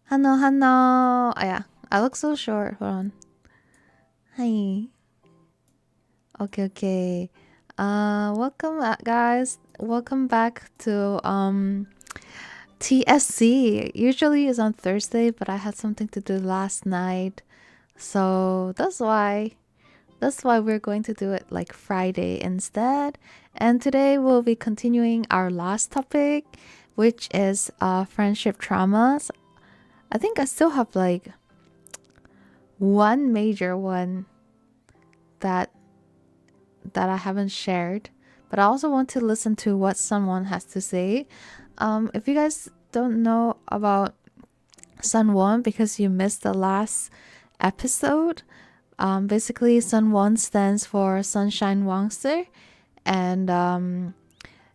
Hello, hello. Oh, yeah, I look so short. Hold on. Hi. Okay, okay. Welcome, guys. Welcome back to TSC. Usually is on Thursday, but I had something to do last night, so that's why we're going to do it like Friday instead. And today we'll be continuing our last topic, which is friendship traumas. I think I still have like one major one that I haven't shared, but I also want to listen to what someone has to say. If you guys don't know about SunWon because you missed the last episode, basically SunWon stands for Sunshine Wangster, and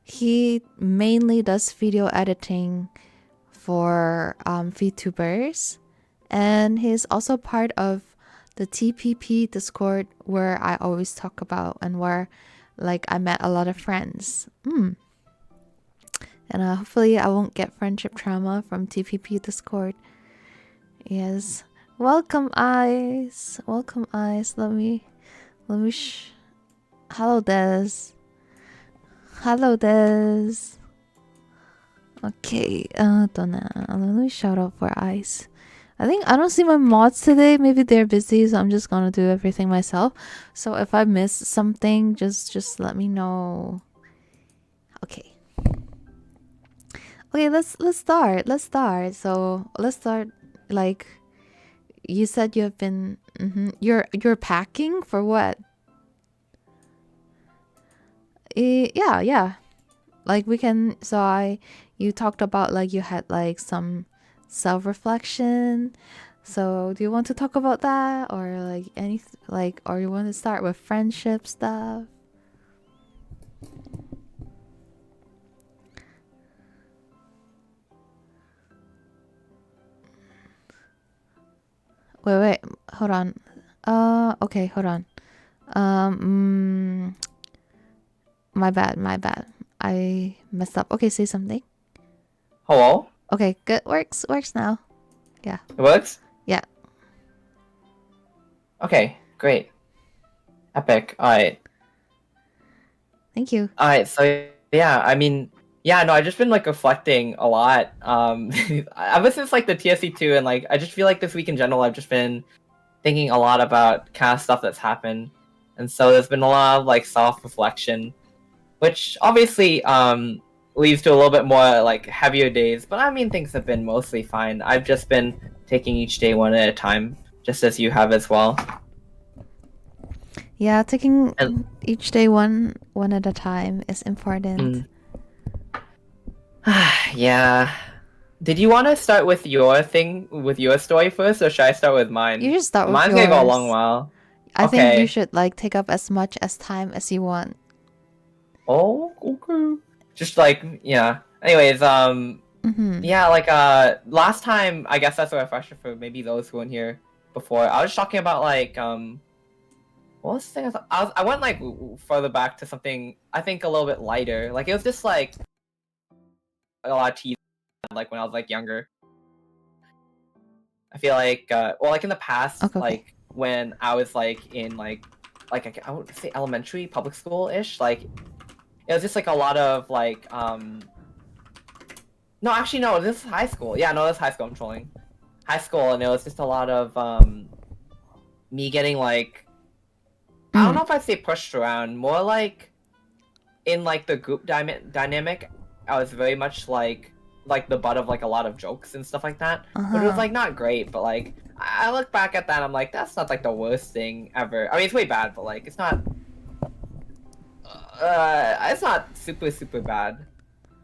he mainly does video editing for VTubers, and he's also part of the TPP Discord where I always talk about and where like I met a lot of friends. And hopefully I won't get friendship trauma from TPP Discord. Yes. Welcome eyes. Welcome eyes. Let me hello Des. Hello Des. Okay, don't know. Let me shout out for eyes. I think I don't see my mods today. Maybe they're busy, so I'm just gonna do everything myself. So if I miss something, just let me know. Okay. Okay, let's start. Let's start. So let's start. Like you said, you have been. You're packing for what? Yeah, yeah. Like we can. So you talked about like you had like some self reflection. So do you want to talk about that or like anything like or you want to start with friendship stuff? Wait, hold on. Okay, hold on. Um, my bad. I messed up. Okay, say something. Hello? Okay, good. Works now. Yeah. It works? Yeah. Okay, great. Epic. Alright. Thank you. Alright, so yeah, no, I've just been like reflecting a lot. Ever since like the TSC 2 and like I just feel like this week in general I've just been thinking a lot about kind of stuff that's happened. And so there's been a lot of like self-reflection, which obviously leads to a little bit more like heavier days, but I mean things have been mostly fine. I've just been taking each day one at a time, just as you have as well. Yeah, taking And each day one at a time is important. mm, yeah. Did you want to start with your thing, with your story first, or should I start with You mine? should start with Mine's gonna go a long yours. while. I think you Okay. should like take up as much as time as you want. Oh, okay. Just like, yeah. Anyways, Mm-hmm. yeah, like, last time, I guess that's a refresher for maybe those who weren't here before. I was talking about, like, what was the thing I went, like, further back to something, I think, a little bit lighter. Like, it was just, like, a lot of teas, like, when I was, like, younger. I feel like, well, like in the past, Okay, okay. like when I was like in like I would say elementary, public school ish, like it was just like a lot of like, no, actually no, this is high school. Yeah, no, this is high school. I'm trolling. High school, and it was just a lot of me getting like, I don't Mm. know if I'd say pushed around, more like in like the group dynamic. I was very much like the butt of like a lot of jokes and stuff like that, which was Uh-huh. like not great, but like I look back at that and I'm like, that's not like the worst thing ever. I mean, it's way bad, but like it's not super bad.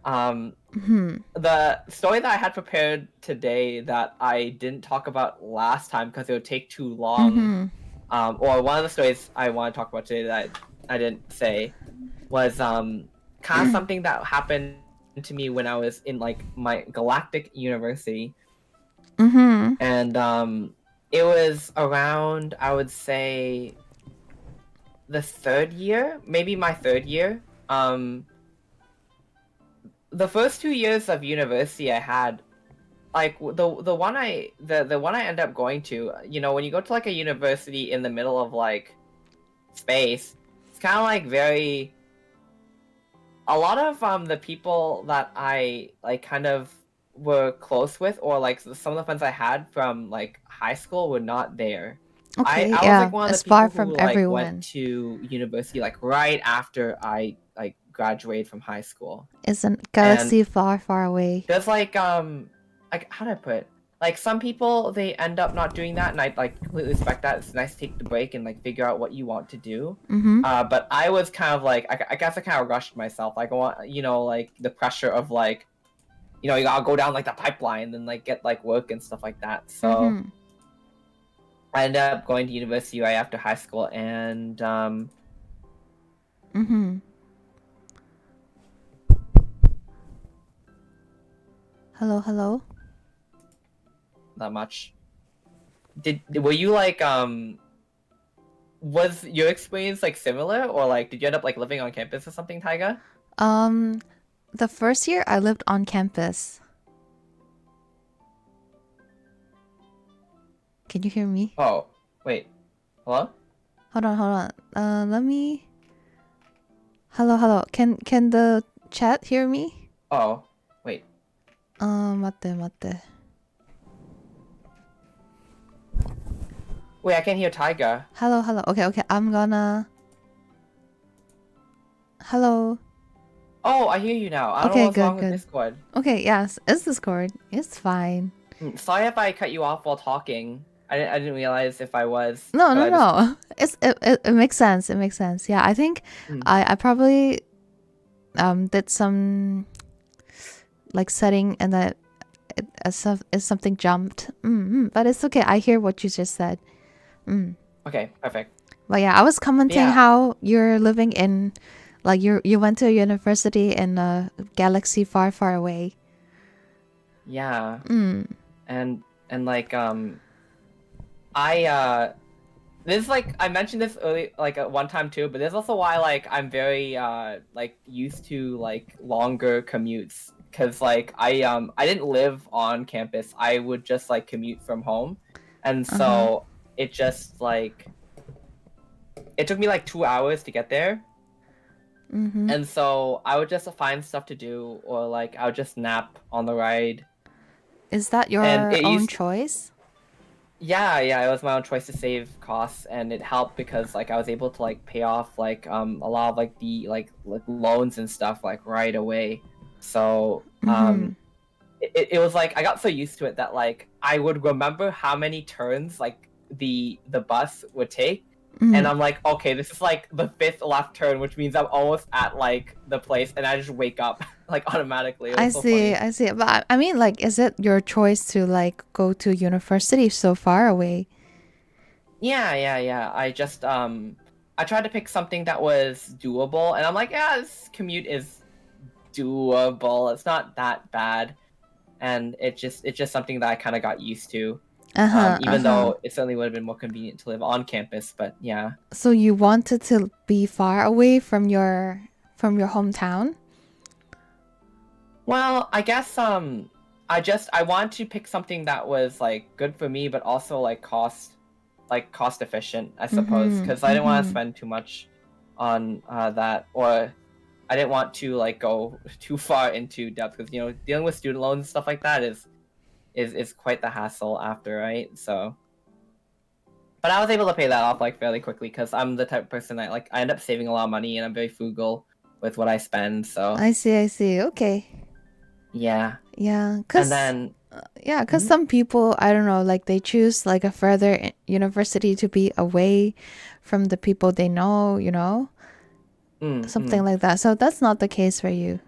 Um, Mm-hmm. the story that I had prepared today that I didn't talk about last time because it would take too long, Mm-hmm. or one of the stories I want to talk about today that I didn't say was kind of something that happened to me when I was in like my galactic university, Mm-hmm. and it was around, I would say, the third year, maybe my third year. The first 2 years of university I had, like the one I end up going to, you know, when you go to like a university in the middle of like space, it's kind of like very a lot of the people that I like kind of were close with, or like some of the friends I had from like high school were not there. Okay, I was yeah, like one of it's the far people from who like went everyone. to university like right after I like graduated from high school. Isn't And galaxy far, far away? there's like how do I put it? Like some people they end up not doing that, and I like completely respect that. It's nice to take the break and like figure out what you want to do. Mm-hmm. But I was kind of like I guess I kind of rushed myself. Like I want, you know, like the pressure of like, you know, you gotta go down like the pipeline and like get like work and stuff like that. So Mm-hmm. I ended up going to university right after high school, and Mm-hmm. Hello, hello. not much. Were you like was your experience like similar, or like did you end up like living on campus or something, Taiga? Um, the first year I lived on campus. Can you hear me? Oh, wait. Hello? Hold on, hold on. Let me. Hello, hello. Can the chat hear me? Oh, wait. 맞대, 맞대. Wait, I can't hear Taiga. Hello, hello. Okay, okay. I'm gonna. Hello. Oh, I hear you now. I don't know Okay, what's good, wrong with good. Discord. Okay, yes, it's Discord. It's fine. Sorry if I cut you off while talking. I didn't realize if I was. No, But no, I just. no. It makes sense. It makes sense. Yeah, I think Mm, I probably did some like setting and that is something jumped. But it's okay. I hear what you just said. Mm. okay, perfect. But yeah, I was commenting Yeah, how you're living in, like you went to a university in a galaxy far, far away. yeah. Mm. And like I this is like I mentioned this early like at one time too, but there's also why like I'm very like used to like longer commutes, because like I didn't live on campus. I would just like commute from home, and Uh huh. so it just like it took me like 2 hours to get there, Mm-hmm. and so I would just find stuff to do, or like I would just nap on the ride. Is that And your it own used choice? yeah, it was my own choice to save costs, and it helped because like I was able to like pay off like a lot of like the like loans and stuff like right away. So Mm-hmm. it was like I got so used to it that like I would remember how many turns like the bus would take, and Mm. I'm like, okay, this is like the fifth left turn, which means I'm almost at like the place, and I just wake up like automatically. It I was so see. funny. I see. But I mean, like, is it your choice to like go to university so far away? Yeah. I just I tried to pick something that was doable, and I'm like, yeah, this commute is doable. It's not that bad, and it's just something that I kind of got used to. Uh huh. Uh Even huh. though it certainly would have been more convenient to live on campus, but yeah. So you wanted to be far away from your hometown? Well, I guess I want to pick something that was like good for me, but also like cost efficient, I suppose, Mm-hmm. because I didn't want to Mm-hmm. spend too much on that, or I didn't want to like go too far into depth, because you know dealing with student loans and stuff like that is quite the hassle after, right? So, but I was able to pay that off like fairly quickly because I'm the type of person that like I end up saving a lot of money, and I'm very frugal with what I spend. So I see. I see. Okay. yeah, Yeah. and Cause then yeah, cause mhm, some people I don't know, like they choose like a further university to be away from the people they know. Something mm. like that. So that's not the case for you.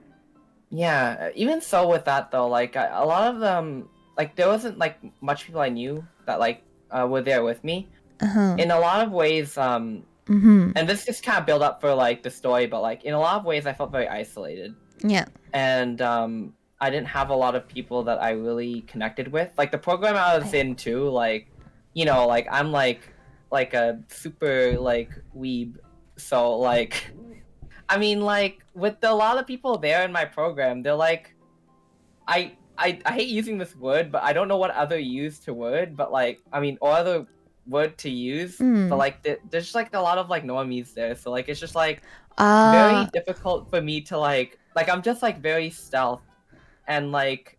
Yeah. Even so, with that though, like a lot of them, like there wasn't like much people I knew that like were there with me. Uh huh. In a lot of ways, Mm-hmm. and this just kind of build up for like the story, but like in a lot of ways I felt very isolated, Yeah. and I didn't have a lot of people that I really connected with, like the program I was in too, like you know, like I'm like a super like weeb, so like I mean like with a lot of people there in my program, they're like I I hate using this word, but I don't know what other use to word, but like I mean, or other word to use, but Mm. like there's just like a lot of like normies there, so like it's just like very Ah, difficult for me to like I'm just like very stealth, and like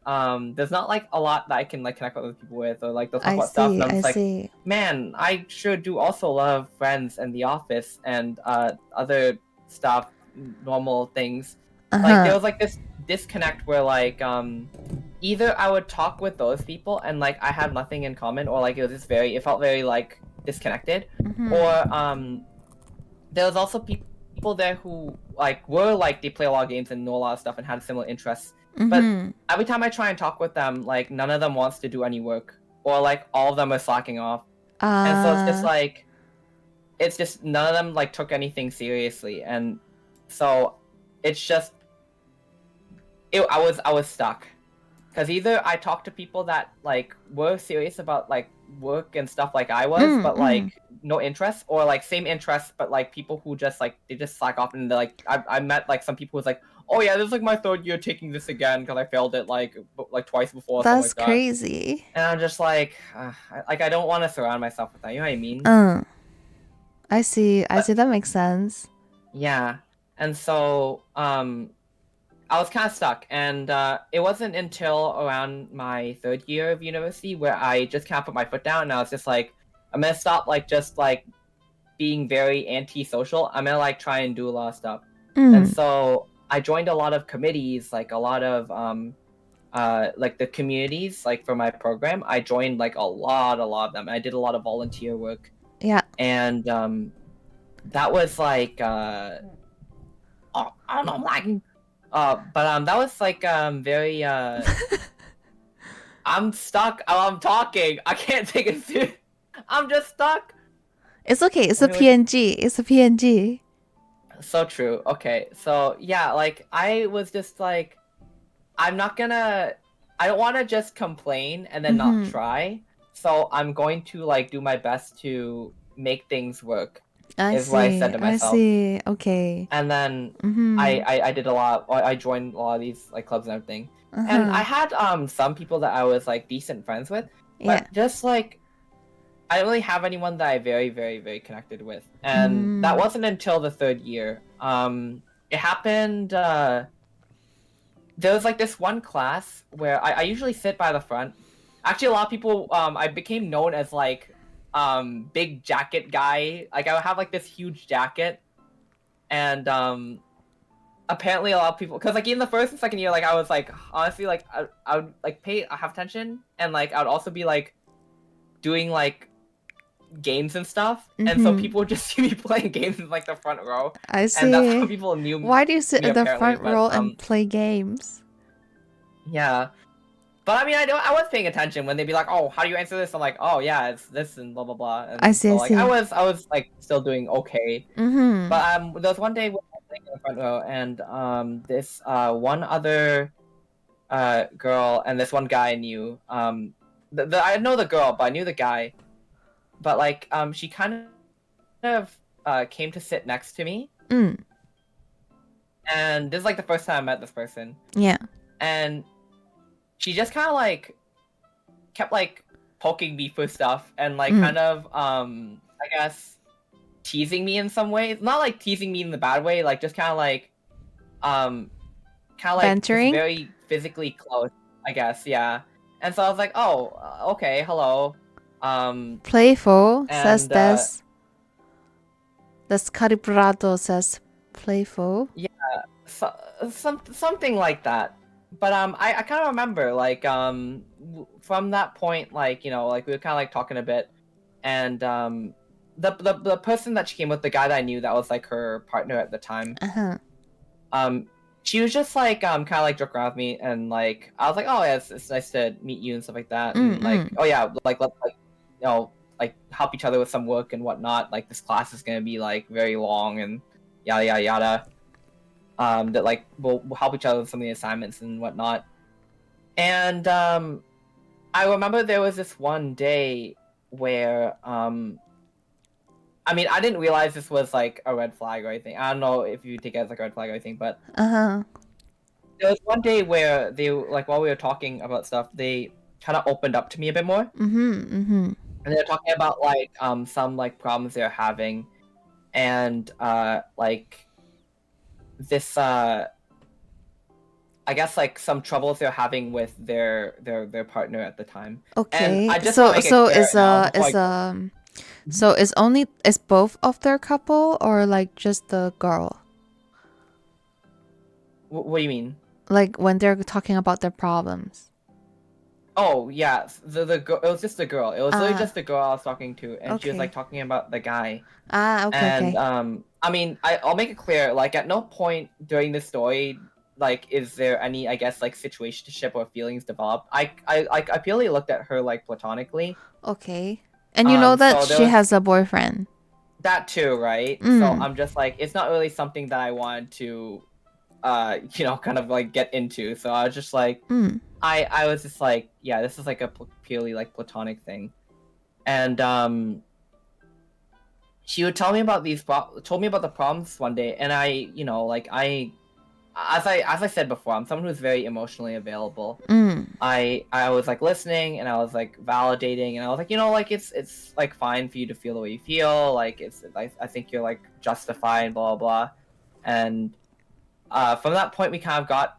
there's not like a lot that I can like connect with other people with, or like they'll talk I about stuff and see. I'm I just like, see. man, I sure do also love Friends and The Office and other stuff, normal things. Like there Uh-huh. was like this disconnect where like either I would talk with those people and like I had nothing in common, or like it felt very like disconnected, Mm-hmm. or there was also people there who like were like they play a lot of games and know a lot of stuff and had similar interests, but Mm-hmm. every time I try and talk with them, like none of them wants to do any work, or like all of them are slacking off, and so it's just none of them like took anything seriously, and so it's just I was stuck. Because either I talked to people that like were serious about like work and stuff like I was, but Mm-hmm. like no interest, or like same interests, but like people who just like they just slack off, and they're like I met like some people who's like, oh yeah, this is like my third year taking this again because I failed it like twice before or something That's like that, crazy. and I'm just like, I don't want to surround myself with that. You know what I mean? Uh, I see. I see. But That makes sense. yeah, and so I was kind of stuck, and it wasn't until around my third year of university where I just kind of put my foot down, and I was just like, I'm gonna stop like just like being very antisocial. I'm gonna like try and do a lot of stuff, and Mm. so I joined a lot of committees, like a lot of like the communities, like for my program. I joined like a lot of them. I did a lot of volunteer work, Yeah. and that was like oh, I don't know, I'm lagging. But that was like very I'm stuck. I'm talking. I can't take it serious. I'm just stuck. It's okay. It's a Anyways, PNG. It's a PNG. so true. Okay, so yeah, like I was just like, I'm not gonna. I don't want to just complain and then not Mm-hmm. try. So I'm going to like do my best to make things work. I Is what I said see. to I myself. see. Okay. And then Mm-hmm. I did a lot. I joined a lot of these like clubs and everything, and I Uh-huh. had some people that I was like decent friends with, Yeah. but just like I didn't really have anyone that I very connected with, and that Mm. wasn't until the third year. It happened. There was like this one class where I usually sit by the front. Actually, a lot of people. I became known as like big jacket guy. Like I would have like this huge jacket, and apparently a lot of people, because like in the first and second year, like I was like honestly like I would like pay half attention, and like I would also be like doing like games and stuff, and so Mm-hmm. people would just see me playing games in like the front row, I and that's how see. people knew Why do you sit me in the apparently. front But row and play games? yeah, but I mean I was paying attention when they'd be like, oh, how do you answer this? I'm like, oh yeah, it's this and blah blah blah, I and see. so I like see. I was like still doing okay. Mm-hmm. But there was one day when I was sitting in the front row, and this one other girl and this one guy I knew. I know the girl, but I knew the guy. But like, she kind of came to sit next to me, Mm. and this is like the first time I met this person, Yeah. and she just kind of like kept like poking me for stuff and like Mm. kind of I guess teasing me in some ways. Not like teasing me in the bad way, like just um kind of like just Venturing? very physically close, I guess. Yeah. And so I was like, oh, okay, hello. Playful, says And this. This Calibrado says playful. yeah, so, something like that. But I kind of remember like from that point, like like we were kind of like talking a bit, and the person that she came with, the guy that I knew that was like her partner at the time, Uh-huh. um she was just like kind of like joking around with me, and like I was like, oh yeah, it's nice to meet you and stuff like that, and like, Mm-mm. oh yeah, like let's like like help each other with some work and whatnot, like this class is gonna be like very long and yada yada yada, that like we'll help each other with some of the assignments and whatnot. And I remember there was this one day where I mean, I didn't realize this was like a red flag or anything. I don't know if you take it as like a red flag or anything, but Uh-huh. there was one day where they like while we were talking about stuff, they kind of opened up to me a bit more, and they were talking about like some like problems they're having, and like this I guess like some troubles they're having with their partner at the time. And Okay. I just want to make it clear now before I go. So is both of their couple or like just the girl? What do you mean? Like when they're talking about their problems. Oh yeah, the girl. It was just the girl. It was literally Ah, just the girl I was talking to, and she was like okay. talking about the guy. Ah, okay, And okay. I mean, I'll make it clear. Like at no point during this story, like, is there any, I guess, like situationship or feelings developed. I purely looked at her like platonically. Okay. And you know that So there she was has a boyfriend. that too, right? So Mm. I'm just like, it's not really something that I wanted to, kind of like get into. So I was just like, Mm. I was just like, yeah, this is like a purely like platonic thing, and she would tell me about told me about the problems one day, and like as I said before, I'm someone who's very emotionally available. Mm. I was like listening, and I was like validating, and I was like, like it's like fine for you to feel the way you feel, like it's I think you're like justified, blah blah blah. And from that point we kind of got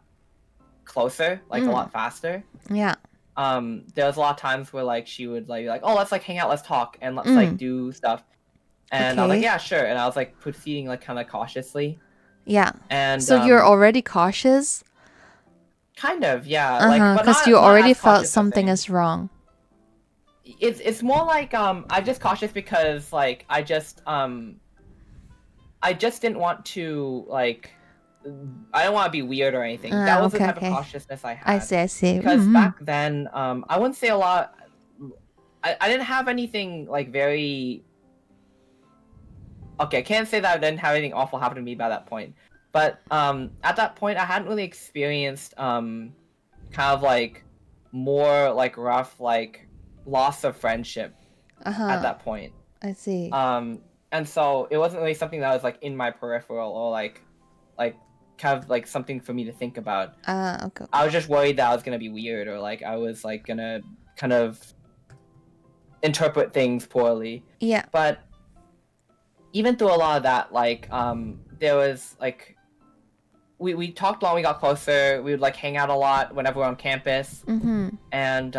closer, like a Mm. lot faster. Yeah. There was a lot of times where like she would like be like, oh, let's like hang out, let's talk, and let's like Mm. do stuff. And I was like, Okay. yeah, sure. And I was like proceeding like kind of cautiously. Yeah. And So you're already cautious? kind of, yeah, like Uh-huh. but Because you not already as felt cautious as something saying. is wrong. It's more like I'm just cautious because like I just didn't want to like I don't want to be weird or anything. That was the Okay, type of okay. cautiousness I I had. see, I see. Because Mm-hmm. back then, I wouldn't say a lot. I didn't have anything like very. Okay, I can't say that I didn't have anything awful happen to me by that point. But at that point, I hadn't really experienced kind of like more like rough like loss of friendship at Uh-huh. that point. I see. And so it wasn't really something that was like in my peripheral or like kind of like something for me to think about. Okay, I okay. was just worried that I was gonna be weird or like I was like gonna kind of interpret things poorly. Yeah. But even through a lot of that, like there was like we talked a lot, we got closer, we would like hang out a lot whenever we're on campus. Mm-hmm. And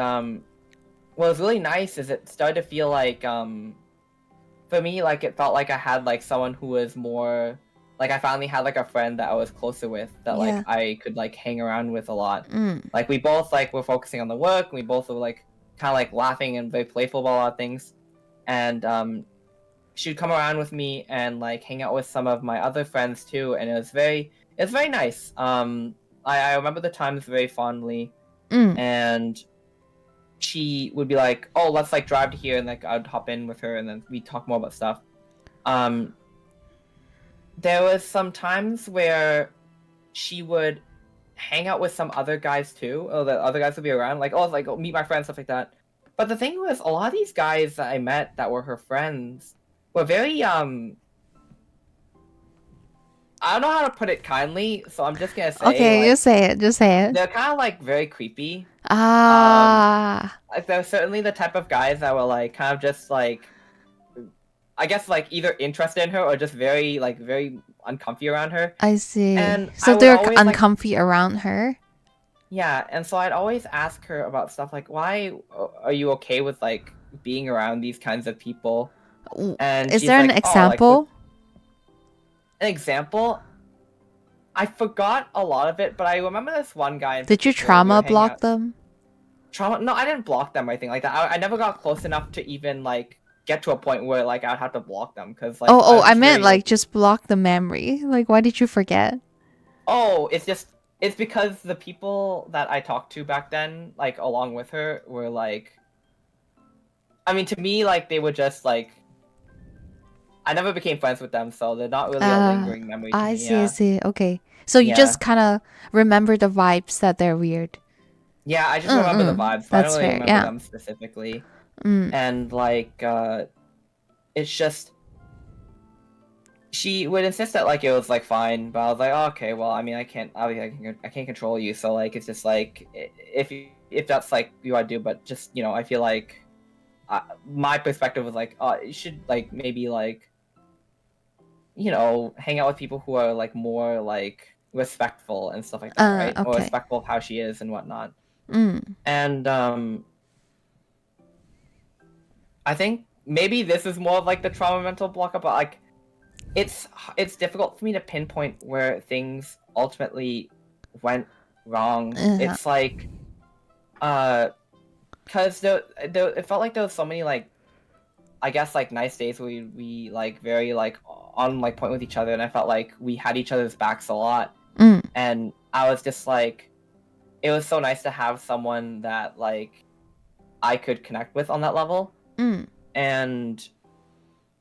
what was really nice is it started to feel like for me, like it felt like I had like someone who was more like I finally had like a friend that I was closer with that like Yeah. I could like hang around with a lot. Mm. Like we both like were focusing on the work, and we both were like kind of like laughing and very playful about a lot of things. And she would come around with me and like hang out with some of my other friends too, and it's very nice. I remember the times very fondly, Mm. and she would be like, "Oh, let's like drive to here," and like I'd hop in with her, and then we talk more about stuff. Um, there was some times where she would hang out with some other guys too, or the other guys would be around, like, oh, like, oh, meet my friends, stuff like that. But the thing was, a lot of these guys that I met that were her friends were very I don't know how to put it kindly, so I'm just gonna say Okay, you like say it. Just say it. they're kind of like very creepy. Ah, Like they're certainly the type of guys that were like kind of just like I guess like either interested in her or just very uncomfy around her. I see. And So I would they're always like uncomfy around her? yeah, and so I'd always ask her about stuff like why are you okay with like being around these kinds of people? And Is she's there an like, "Oh, like with example? an example, I forgot a lot of it, but I remember this one guy in Did you particular. We were trauma hanging block out. them? Trauma? No, I didn't block them or anything like that. I never got close enough to even like get to a point where like I'd have to block them because like I Oh, was I just meant very like, like just block the memory. Like, why did you forget? oh, it's because the people that I talked to back then, like along with her, were like, I mean, to me, like they were just like I never became friends with them, so they're not really a Uh, lingering memory to I me. see, I Yeah, see. Okay. So you yeah, just kind of remember the vibes that they're weird. yeah. I just remember the vibes, but I don't That's really fair. remember Yeah. them specifically. Mm. And like, it's just she would insist that like it was like fine, but I was like, oh, okay, well, I mean, I can't obviously I can't control you, so like it's just like if that's like you want to do, but just I feel like my perspective was like, oh, you should like maybe like hang out with people who are like more like respectful and stuff like that, right? Or Okay. respectful of how she is and whatnot. Mm. And I think maybe this is more of like the trauma mental blocker, but like it's difficult for me to pinpoint where things ultimately went wrong. Uh, It's like uh because there it felt like there was so many like I guess like nice days where we like very like on like point with each other, and I felt like we had each other's backs a lot, mm. and I was just like it was so nice to have someone that like I could connect with on that level. Mm. And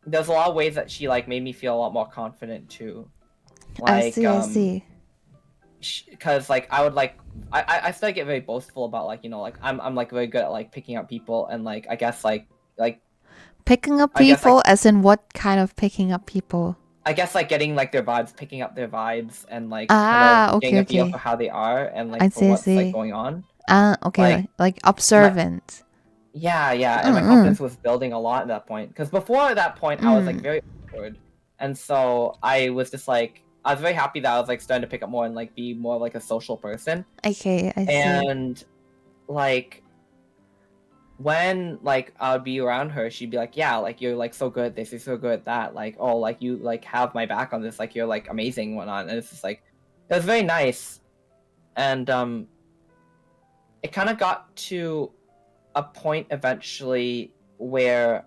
there's a lot of ways that she like made me feel a lot more confident too. I Like see. I see. because like I would like I still get very boastful about like like I'm like very good at like picking up people, and like I guess like Picking up I guess like people, as in what kind of picking up people? I guess like getting like their vibes, picking up their vibes, and like kind of Ah, okay, getting a feel for okay. how they are and I like for see. I what's like see. going on. Ah, okay. Like Like my observant. yeah, and my Mm. confidence was building a lot at that point. Because before that point, I was like Mm. very awkward, and so I was just like I was very happy that I was like starting to pick up more and like be more like a social person. Okay, I see. And like when like I would be around her, she'd be like, "Yeah, like you're like so good at this, you're so good at that. Like oh, like you like have my back on this. Like you're like amazing, and whatnot." And it's just like it was very nice, and it kind of got to a point eventually where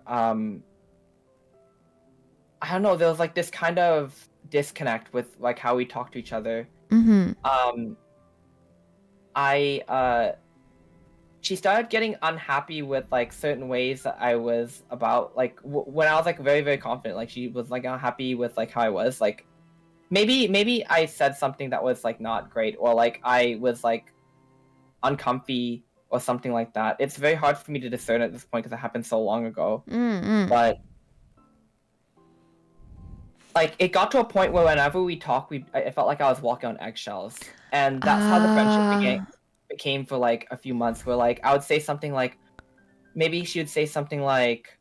I don't know, there was like this kind of disconnect with like how we talk to each other. Mm-hmm. Um, I she started getting unhappy with like certain ways that I was about like when I was like very very confident. Like she was like unhappy with like how I was. Like maybe I said something that was like not great, or like I was like uncomfy or something like that. It's very hard for me to discern at this point because it happened so long ago. Mm-hmm. But like it got to a point where whenever we talk, it felt like I was walking on eggshells, and that's how the friendship Ah. became for like a few months. Where like I would say something like, maybe she would say something like,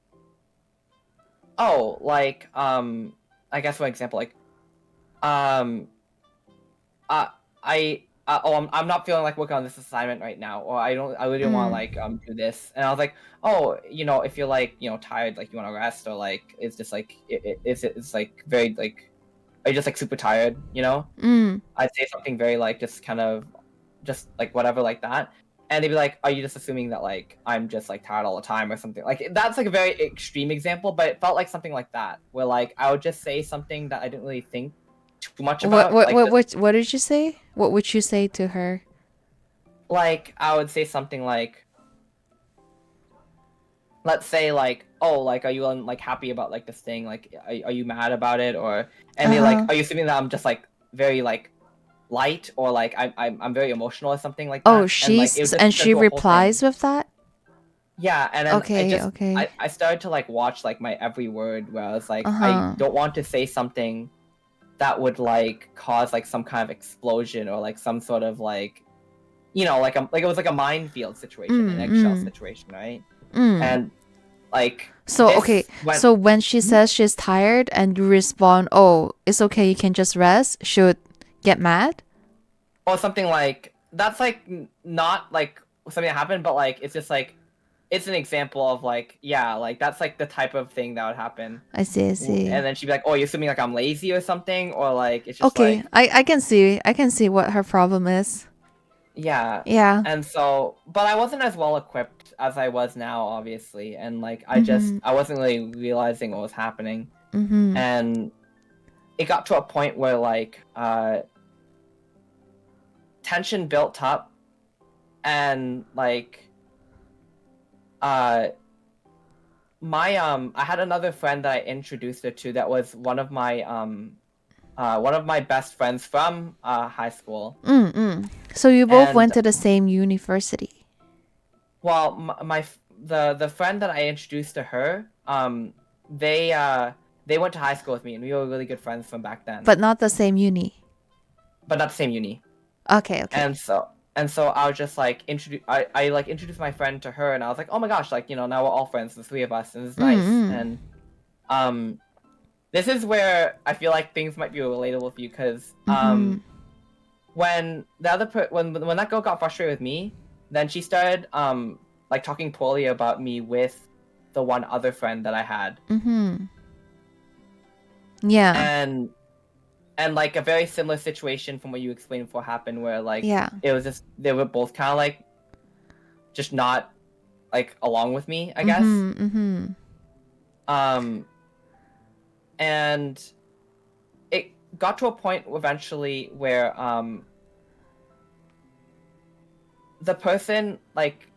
"Oh, like I guess for example, like um, uh, I'm not feeling like working on this assignment right now, or I really don't want to Mm. like do this." And I was like, "Oh, if you're like tired, like you want to rest, or like it's just like it's like very like are you just like super tired, Mm. I'd say something very like just kind of just like whatever like that. And they'd be like, are you just assuming that like I'm just like tired all the time or something? Like that's like a very extreme example, but it felt like something like that, where like I would just say something that I didn't really think too much What about. what Like what just what what did you say? What would you say to her? like I would say something like, let's say like, oh, like are you like happy about like this thing? Like are you mad about it? Or and they like, Uh-huh. are you assuming that I'm just like very like light, or like I'm very emotional or something like Oh, that? And like it would just turn she to a whole thing. replies with that? Yeah, and then Okay, okay. I started to like watch like my every word, where I was like, I Uh-huh. don't want to say something that would like cause like some kind of explosion, or like some sort of like like it was like a minefield situation, an Mm, eggshell mm, situation, right? mm. And like So, okay. this went So when she says she's tired and you respond, "Oh, it's okay, you can just rest," should get mad? or something like that's like not like something that happened, but like it's just like it's an example of like yeah, like that's like the type of thing that would happen. I see, I And see. then she'd be like, "Oh, you're assuming like I'm lazy or something," or like it's just Okay, like, I can see what her problem is. yeah. Yeah. And so, but I wasn't as well equipped as I was now, obviously, and like Mm-hmm. I wasn't really realizing what was happening, Mm-hmm. and it got to a point where like tension built up, and like uh my I had another friend that I introduced her to that was one of my best friends from high school. Mm-mm. So you both And went to the same university. well, the friend that I introduced to her, they they went to high school with me, and we were really good friends from back then. But not the same uni. But not the same uni. Okay, okay. And so I was just like I like introduced my friend to her, and I was like, oh my gosh, like, you know, now we're all friends, the three of us, and it's nice. Mm-hmm. And this is where I feel like things might be relatable with you, because Mm-hmm. when when that girl got frustrated with me, then she started like talking poorly about me with the one other friend that I had. Mm-hmm. Yeah. And like a very similar situation from what you explained before happened, where like Yeah. it was just they were both kind of like just not like along with me, I guess. Mm-hmm. Mm-hmm. And it got to a point eventually where the person, like,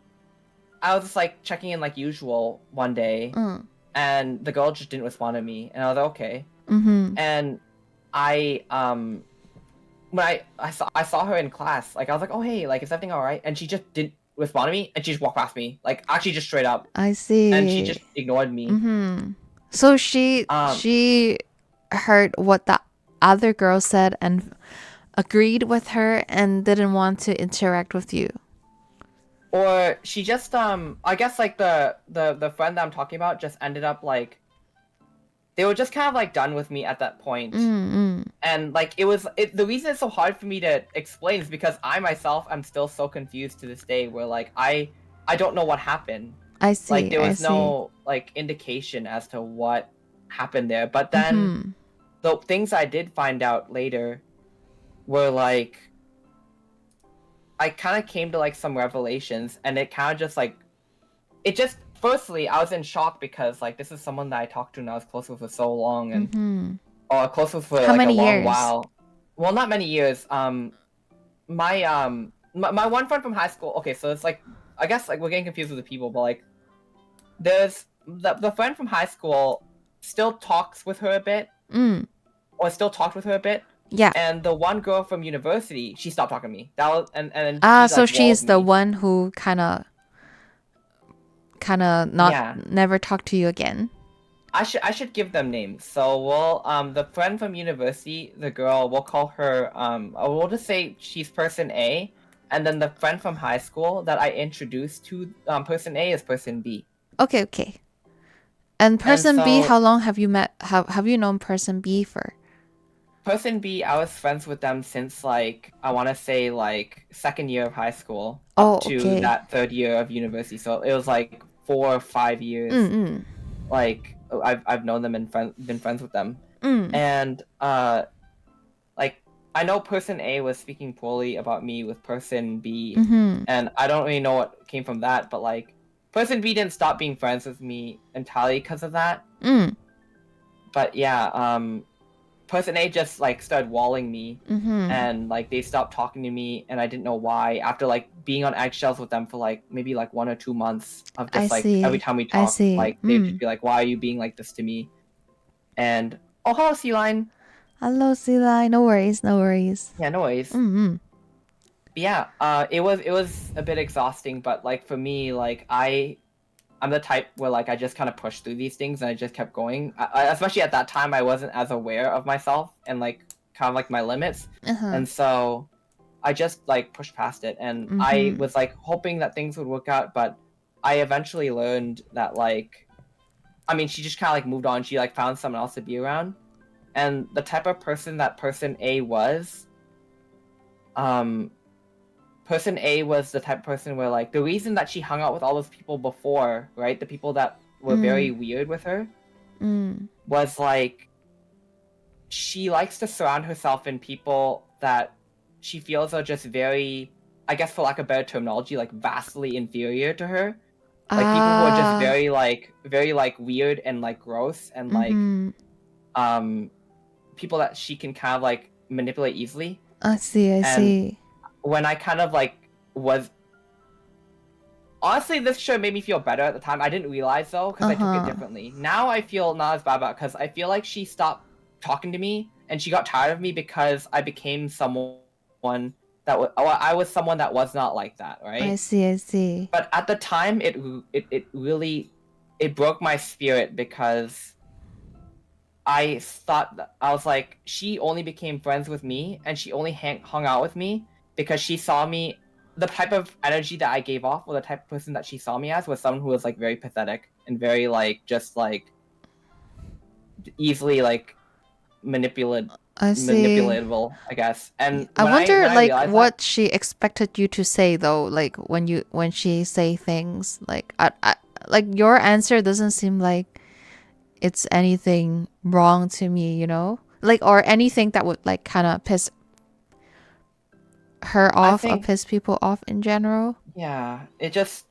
I was just like checking in like usual one day, Mm. and the girl just didn't respond to me, and I was like, okay. Mm-hmm. And I when I saw her in class, like I was like, oh hey, like is everything all right? And she just didn't respond to me, and she just walked past me, like actually just straight up, I and she see. just ignored me. Mm-hmm. So she Um, she heard what the other girl said and agreed with her and didn't want to interact with you. or she just I guess like the friend that I'm talking about just ended up like they were just kind of like done with me at that point. Mm-hmm. And like the reason it's so hard for me to explain is because I myself am still so confused to this day, where like I don't know what happened. I Like see. there I was see. no like indication as to what happened there. But then Mm-hmm. the things I did find out later were like I kind of came to like some revelations, and it kind of just like it just firstly I was in shock because like this is someone that I talked to and I was close with for so long, and Mm-hmm. or close with for How like a many long years? while. Well, not many years. My one friend from high school. Okay, so it's like I guess like we're getting confused with the people, but like there's the friend from high school still talks with her a bit, Mm. or still talked with her a bit, Yeah. and the one girl from university, she stopped talking to me. That was and then Ah, she so like walled she's the me. one who kind of not Yeah, never talk to you again. I should give them names. So we'll the friend from university, the girl, we'll call her we'll just say she's person A, and then the friend from high school that I introduced to person A is person B. Okay, okay. And And person B, so how long have you met? Have you known person B for? person B, I was friends with them since like I want to say like second year of high school up Oh, to okay. that third year of university. So it was like 4 or 5 years. Mm, Like I've known them and been friends with them, mm, and like I know person A was speaking poorly about me with person B, mm-hmm. and I don't really know what came from that, but like person B didn't stop being friends with me entirely because of that. Mm, But yeah, person A just like started walling me, mm-hmm. and like they stopped talking to me, and I didn't know why. After like being on eggshells with them for like maybe like 1 or 2 months of I just like every see. time we I talk, see. like they'd just be like, "Why are you being like this to me?" And oh, hello, Sea Line. Hello, Sila. No worries. No worries. Yeah, no worries. Mm-hmm. Yeah, it was a bit exhausting, but like for me, like I'm the type where like I just kind of push through these things and I just kept going. Especially at that time, I wasn't as aware of myself and like kind of like my limits, Uh-huh. and so I just like pushed past it. And I Mm-hmm. was like hoping that things would work out, but I eventually learned that like I mean, she just kind of like moved on. She like found someone else to be around, and the type of person that person A was, um person A was the type of person where like the reason that she hung out with all those people before, right? The people that were very Mm, weird with her mm. was like she likes to surround herself in people that she feels are just very, I guess for lack of better terminology, like vastly inferior to her. Like people who are just Ah. very like weird and like gross, and like Mm-hmm. um people that she can kind of like manipulate easily. I see. I And see. when I kind of like was honestly, this show made me feel better at the time. I didn't realize though, because I took it Uh-huh. differently. Now I feel not as bad about it, because I feel like she stopped talking to me and she got tired of me because I became someone that was I was someone that was not like that, I right? see. I see. But at the time, it really it broke my spirit because I thought that, I was like, she only became friends with me and she only hung out with me because she saw me. The type of energy that I gave off, or the type of person that she saw me as, was someone who was like very pathetic and very like just like easily like I see. manipulatable, I guess. And I when wonder I like realized that, what she expected you to say though, like when she say things like I like your answer doesn't seem like it's anything wrong to me, you know? Like or anything that would like kind of piss her I off or think, piss people off in general. yeah, it just.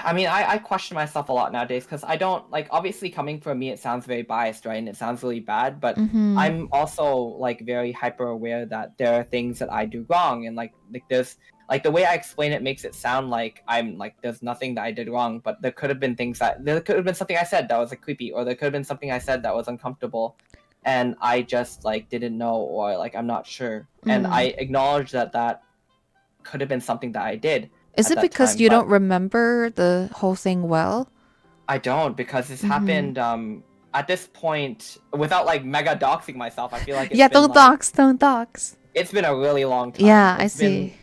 I mean, I question myself a lot nowadays because I don't like. Obviously, coming from me, it sounds very biased, right? And it sounds really bad. But Mhm. I'm also like very hyper aware that there are things that I do wrong, and like there's like the way I explain it makes it sound like I'm like there's nothing that I did wrong, but there could have been things that there could have been something I said that was like creepy, or there could have been something I said that was uncomfortable, and I just like didn't know, or like I'm not sure, and I Mm. acknowledge that that could have been something that I did Is at it that because time, you but don't remember the whole thing well? I don't, because this Mhm. happened at this point without like mega doxing myself. I feel like Yeah, don't dox, don't dox. it's been a really long time. Yeah, I It's been see.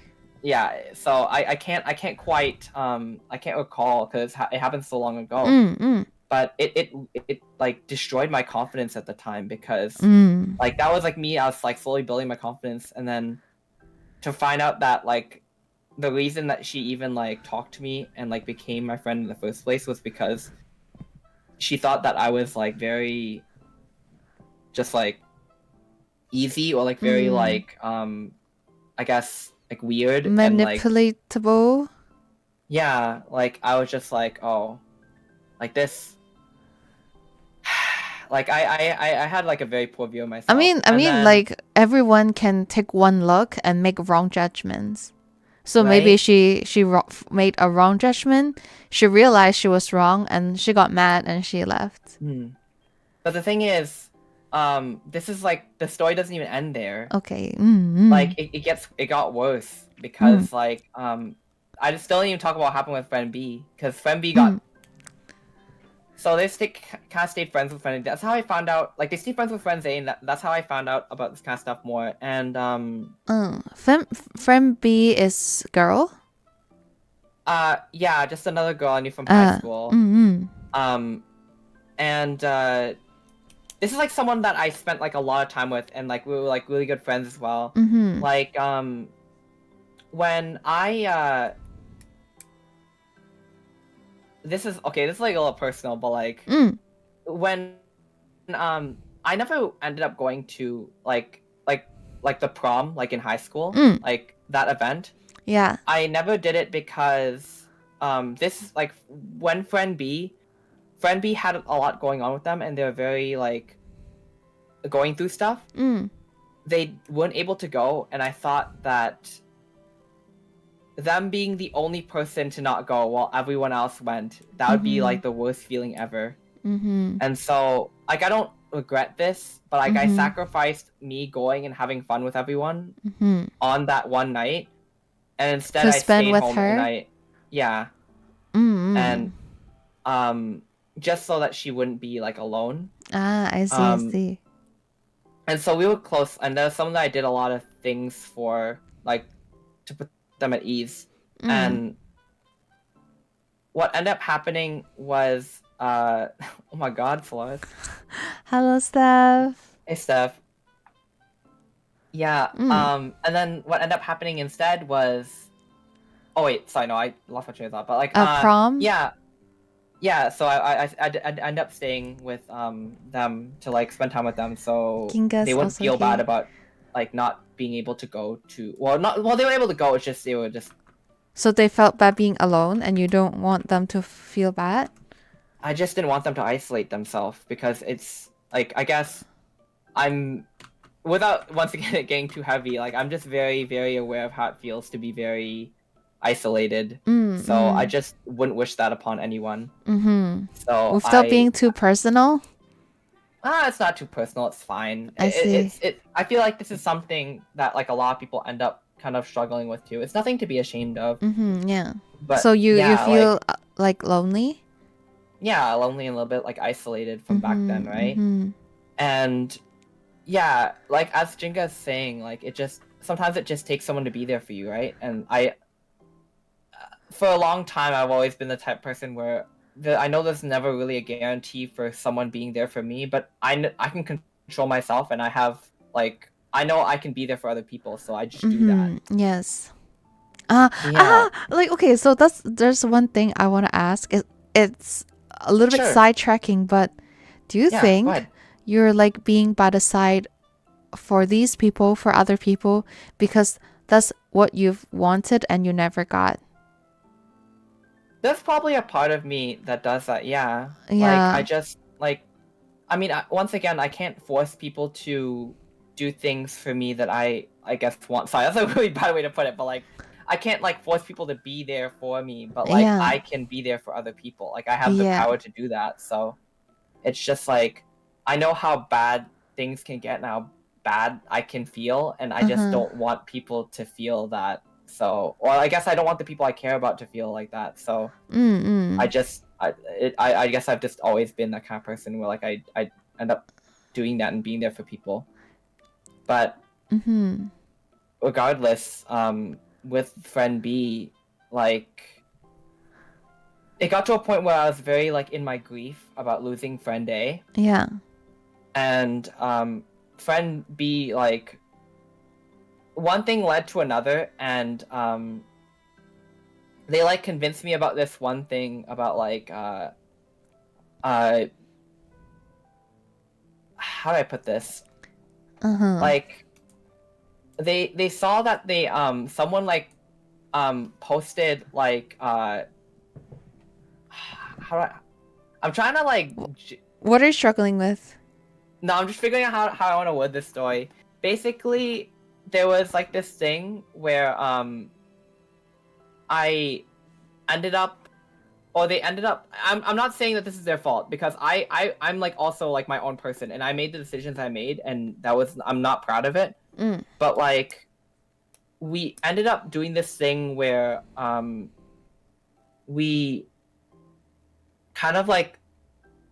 yeah, so I can't quite I can't recall because it happened so long ago. Mm, mm, But it like destroyed my confidence at the time because mm. like that was like me. I was like slowly building my confidence, and then to find out that like the reason that she even like talked to me and like became my friend in the first place was because she thought that I was like very just like easy, or like very Mm. like I guess like weird, and like Manipulatable. yeah, like I was just like, oh, like this. Like I had like a very poor view of myself, I and mean, then like everyone can take one look and make wrong judgments. So maybe right. she made a wrong judgment. She realized she was wrong and she got mad and she left. Hmm. But the thing is, this is like the story doesn't even end there. Okay. Like Mm, it got worse mm, because like I just don't even talk about what happened with friend B, because friend B mm, got. So they kind of stayed friends with friend. That's how I found out. Like they stayed friends with friends A, and that's how I found out about this kind of stuff more. And Friend B is girl. yeah, just another girl I knew from high Uh. school. Mm, Um, and this is like someone that I spent like a lot of time with, and like we were like really good friends as well. mm, Like when I this is okay. This is like a little personal, but like mm, when I never ended up going to like the prom like in high school, mm. like that event. Yeah. I never did it because this like when friend B had a lot going on with them, and they're very like going through stuff. Mm, They weren't able to go, and I thought that them being the only person to not go while everyone else went, that would be mm, like the worst feeling ever. mm, And so like I don't regret this, but like I mm, sacrificed me going and having fun with everyone mm. on that one night, and instead To I spend stayed with home and her. I yeah, Mm. and um just so that she wouldn't be like alone. Ah, I see, I Um see. and so we were close, and there's someone that I did a lot of things for, like to put them at ease. Mm. And what ended up happening was oh my god, Flores. Hello, Steph. Hey Steph. Yeah, Mm. and then what ended up happening instead was, oh wait, sorry, no, I lost my train of thought. But like, A prom? yeah, yeah. So I ended up staying with them to like spend time with them, so they Kinga's wouldn't also feel bad here. about like not being able to go to. Well, not well, they were able to go. It's just they were just. So they felt bad being alone and you don't want them to feel bad? I just didn't want them to isolate themselves because it's like I guess I'm without once again it getting too heavy. Like I'm just very very aware of how it feels to be very isolated. Mm, So I mm, just wouldn't wish that upon anyone. mm-hmm. So Without being too personal? it's not too personal. It's fine. I see. I feel like this is something that like a lot of people end up kind of struggling with too. It's nothing to be ashamed of. Mm-hmm, yeah. So But you yeah, like feel like lonely? yeah, lonely and a little bit like isolated from back then, Mm-hmm. right? Mm-hmm. And yeah, like as Jinga's saying, like it just sometimes it just takes someone to be there for you, right? And I for a long time I've always been the type of person where I know there's never really a guarantee for someone being there for me, but I can control myself, and I have like I know I can be there for other people, so I just do that. Mm-hmm. Yes. Yeah, Like okay, so there's one thing I want to ask. It's a little bit sure. sidetracking, but do you Yeah, go think ahead. you're like being by the side for these people, for other people, because that's what you've wanted and you never got? There's probably a part of me that does that. Yeah, like I Yeah. just like I mean, once again, I can't force people to do things for me that I guess want. Sorry, that's a really bad way to put it, but like I can't like force people to be there for me, but like Yeah. I can be there for other people. Like I have the Yeah. power to do that. So it's just like I know how bad things can get and how bad I can feel, and I just Uh-huh. don't want people to feel that. So, or I guess I don't want the people I care about to feel like that. So I Mm-mm. just I guess I've just always been that kind of person where like I end up doing that and being there for people. But Mm-hmm. regardless, with friend B, like it got to a point where I was very like in my grief about losing friend A, Yeah. and friend B, like one thing led to another, and they like convinced me about this one thing about like uh how do I put this, Uh-huh. like they saw that they someone like posted like how do I'm trying to like What are you struggling with? no, I'm just figuring out how I want to word this story. Basically, there was like this thing where I ended up, or they ended up, I'm not saying that this is their fault, because I'm like also like my own person, and I made the decisions I made, and that was, I'm not proud of it, Mm. but like we ended up doing this thing where we kind of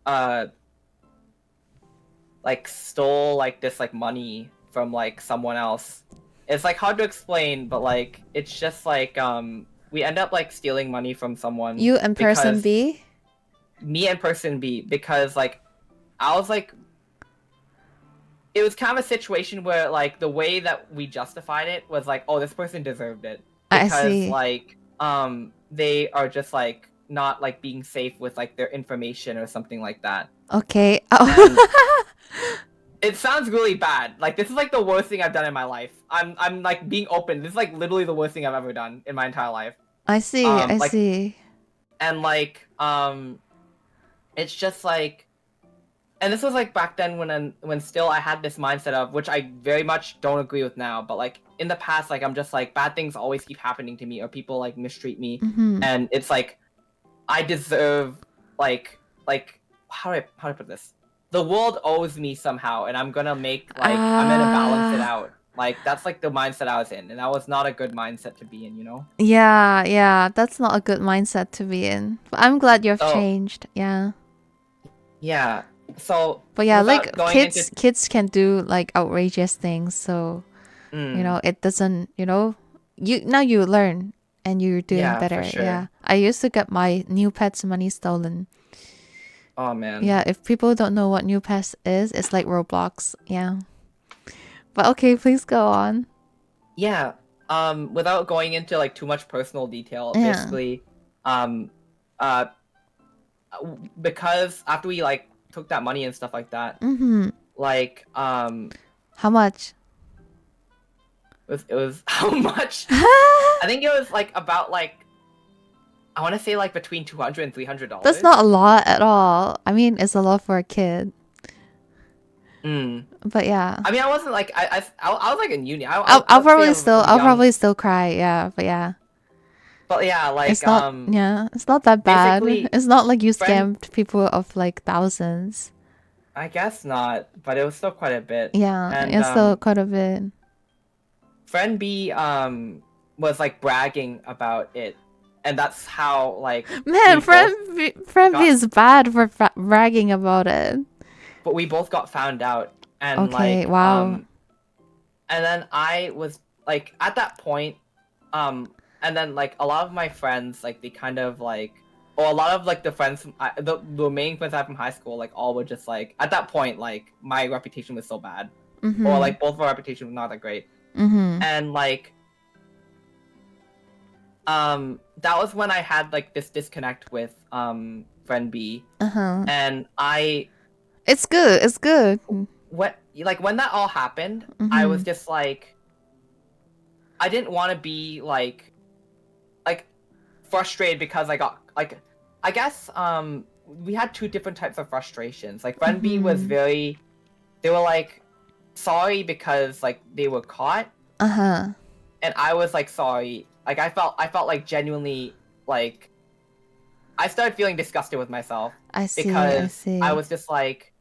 uh like stole like this like money from like someone else. It's like hard to explain, but like it's just like we end up like stealing money from someone You and person because B? me and person B, because like I was like, it was kind of a situation where like the way that we justified it was like, oh, this person deserved it I because see. like they are just like not like being safe with like their information or something like that. Okay. And Oh. it sounds really bad. Like this is like the worst thing I've done in my life. I'm like being open. This is like literally the worst thing I've ever done in my entire life. I see. I Like see. and like it's just like, and this was like back then when still I had this mindset of, which I very much don't agree with now, but like in the past, like I'm just like bad things always keep happening to me, or people like mistreat me, Mm-hmm. and it's like I deserve like how do I put this? The world owes me somehow, and I'm gonna make like I'm gonna balance it Ah. out. Like that's like the mindset I was in, and that was not a good mindset to be in, you know? Yeah, yeah. That's not a good mindset to be in. But I'm glad you've So changed. Yeah. yeah. So But yeah, like without going into kids can do like outrageous things, so mm, it doesn't, you now you learn and you're doing yeah, for better. Yeah. sure. I used to get my new pet's money stolen. Oh man. Yeah, if people don't know what new pets is, it's like Roblox. Yeah. But okay, please go on. Yeah. Without going into like too much personal detail, Yeah. basically, um, uh, because after we like took that money and stuff like that, Mm-hmm. like How much? it was how much? I think it was like about like I want to say like between $200 and That's $300. not a lot at all. I mean, it's a lot for a kid. Mm. But yeah. I mean, I wasn't like I was like in uni. I I'll would say probably I was still a I'll young, probably still cry. Yeah, but yeah. but yeah, It's like not yeah, it's not that bad. basically It's not like you friend. scammed people of like thousands. I guess not, but it was still quite a bit. Yeah, And it's still quite a bit. friend B was like bragging about it and that's how like Man, we both friend B got, is bad for bragging about it. but we both got found out, and Okay, wow. and then I was like at that point, and then like a lot of my friends like they kind of like, or a lot of like the friends from the main friends I have from high school like all were just like at that point like my reputation was so bad, or Mhm. like both of our reputation was not that great, Mhm. and like that was when I had like this disconnect with friend B, Uh-huh. and I It's good. It's good. what like when that all happened, I was Mhm. just like I didn't want to be like frustrated because I got like I guess we had two different types of frustrations. Like friend B was Mhm. very, they were like sorry because like they were caught, Uh-huh. and I was like sorry. Like I felt like genuinely like I started feeling disgusted with myself I see. I because I see. was just like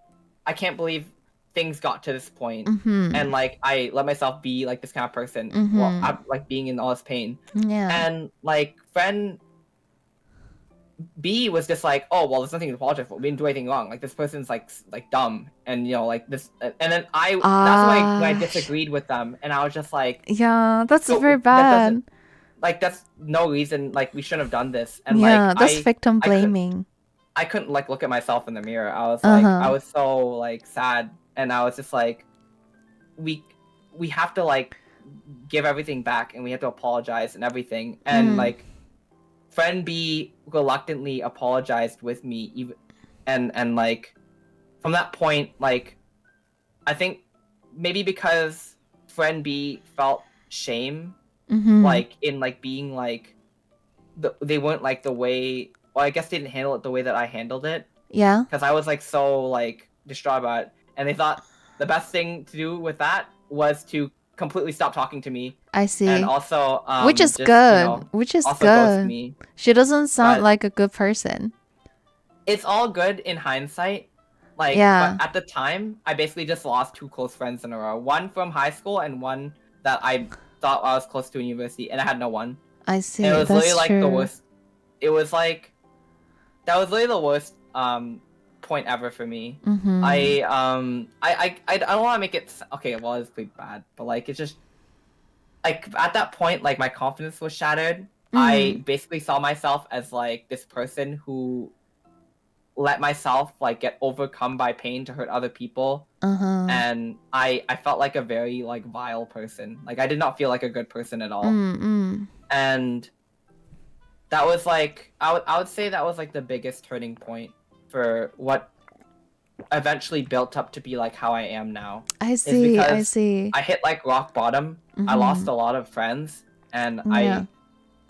I can't believe things got to this point, Mhm. and like I let myself be like this kind of person while Mhm. I'm like being in all this pain, Yeah. and like friend B was just like, oh well, there's nothing to apologize for. We didn't do anything wrong. Like this person's like dumb, and you know like this. And then that's when I Ah, disagreed with them, and I was just like, yeah, that's very so that doesn't bad. like that's no reason like we shouldn't have done this. And like Yeah, that's victim I could blaming. I couldn't like look at myself in the mirror. I was like I Uh-huh. was so like sad, and I was just like we we have to like give everything back, and we have to apologize and everything, and Mm. like friend B reluctantly apologized with me even, and like from that point like I think maybe because friend B felt shame Mhm. like in like being like they weren't like the way, well I guess they didn't handle it the way that I handled it, Yeah. because I was like so like distraught about it, and they thought the best thing to do with that was to completely stop talking to me, I and see. also Which is just good. Which is also ghost good. me. She doesn't sound But like a good person. it's all good in hindsight. Like, but Yeah. at the time, I basically just lost two close friends in a row. One from high school and one that I thought I was close to in university, and I had no one. I And it see. was literally That's like the true. worst. It was like that was literally the worst point ever for me. Mhm. I don't want to make it okay. Well, it's pretty bad, but like it's just like at that point, like my confidence was shattered. Mm. I basically saw myself as like this person who let myself like get overcome by pain to hurt other people, Uh-huh. and I felt like a very like vile person. Like I did not feel like a good person at all, Mm. Mm. and that was like I would say that was like the biggest turning point for what eventually built up to be like how I am now, I is see. I because see. I hit like rock bottom. I lost Mhm. a lot of friends, and Yeah.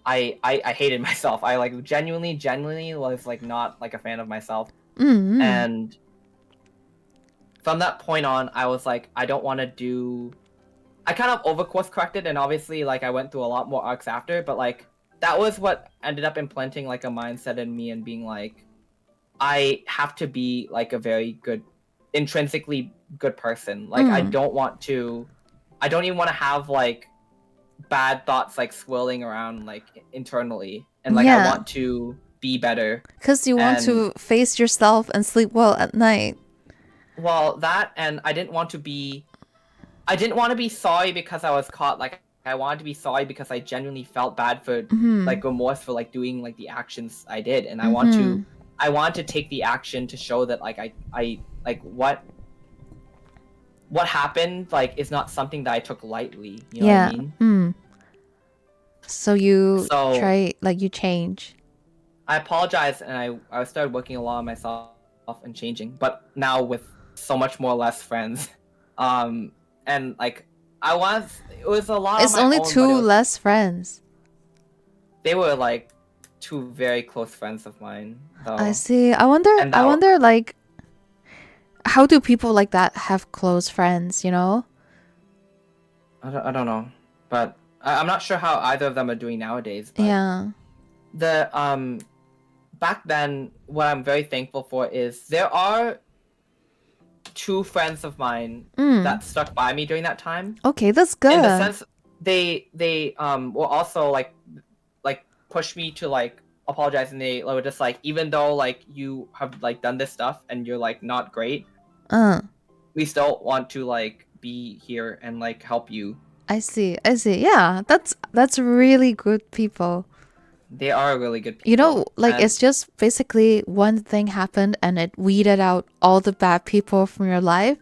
I hated myself. I like genuinely was like not like a fan of myself, Mm. Mm. and from that point on, I was like, I don't want to do. I kind of over course corrected, and obviously, like I went through a lot more arcs after, but like that was what ended up implanting like a mindset in me and being like, I have to be like a very good, intrinsically good person. Like Mm. I don't even want to have like bad thoughts like swirling around like internally, and like I Yeah. want to be better. Cuz you want And to face yourself and sleep well at night. well, that, and I didn't want to be sorry because I was caught. Like I wanted to be sorry because I genuinely felt bad for Mhm. like remorse for like doing like the actions I did, and Mhm. I want to take the action to show that like I like what happened like is not something that I took lightly. You know what I Yeah. mean? Mm. So you So try like you change. I apologize, and I started working a lot on myself and changing, but now with so much more less friends, um, and like it was a lot on It's my only own, but two less friends. they were like two very close friends of mine I though, see. and I wonder like how do people like that have close friends, you know? I don't know, but I'm not sure how either of them are doing nowadays. But Yeah. the back then, what I'm very thankful for is there are two friends of mine Mm. that stuck by me during that time. Okay, that's In the good. sense, they were also like push me to like apologize, and they were just like, even though like you have like done this stuff and you're like not great, Uh, we still want to like be here and like help you. I see. I see. Yeah, that's really good people. They are really good You know, people, like and it's just basically one thing happened and it weeded out all the bad people from your life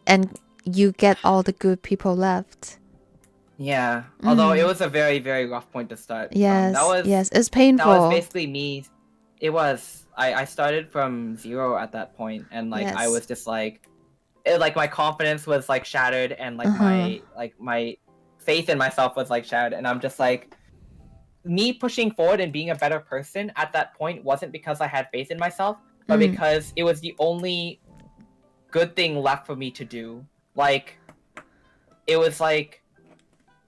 and you get all the good people left. yeah. Although it Mm. was a very very rough point to start from. That Yes, was yes, it's that was painful. basically me. It was I started from zero at that point, and like I Yes. was just like like my confidence was like shattered, and Uh-huh. like my faith in myself was like shattered, and I'm just like, me pushing forward and being a better person at that point wasn't because I had faith in myself, but Mm. because it was the only good thing left for me to do. Like, it was like,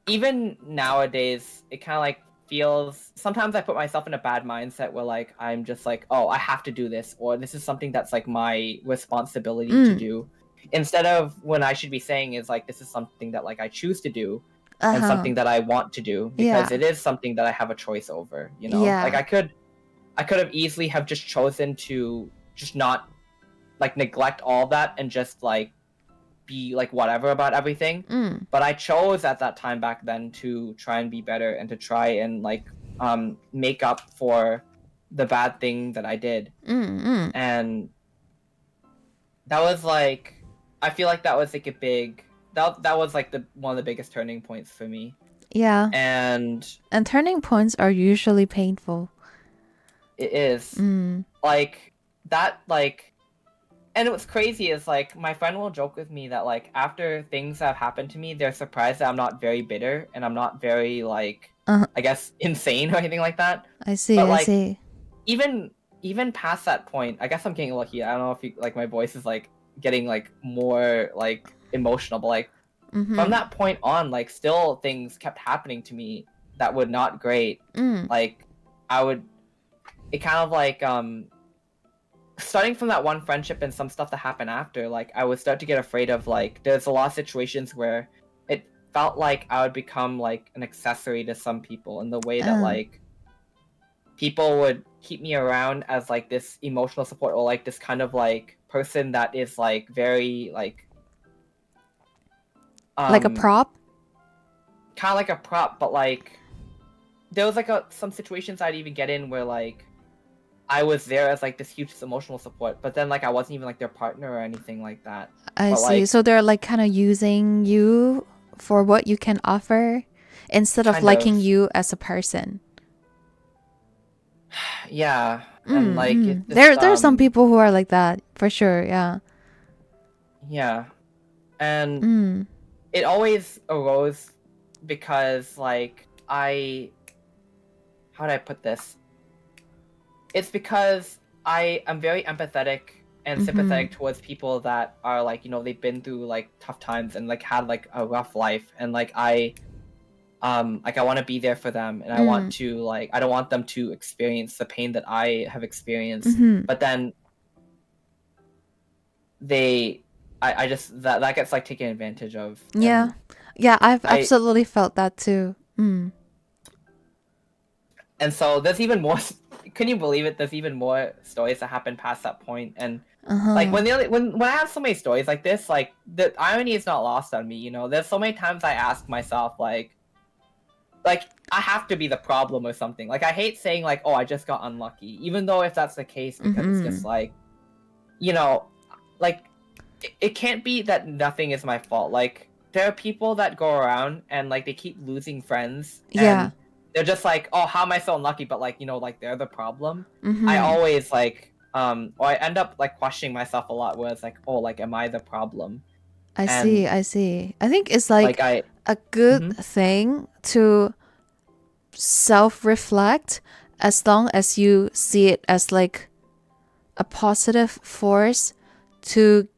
even nowadays, it kind of like feels, sometimes I put myself in a bad mindset where like I'm just like, oh, I have to do this, or this is something that's like my responsibility to Mm. do, instead of when I should be saying is like, this is something that like I choose to do, and Uh-huh. something that I want to do, because Yeah. it is something that I have a choice over, you know? Like Yeah. I could have easily have just chosen to just not like neglect all of that and just like be like whatever about everything. Mm. But I chose at that time back then to try and be better and to try and like make up for the bad thing that I did. Mm. Mm. And that was like, I feel like that was like a big, that was like the one of the biggest turning points for me. Yeah. And And turning points are usually painful. it is Mm. like that, like, and what's crazy is like my friend will joke with me that like after things have happened to me, they're surprised that I'm not very bitter and I'm not very like, Uh, I guess, insane or anything like that. I see. But I like see. even even past that point, I guess I'm getting lucky. I don't know if you, like my voice is like getting like more like emotional, but like from Mhm. that point on, like still things kept happening to me that were not great. Mm. Like I would, it kind of like starting from that one friendship and some stuff that happened after, like I would start to get afraid of like there's a lot of situations where it felt like I would become like an accessory to some people in the way that Uh. like people would keep me around as like this emotional support, or like this kind of like person that is like very like Like a um prop? kind of like a prop, but like there was like some situations I'd even get in where like I was there as like this huge emotional support, but then like I wasn't even like their partner or anything like that. I But see. like So they're like kind of using you for what you can offer instead of kind liking of, you as a person. yeah, and Mm, like it mm. just There are some people who are like that for sure. Yeah. yeah, and Mm. it always arose because like how do I put this? It's because I am very empathetic and Mhm. sympathetic towards people that are like, you know, they've been through like tough times and like had like a rough life, and like I want to be there for them, and I want Mm. to like, I don't want them to experience the pain that I have experienced. Mhm. But then they I just that gets like taken advantage of, Yeah. and Yeah, I've I absolutely felt that too. Mm. and so there's even more. Can you believe it? There's even more stories that happen past that point, and like Uh-huh. when I have so many stories like this, like the irony is not lost on me. You know, there's so many times I ask myself like I have to be the problem or something. Like I hate saying like, oh, I just got unlucky, even though if that's the case, because it's just Mhm. like, you know, like it can't be that nothing is my fault. Like there are people that go around and like they keep losing friends, Yeah. and they're just like, oh, how am I so unlucky? But like, you know, like they're the problem. I Mhm. always like or I end up like questioning myself a lot, where it's like, oh, like am I the problem? I see. And I see. I think it's like like I a good mhm. thing to self reflect as long as you see it as like a positive force to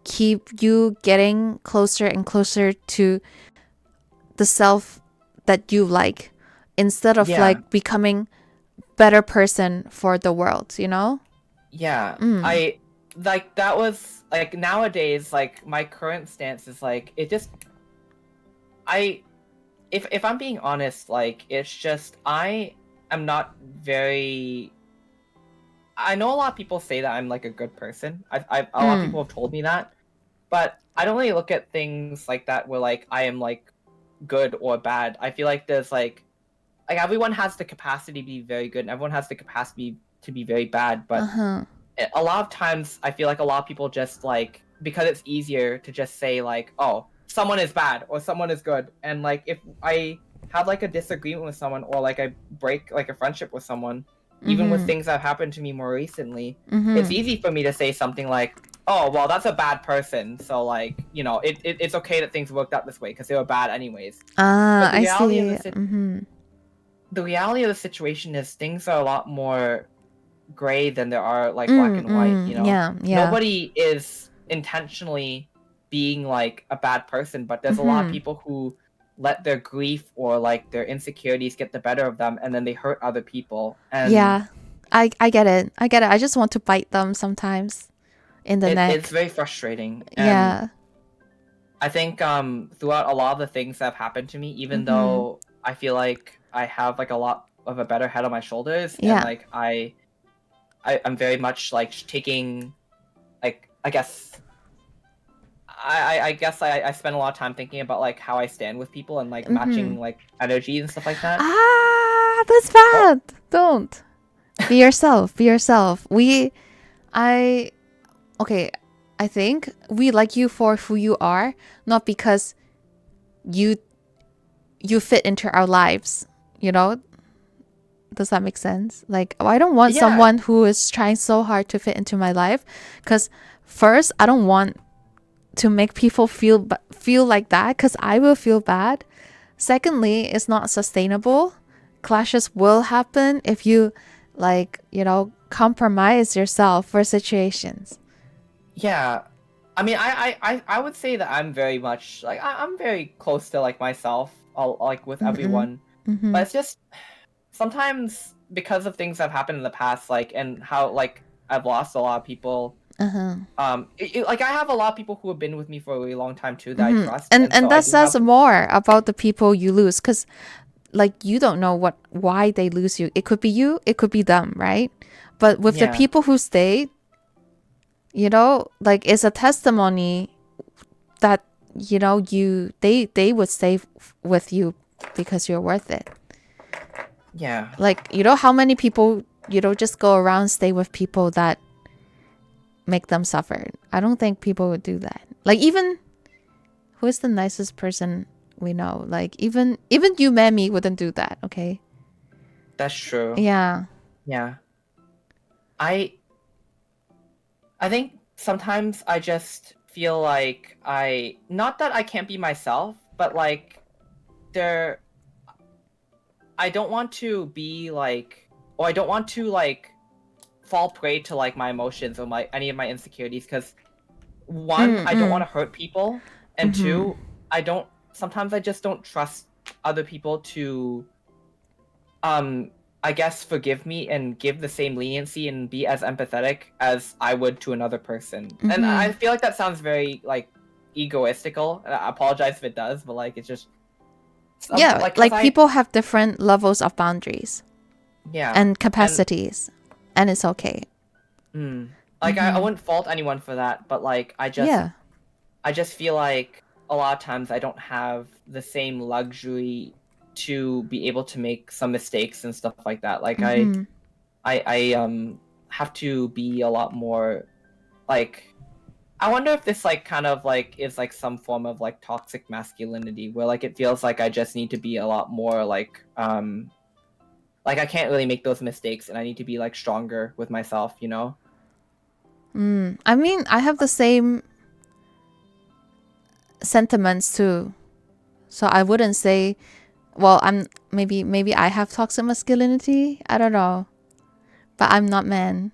keep you getting closer and closer to the self that you like instead of Yeah, like becoming better person for the world, you know? yeah. Mm. I like that was like nowadays, like my current stance is like it just I if I'm being honest, like it's just I am not very. I know a lot of people say that I'm like a good person. A lot of Mm. people have told me that, but I don't really look at things like that where like I am like good or bad. I feel like there's like everyone has the capacity to be very good and everyone has the capacity to be very bad, but Uh-huh. a lot of times I feel like a lot of people just like because it's easier to just say like, oh, someone is bad or someone is good, and like if I have like a disagreement with someone or like I break like a friendship with someone, even with Mm-hmm. things that have happened to me more recently, it's Mm-hmm. easy for me to say something like, oh, well, that's a bad person, so like, you know, it's okay that things worked out this way because they were bad anyways. Ah, But I see. Mm-hmm. the reality of the situation is things are a lot more gray than there are like black and white, you Mm-mm. know. Yeah, yeah. Nobody is intentionally being like a bad person, but there's a lot of Mm-hmm. people who let their grief or like their insecurities get the better of them and then they hurt other people, and Yeah. I get it. I get it. I just want to bite them sometimes in the it's neck. very frustrating. And Yeah. I think throughout a lot of the things that have happened to me, even Mm-hmm. though I feel like I have like a lot of a better head on my shoulders and Yeah. like I'm very much like taking like I guess I spend a lot of time thinking about like how I stand with people and like Mm-hmm. matching like energies and stuff like that. Ah, that's Oh, bad. Don't. Be yourself. Be yourself. I, okay, I think we like you for who you are, not because you you fit into our lives, you know? Does that make sense? Like, I don't want yeah, someone who is trying so hard to fit into my life cuz first, I don't want to make people feel like that cuz I will feel bad. Secondly, it's not sustainable. Clashes will happen if you like, compromise yourself for situations. yeah. I mean, I would say that I'm very much like I'm very close to like myself, like with Mm-mm. everyone, but Mhm. it's just sometimes because of things that have happened in the past, like and how like I've lost a lot of people. Uh-huh. Like I have a lot of people who have been with me for a really long time too that I Hmm. trust, And and so I that do says have. more about the people you lose, because like you don't know why they lose you. It could be you, it could be them, right? But with the Yeah, people who stay, like it's a testimony that they would stay with you because you're worth it. yeah. Like how many people just go around stay with people that make them suffer. I don't think people would do that. Like even who is the nicest person we know? Like even you, Mammy, wouldn't do that. Okay. That's true. Yeah. Yeah. I I think sometimes I just feel like I not that I can't be myself, but like there I don't want to be like or I don't want to like fall prey to like my emotions or my any of my insecurities because one, I don't want Mm-mm. to hurt people, and Mm-hmm. two, I don't sometimes I just don't trust other people to um I guess forgive me and give the same leniency and be as empathetic as I would to another person. And Mm-hmm. I feel like that sounds very like egoistical. And I apologize if it does, but like it's just Yeah, like cuz like I people have different levels of boundaries yeah. and And capacities, and it's okay. like I Mm-hmm. wouldn't fault anyone for that, but like Yeah. I just feel like a lot of times I don't have the same luxury to be able to make some mistakes and stuff like that. Like Mm-hmm. I have to be a lot more like I wonder if this like kind of like is like some form of like toxic masculinity where like it feels like I just need to be a lot more like I can't really make those mistakes and I need to be like stronger with myself, you know? I mean, I have the same sentiments too. So I wouldn't say, well, I'm maybe I have toxic masculinity. I don't know, but I'm not man.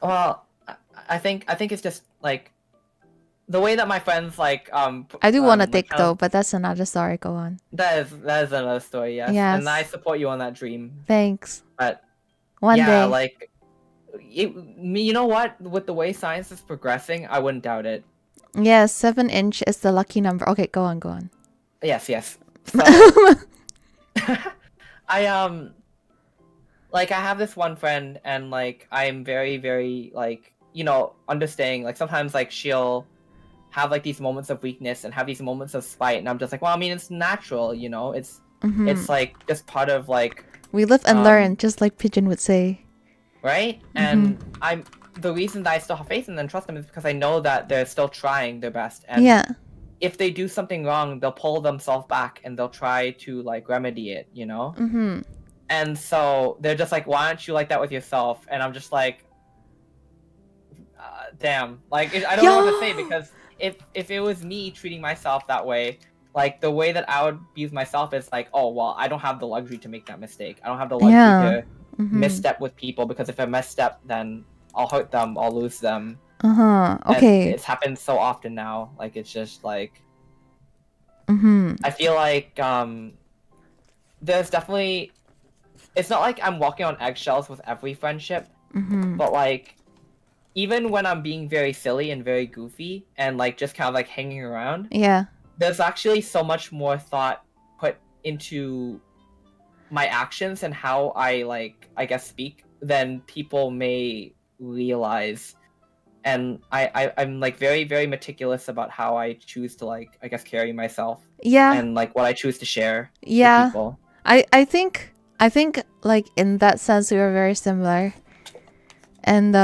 Well, I think it's just like the way that my friends like I do want a like dick kind of though, but that's another story. Go on. that is another story, yes, and I Yes. support you on that dream. Thanks. But One yeah, day. like you know what? With the way science is progressing, I wouldn't doubt it. Yes, 7 inch is the lucky number. Okay, go on, go on. Yes, yes. So I like I have this one friend, and like I'm very very like understanding. Like sometimes like she'll have like these moments of weakness and have these moments of spite, and I'm just like, well, I mean, it's natural, Mm-hmm. it's like just part of like We live and learn, um just like Pigeon would say. right. Mm-hmm. And I'm the reason that I still have faith in them and trust them is because I know that they're still trying their best, and Yeah. if they do something wrong, they'll pull themselves back and they'll try to like remedy it, Mm-hmm. and so they're just like, why aren't you like that with yourself? And I'm just like, damn, like I don't know what to say, Yeah. because if it was me treating myself that way, like the way that I would view myself is like, oh well, I don't have the luxury to make that mistake. I don't have the luxury Yeah. to Mm-hmm. misstep with people, because if I misstep, then I'll hurt them, I'll lose them, Uh-huh. and Okay. it's happened so often now. Like it's just like Mm-hmm. I feel like there's definitely, it's not like I'm walking on eggshells with every friendship, Mm-hmm. but like even when I'm being very silly and very goofy and like just kind of like hanging around, Yeah. there's actually so much more thought put into my actions and how I like I guess speak than people may realize. And I'm like very very meticulous about how I choose to like I guess carry myself, Yeah. and like what I choose to share with Yeah. people. I think like in that sense we are very similar. And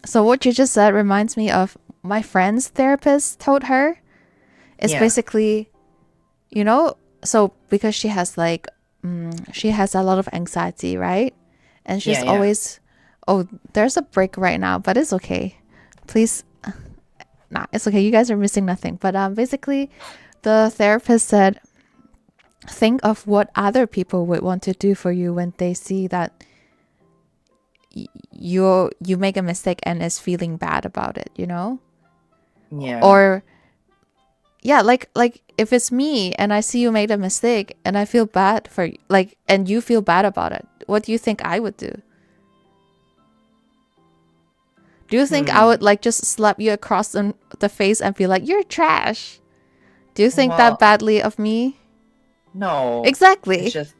so what you just said reminds me of my friend's therapist told her. It's Yeah, basically, so because she has like she has a lot of anxiety, right? And she's yeah, yeah. always, oh, there's a break right now, but it's okay. Please, nah, it's okay. You guys are missing nothing. But basically, the therapist said, think of what other people would want to do for you when they see that you make a mistake and is feeling bad about it, Yeah. Or yeah, like if it's me and I see you made a mistake and I feel bad for you, like, and you feel bad about it, what do you think I would do? Do you think I would Hmm. like just slap you across the face and be like, you're trash? Do you think that Well, badly of me? no. It's Exactly. just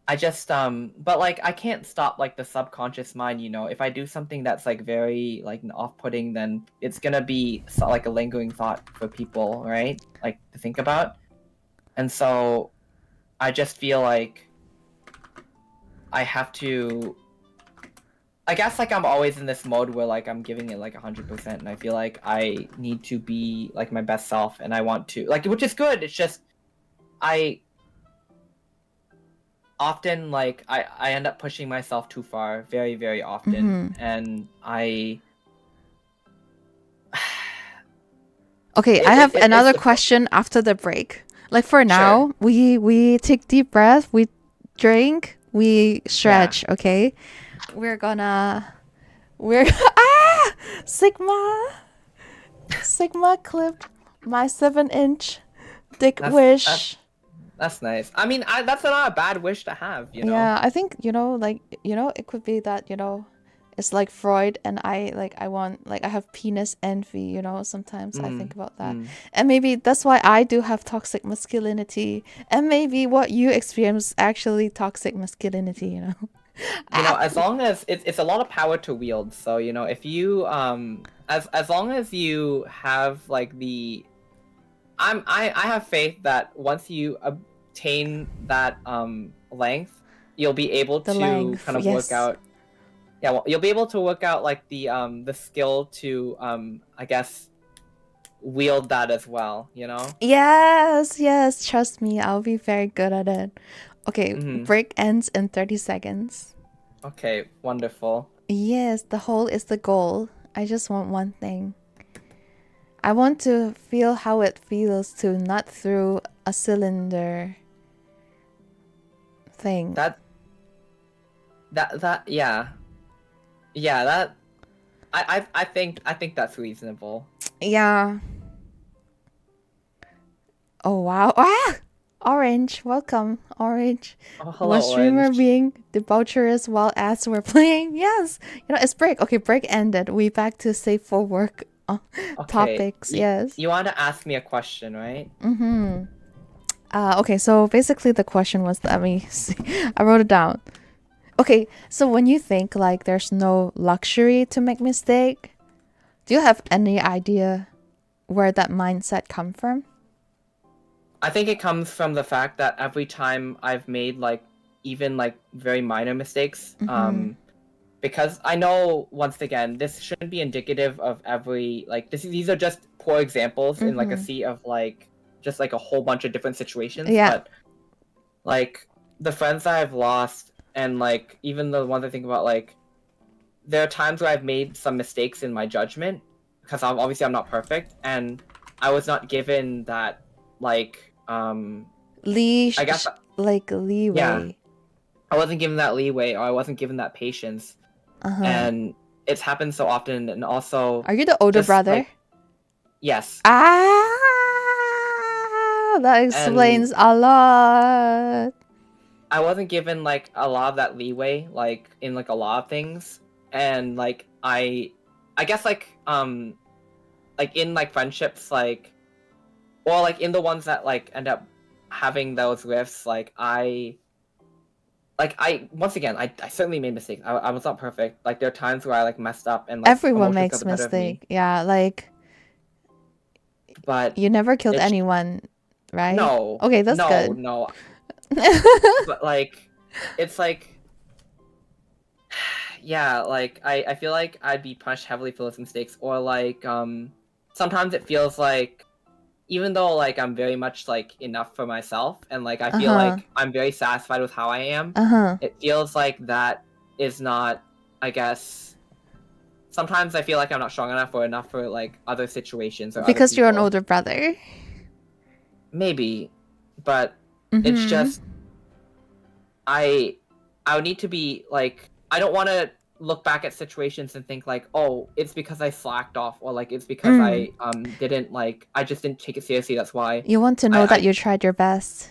I just but like I can't stop like the subconscious mind, if I do something that's like very like off-putting, then it's gonna be like a lingering thought for people, right? Like to think about. And so I just feel like I have to, I guess like I'm always in this mode where like I'm giving it like 100%, and I feel like I need to be like my best self, and I want to like, which is good. It's just I often like I end up pushing myself too far very very often, Mm-hmm. and I Okay, I have it's another difficult. question after the break. Like for Sure. now, we take deep breath, we drink, we Yeah. stretch. Okay, we're gonna we're Sigma Sigma clipped my 7-inch dick That's that's wish. that's nice. I mean, that's not a bad wish to have. Yeah, I think, like, it could be that, it's like Freud and I want, like, I have penis envy, sometimes I think Mm, about that. mm. And maybe that's why I do have toxic masculinity. And maybe what you experience is actually toxic masculinity. Ah, As long as it's a lot of power to wield. So, if you as long as you have like I have faith that once you obtain that length, you'll be able the to length, kind of work yes. out. Yeah, well, you'll be able to work out like the skill to I guess wield that as well. Yes, yes, trust me, I'll be very good at it. Okay, Mm-hmm. break ends in 30 seconds. Okay, wonderful. Yes, the whole is the goal. I just want one thing. I want to feel how it feels to nut through a cylinder thing. That that yeah. Yeah, that I think that's reasonable. Yeah. Oh wow. Ah! Orange, welcome, Orange. Oh, One hello, streamer Orange. being debaucherous while ads were playing. Yes. It's break. Okay, break ended. We back to safe for work Okay, topics. Yes. you want to ask me a question, right? Mm-hmm. Okay, so basically the question was, let me see. I wrote it down. Okay, so when you think like there's no luxury to make mistake, do you have any idea where that mindset come from? I think it comes from the fact that every time I've made like even like very minor mistakes, because I know once again this shouldn't be indicative of every like these are just poor examples in like a sea of like just like a whole bunch of different situations, Yeah. but like the friends that I've lost and like even the ones I think about, like there are times where I've made some mistakes in my judgment because obviously I'm not perfect, and I was not given that like I guess Like yeah, leeway. I wasn't given that leeway or I wasn't given that patience, Uh-huh. and it's happened so often, and also Are you the older just brother? like yes, That and explains a lot. I wasn't given like a lot of that leeway like in like a lot of things, and like I guess like in like friendships like or like in the ones that like end up having those rifts, I once again I certainly made mistakes. I was not perfect. Like there are times where I like messed up and like Everyone emotions got makes the better of me. mistake. Yeah, like But you never killed it's anyone, right? no, Okay, that's no, good. no. But like it's like yeah, like I feel like I'd be punished heavily for those mistakes, or like sometimes it feels like even though like I'm very much like enough for myself and like I feel Uh-huh. like I'm very satisfied with how I am, Uh-huh. it feels like that is not, I guess sometimes I feel like I'm not strong enough or enough for like other situations or other Because you're an people. older brother. Maybe, but it's Mm-hmm. just I would need to be like I don't want to look back at situations and think like, oh, it's because I slacked off, or like it's because Mm. I didn't like I just didn't take it seriously. That's why You want to know that I you tried your best.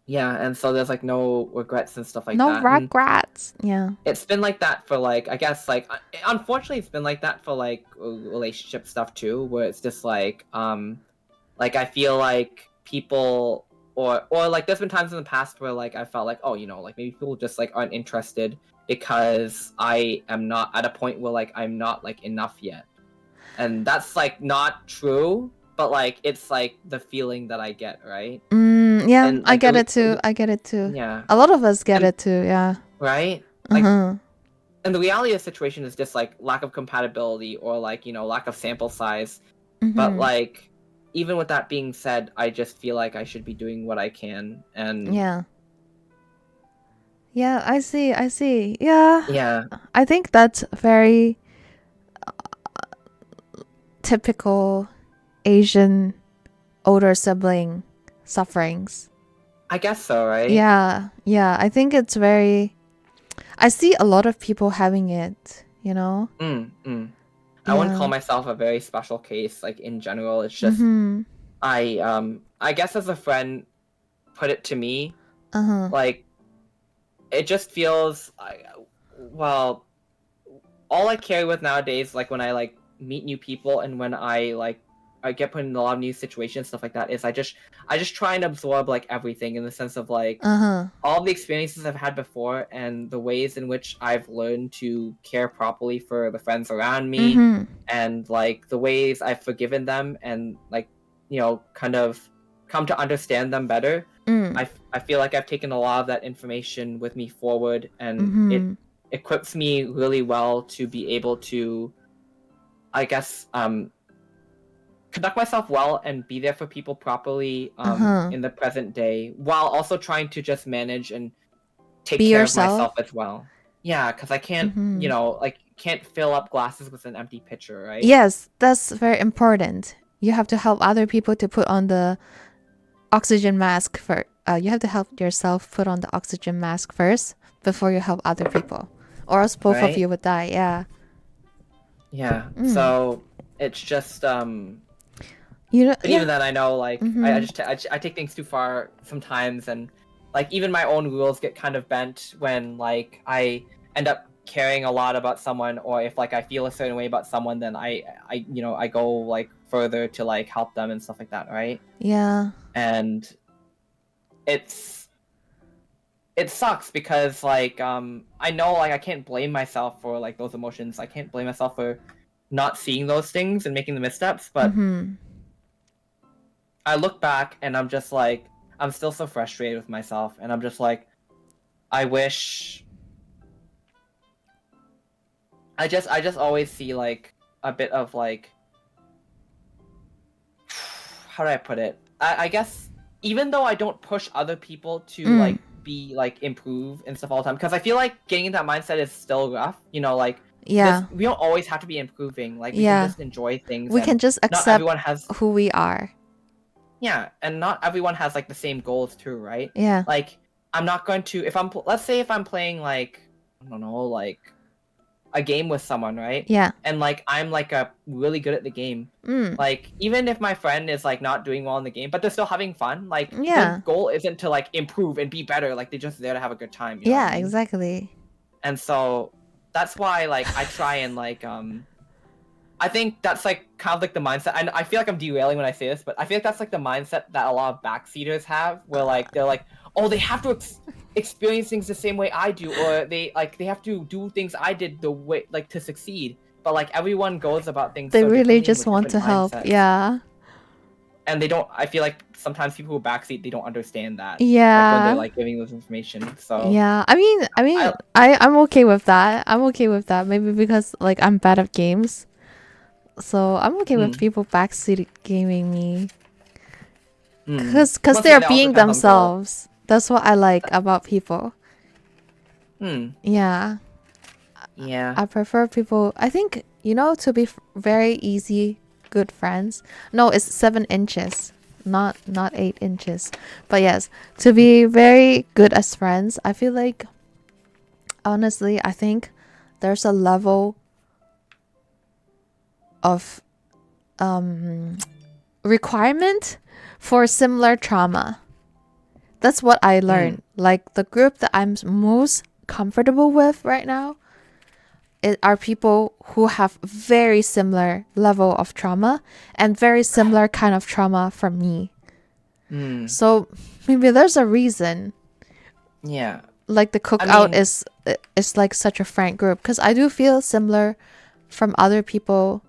yeah, and so there's like no regrets and stuff like No that. And regrets. Yeah. it's been like that for like I guess like unfortunately it's been like that for like relationship stuff too, where it's just like I feel like people or like there's been times in the past where like I felt like, oh, like maybe people just like aren't interested because I am not at a point where like I'm not like enough yet. And that's like not true, but like it's like the feeling that I get, right? Yeah, And I like get it too. I get it too. yeah. A lot of us get And it too, yeah. right? Like Uh-huh. and the reality of the situation is just like lack of compatibility or like, lack of sample size. But Mm-hmm. like even with that being said, I just feel like I should be doing what I can, and Yeah. Yeah, I see. I see. Yeah. yeah, I think that's very typical Asian older sibling sufferings. I guess so, right? Yeah. Yeah, I think it's very I see a lot of people having it, you know? Mm, mm. I wouldn't call Yeah. myself a very special case, like in general. It's just Mm-hmm. I guess as a friend put it to me, Uh-huh. like it just feels well, all I carry with nowadays, like when I like meet new people and when I get put in a lot of new situations, stuff like that, is I just try and absorb like everything in the sense of like Uh-huh. all the experiences I've had before and the ways in which I've learned to care properly for the friends around me, Mm-hmm. and like the ways I've forgiven them and like kind of come to understand them better. Mm. I feel like I've taken a lot of that information with me forward, and it Mm-hmm. equips me really well to be able to, I guess, conduct myself well and be there for people properly Uh-huh. in the present day, while also trying to just manage and take Be care of yourself. myself as well. Yeah, because I can't, Mm-hmm. like can't fill up glasses with an empty pitcher, right? Yes, that's very important. You have to help other people to put on the oxygen mask for you have to help yourself put on the oxygen mask first before you help other people. Or else both of Right? you would die, yeah. Yeah. Mm. So it's just You know, but yeah. even then I know like I Mm-hmm. just I take things too far sometimes, and like even my own rules get kind of bent when like I end up caring a lot about someone, or if like I feel a certain way about someone, then I go like further to like help them and stuff like that, right? Yeah. And it's it sucks because like I know like I can't blame myself for like those emotions. I can't blame myself for not seeing those things and making the missteps, but I look back and I'm just like I'm still so frustrated with myself, and I'm just like I wish I just always see like a bit of like how do I put it? I guess even though I don't push other people to Mm. like be like improve and stuff all the time, because I feel like getting into that mindset is still rough. You know, like this Yeah. we don't always have to be improving. Like we can Yeah. just enjoy things, We can and just not accept everyone has who we are. yeah, and not everyone has like the same goals too, right? Yeah. Like I'm not going to if let's say if I'm playing like I don't know like a game with someone, right? Yeah. And like I'm like a really good at the game. Mm. Like even if my friend is like not doing well in the game, but they're still having fun, like the Yeah. goal isn't to like improve and be better. Like they're just there to have a good time, you know what I Yeah, mean? exactly. And so that's why like I try and like I think that's like kind of like the mindset. And I feel like I'm derailing when I say this, but I feel like that's like the mindset that a lot of backseaters have, where like they're like, oh, they have to experience things the same way I do, or they have to do things I did the way like to succeed. But like everyone goes about things They so really differently and just with want different to help. mindsets, Yeah. and they don't. I feel like sometimes people who backseat they don't understand that, like when they're Yeah. like giving this information. So Yeah. I mean, I I'm okay with that. I'm okay with that. Maybe because like I'm bad at games. So I'm okay with mm, people backseat gaming me. mm. Cause Once they're again, that also being depends on goal. themselves. That's what I like about people. Hmm. Yeah. Yeah. I prefer people. I think, to be very easy, good friends. No, it's 7 inches, not 8 inches. But yes, to be very good as friends, I feel like, honestly, I think there's a level of requirement for similar trauma. That's what I Mm. learned. Like the group that I'm most comfortable with right now it are people who have very similar level of trauma and very similar kind of trauma from me. Mm. So maybe there's a reason Yeah. like the I cookout mean, is like such a frank group because I do feel similar from other people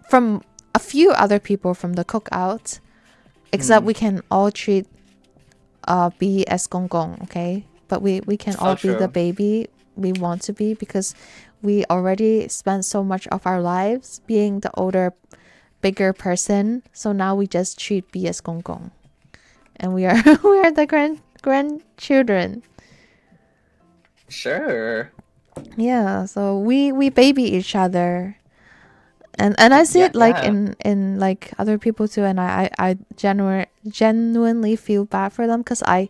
from a few other people from the cookout except we can all treat B as gong gong, okay? But we can so all be the true. baby we want to be because we already spent so much of our lives being the older, bigger person. So now we just treat B as gong gong, and we are we are the grandchildren. Sure. Yeah, so we baby each other. And I see Yeah, it like yeah. in like other people too, and I genuinely feel bad for them because I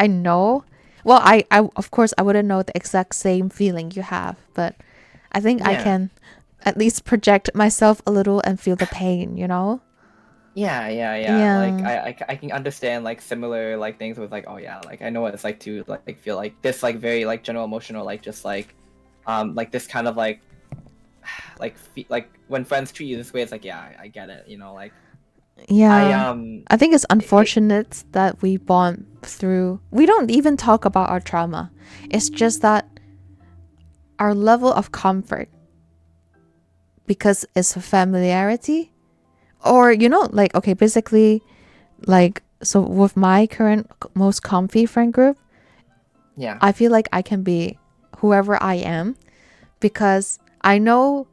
know, well I of course I wouldn't know the exact same feeling you have, but I think I Yeah. can at least project myself a little and feel the pain, you know? Yeah, yeah, yeah. Like Yeah, I can understand like similar like things with like oh yeah, like I know what it's like to like feel like this like very like general emotional like just like this kind of like when friends treat you this way it's like yeah, I get it, you know, like I yeah. I think it's it, unfortunate that we bond through. We don't even talk about our trauma. It's just that our level of comfort because it's a familiarity or like okay basically like so with my current most comfy friend group yeah. I feel like I can be whoever I am because I know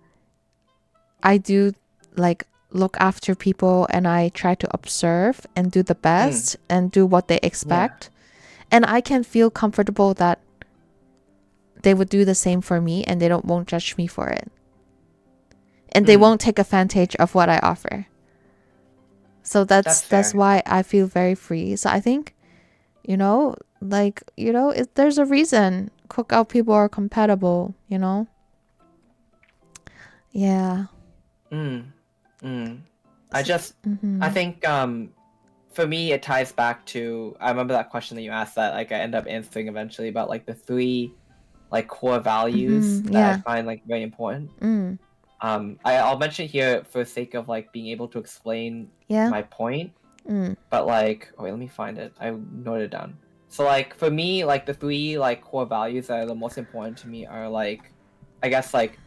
I do like look after people and I try to observe and do the Mm, best and do what they yeah. expect and I can feel comfortable that they would do the same for me and they don't won't judge me for it and they Mm, won't take advantage of what I offer. So that's that's fair. why I feel very free. So I think, there's a reason cookout people are compatible, you know? Yeah. Mm, mm. I S- just I mhm. think for me it ties back to I remember that question that you asked that like I end up answering eventually about like the three like core values Mhm. that I Yeah. find like very important. Mm. I'll mention here for the sake of like being able to explain Yeah. my point. Mm. But like, oh, wait, let me find it. I noted it down. So like for me, like the three like core values that are the most important to me are like, I guess like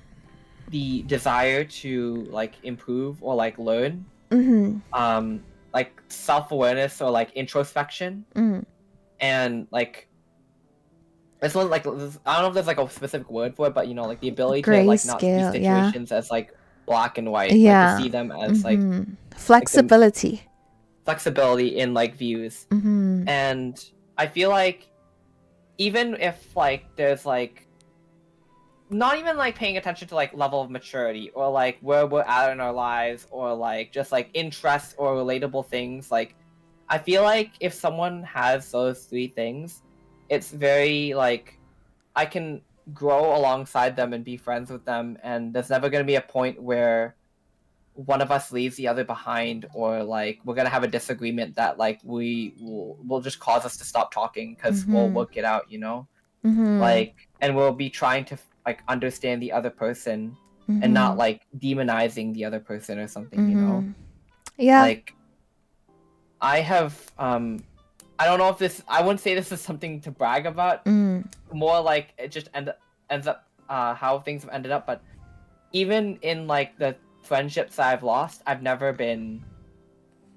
the desire to like improve or like learn, Mm-hmm. um, like self-awareness or like introspection, Mm. and like it's not like I don't know if there's like a specific word for it, but you know, like the ability to like not see Grayscale, yeah. situations as like black and white, like to Yeah. see them as Mm-hmm. like the Flexibility. flexibility in like views. Mm-hmm. And I feel like even if like there's like not even like paying attention to like level of maturity or like where we're at in our lives or like just like interests or relatable things, like I feel like if someone has those three things, it's very like I can grow alongside them and be friends with them, and there's never going to be a point where one of us leaves the other behind, or like we're gonna have a disagreement that like will just cause us to stop talking because we'll Mm-hmm. work it out, you know, Mm-hmm. like, and we'll be trying to like understand the other person and not Mm-hmm. like demonizing the other person or something, you know. Mm-hmm. Yeah. Like I have I don't know if this, I wouldn't say this is something to brag about, Mm. more like it just ends up how things have ended up. But even in like the friendships I've lost, I've never been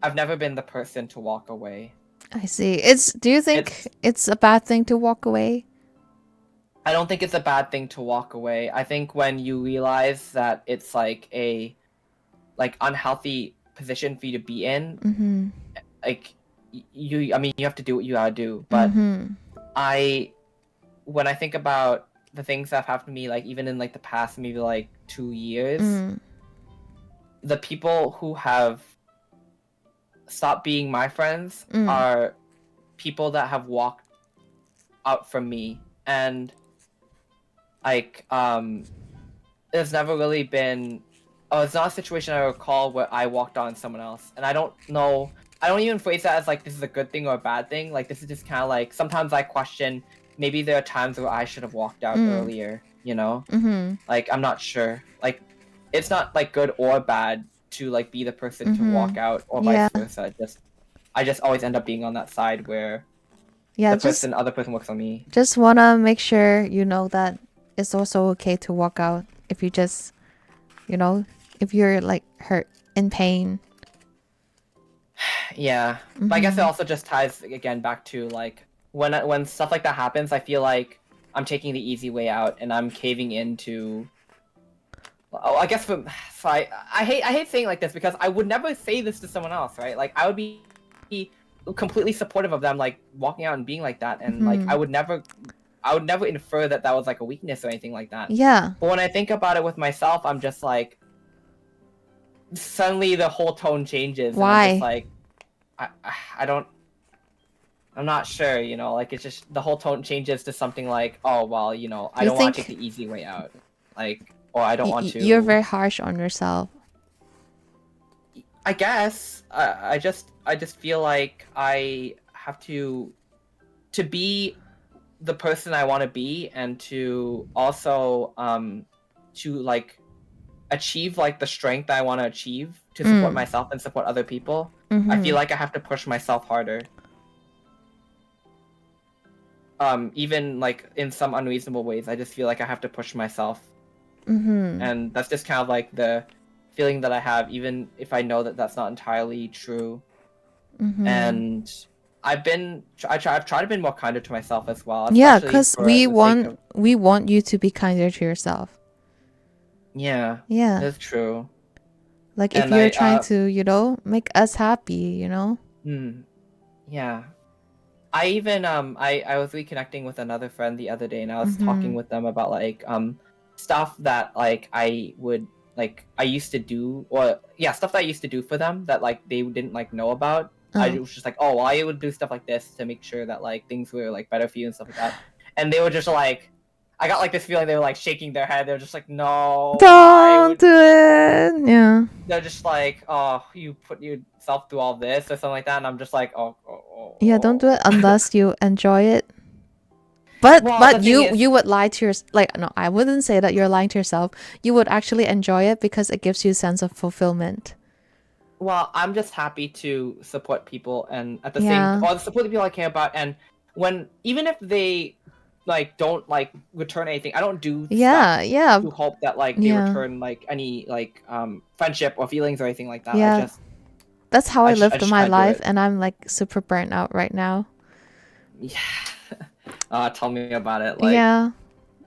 the person to walk away. I see. It's do you think It's it's a bad thing to walk away? I don't think it's a bad thing to walk away. I think when you realize that it's like a like unhealthy position for you to be in, Mm-hmm. like you I mean you have to do what you gotta do. But Mm-hmm. I when I think about the things that have happened to me, like even in like the past maybe like 2 years, Mm. the people who have stopped being my friends Mm. are people that have walked out from me. And like there's never really been, oh, it's not a situation I recall where I walked on someone else. And I don't know, I don't even phrase that as like this is a good thing or a bad thing. Like this is just kind of like sometimes I question maybe there are times where I should have walked out Mm. earlier, you know? Mm-hmm. Like I'm not sure. Like it's not like good or bad to like be the person to Mm-hmm. walk out or vice Yeah. versa. Just I just always end up being on that side where Yeah, the just person other person works on me. just wanna make sure you know that it's also okay to walk out if you just, you know, if you're like hurt in pain. Yeah, but I guess it Mm-hmm. also just ties again back to like when stuff like that happens, I feel like I'm taking the easy way out and I'm caving into. Oh, I guess so I hate saying like this because I would never say this to someone else, right? Like I would be completely supportive of them like walking out and being like that, and like Mm-hmm. I would never infer that that was like a weakness or anything like that. Yeah. But when I think about it with myself, I'm just like suddenly the whole tone changes, and I'm just Why? like I I don't. I'm not sure, you know, like it's just the whole tone changes to something like, oh well, you know, I You don't want to take think the easy way out, like, or I don't want you're to. very harsh on yourself. I guess I just feel like I have to be the person I want to be, and to also to like achieve like the strength I want to achieve to support Mm. myself and support other people. I Mm-hmm. feel like I have to push myself harder. Even like in some unreasonable ways, I just feel like I have to push myself, Mm-hmm. and that's just kind of like the feeling that I have, even if I know that that's not entirely true. Mm-hmm. And I've tried to be more kinder to myself as well, Yeah, especially cause for the sake of, we want you to be kinder to yourself. yeah, Yeah. that's true. Like if And you're trying to, make us happy, hmm, yeah. I even I was reconnecting with another friend the other day, and I was Mm-hmm. talking with them about like stuff that like I would like I used to do, or yeah, stuff that I used to do for them that like they didn't like know about. I Oh. was just like, oh well, I would do stuff like this to make sure that like things were like better for you and stuff like that. And they were just like, I got like this feeling they were like shaking their head. They were just like, no, why Don't would, do it. Yeah. they're just like, oh, you put yourself through all this or something like that. And I'm just like, Yeah, don't do it oh. unless you enjoy it. But Well, the thing is, you would lie to your like no, I wouldn't say that you're lying to yourself. You would actually enjoy it because it gives you a sense of fulfillment. Well, I'm just happy to support people and at the same Yeah. or support the people I care about, and when even if they like don't like return anything, I don't do stuff Yeah, yeah, to hope that like they yeah, return like any like friendship or feelings or anything like that. yeah. That's how I I lived just my try to do life, it. and I'm like super burnt out right now. Yeah. Tell me about it. Like Yeah.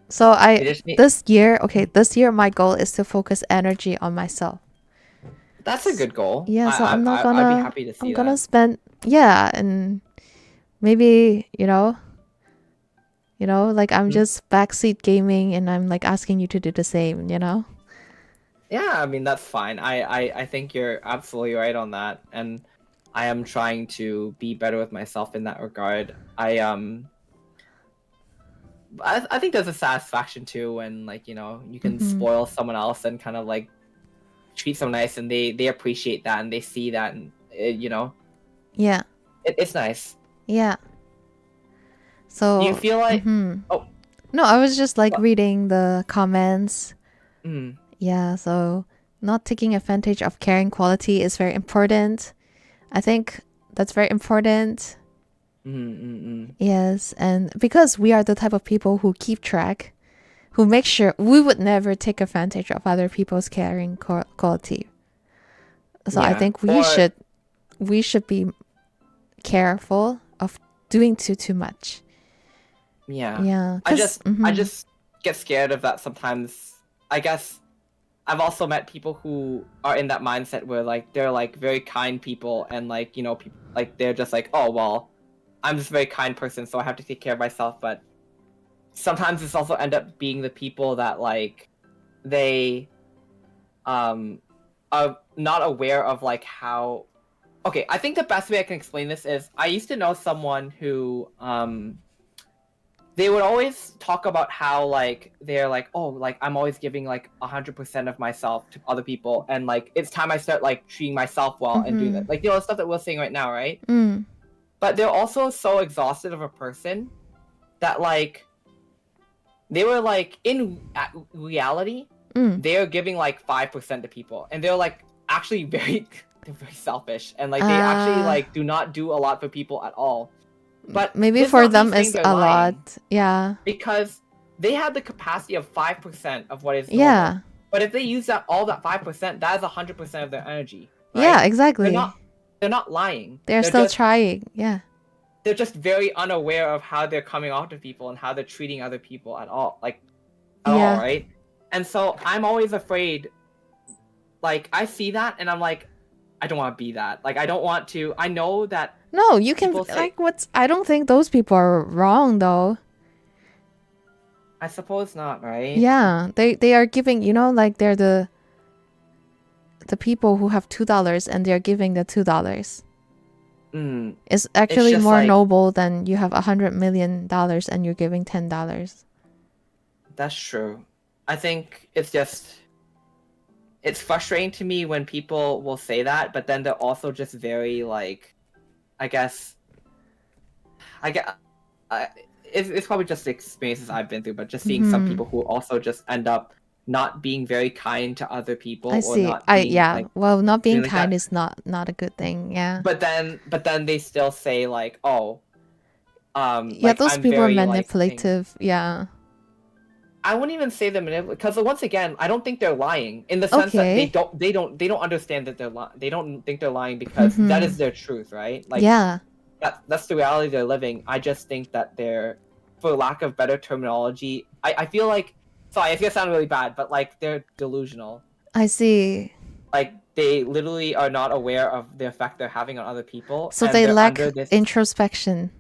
So it just this year my goal is to focus energy on myself. that's a good goal. Yeah, so I'd be happy to I'm see gonna that. spend, yeah, and maybe, like I'm Mhm. just backseat gaming and I'm like asking you to do the same, you know? Yeah, I mean that's fine. I think you're absolutely right on that, and I am trying to be better with myself in that regard. I think there's a satisfaction too when like you can Mm-hmm. spoil someone else and kind of like treat someone nice and they appreciate that and they see that and Yeah. it's nice. Yeah. Do you So, feel like mm-hmm. oh No, I was just like well, reading the comments. mm, Yeah, so not taking advantage of caring quality is very important. I think that's very important. mm, mm, mm. Yes, and because we are the type of people who keep track, who make sure we would never take advantage of other people's caring quality. So I Yeah, think or we should be careful of doing too much. yeah, Yeah, I cuz just I just get scared of that sometimes. I guess I've also met people who are in that mindset where like they're like very kind people and like people like they're just like, oh well, I'm just a very kind person, so I have to take care of myself. But sometimes it's also end up being the people that like they um are not aware of like how. Okay, I think the best way I can explain this is I used to know someone who they would always talk about how like they're like, oh, like I'm always giving like 100% of myself to other people, and like it's time I start like treating myself well and doing that, like the stuff that we're saying right now, right? mm, But they're also so exhausted of a person that like they were like in reality mm. they're giving like 5% to people, and they're like actually very they're very selfish, and like they actually Uh like do not do a lot for people at all. But maybe this is for not me them saying is they're a lying, lot. Yeah. because they have the capacity of 5% of what is normal. Yeah. But if they use that all that 5%, that is 100% of their energy, Yeah, right? They're exactly. not they're not lying. They're still trying. Yeah. They're just very unaware of how they're coming off to people and how they're treating other people at all, like at all, Yeah. right? And so I'm always afraid. Like I see that and I'm like, I don't want to be that. Like I don't want to. I know that No, you can people say, like what's I don't think those people are wrong though. I suppose not, right? Yeah. They are giving, like they're the people who have $2 and they're giving the $2. Mm, It's it's actually just more like noble than you have $100 million and you're giving $10. that's true. I think it's frustrating to me when people will say that, but then they're also just very like, I guess, I get, I, it's probably just the experiences I've been through, but just seeing some Mm-hmm. people who also just end up not being very kind to other I people or see. not being Yeah. like Well, not being doing like kind that. is not a good thing. Yeah. But then they still say like, oh, Yeah, like those I'm people are very like thing. manipulative. Yeah. I wouldn't even say them because once again, I don't think they're lying in the sense that Okay. they don't understand that they're lying. They don't think they're lying because that Mm-hmm. is their truth, right? Like Yeah. that's the reality they're living. I just think that they're, for lack of better terminology, I feel like, sorry, it's gonna sound really bad, but like they're delusional. I see. Like they literally are not aware of the effect they're having on other people, So and they they're lack under this. introspection.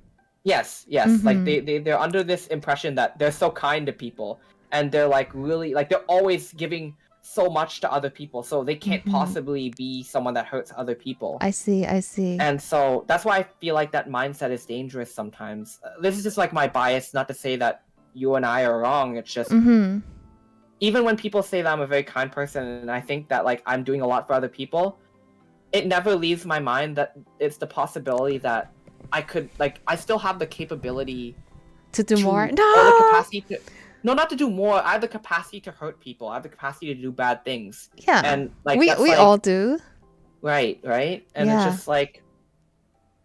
Yes, like Mm-hmm. they're under this impression that they're so kind to people, and they're like really like they're always giving so much to other people, so they can't Mm-hmm. possibly be someone that hurts other people. I see. I see. And so that's why I feel like that mindset is dangerous sometimes. This is just like my bias, not to say that you and I are wrong. It's just Mm-hmm. even when people say that I'm a very kind person and I think that like I'm doing a lot for other people, it never leaves my mind that it's the possibility that I could like I still have the capability To do more? to or the No. capacity to no, not to do more. I have the capacity to hurt people. I have the capacity to do bad things. Yeah. And like We that's we all like do. right, and it's Yeah. just like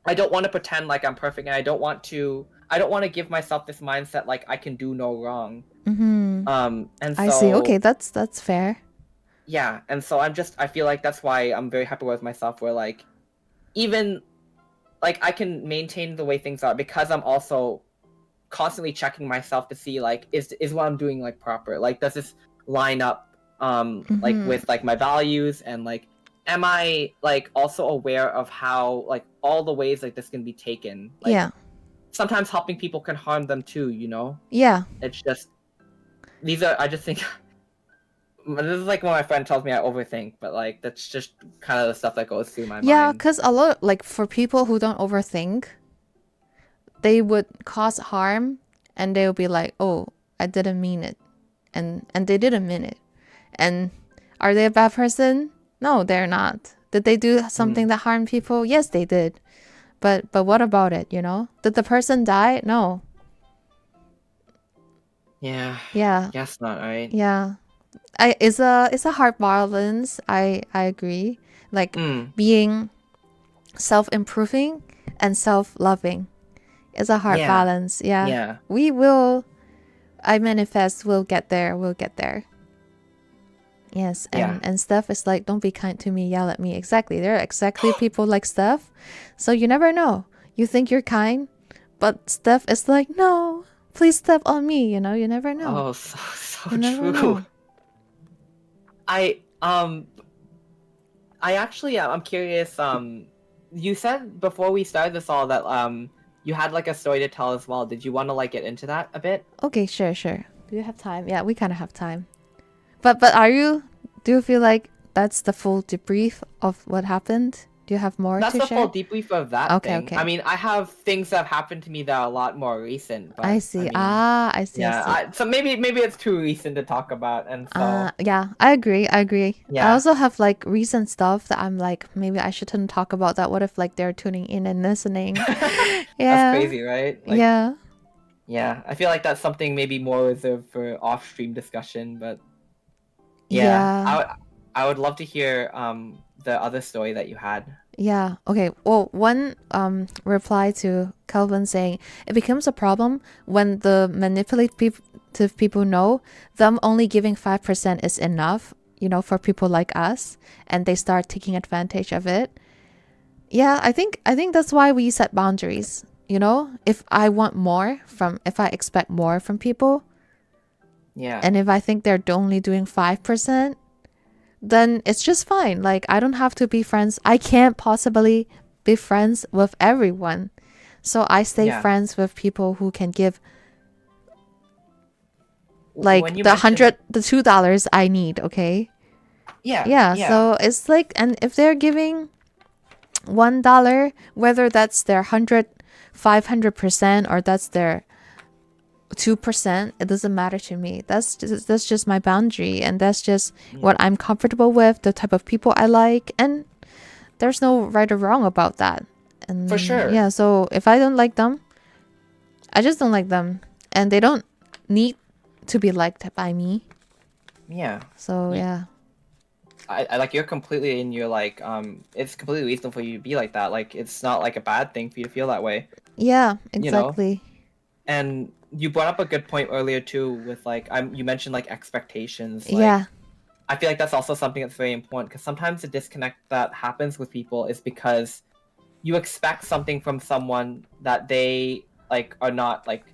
I don't want to pretend like I'm perfect, and I don't want to give myself this mindset like I can do no wrong. Mm-hmm. And I see. Okay, so that's fair. yeah, and so I feel like that's why I'm very happy with myself, where like even like I can maintain the way things are because I'm also constantly checking myself to see like is what I'm doing like proper, like does this line up like Mm-hmm. with like my values, and like am I like also aware of how like all the ways like this can be taken, like Yeah. sometimes helping people can harm them too, Yeah. it's just these are I just think this is like when my friend tells me I overthink, but like that's just kind of the stuff that goes through my Yeah, mind. because a lot, like for people who don't overthink, they would cause harm and they'll be like, oh, I didn't mean it. And they didn't mean it. And are they a bad person? No, they're not. Did they do something Mm. that harmed people? Yes, they did. But what about it, you know? Did the person die? No. Yeah, Yeah. guess not, right? Yeah. It's a hard balance. I agree. Like Mm. being self-improving and self-loving is a hard Yeah, balance. Yeah. yeah, We will I manifest we'll get there. We'll get there. Yes, yeah, and Steph is like, don't be kind to me, yell at me. Exactly. There are exactly people like Steph. So you never know. You think you're kind, but Steph is like, no, please step on me. You know, you never know. oh, so You never true. know. I I actually I'm curious. You said before we started this all that you had like a story to tell as well. Did you want to like get into that a bit? Okay, sure, sure. Do you have time? Yeah, we kind of have time. But do you feel like that's the full debrief of what happened? Do you have more That's to the full share? debrief of that Okay, thing. I okay. mean, I have things that have happened to me that are a lot more recent, I but I see. mean, Ah, I see, I yeah. see. So maybe it's too recent to talk about, and so Yeah, I agree. I agree. I yeah, also have like recent stuff that I'm like, maybe I shouldn't talk about that. What if like they're tuning in and listening? that's Yeah. crazy, right? Like, Yeah. yeah, I feel like that's something maybe more reserved for off-stream discussion, but yeah, Yeah. I would love to hear the other story that you had. Yeah. Okay. Well, one reply to Calvin saying it becomes a problem when the manipulative people know them only giving 5% is enough, you know, for people like us, and they start taking advantage of it. Yeah, I think that's why we set boundaries. You know, if I expect more from people, Yeah, and if I think they're only doing 5%, then it's just fine. Like I don't have to be friends. I can't possibly be friends with everyone. So I stay yeah. friends with people who can give like When you the mentioned, $2 I need, okay? yeah, Yeah, yeah, so it's like, and if they're giving $1, whether that's their 500% or that's their 2%, it doesn't matter to me. That's just my boundary, and that's just what mm, I'm comfortable with, the type of people I like, and there's no right or wrong about that. for And sure. yeah, so if I don't like them, I just don't like them, and they don't need to be liked by me. Yeah, So you, yeah. I like you're completely in your like it's completely reasonable for you to be like that. Like it's not like a bad thing for you to feel that way, Yeah, you know. exactly. And you brought up a good point earlier too with like you mentioned like expectations. Like Yeah. I feel like that's also something that's very important because sometimes the disconnect that happens with people is because you expect something from someone that they like are not like.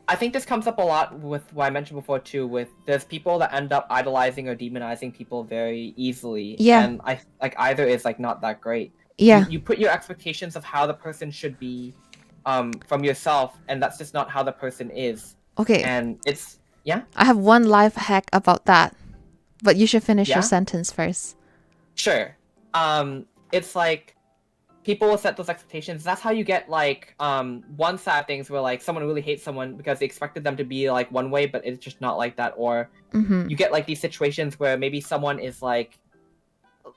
I think this comes up a lot with what I mentioned before too. With there's people that end up idolizing or demonizing people very easily, Yeah. and I like either is like not that great. Yeah. You put your expectations of how the person should be, from yourself, and that's just not how the person is, Okay. and it's yeah, I have one life hack about that, but you should finish your yeah, sentence first. sure. It's like people will set those expectations. That's how you get like one side of things where like someone really hates someone because they expected them to be like one way, but it's just not like that. Or Mm-hmm. you get like these situations where maybe someone is like,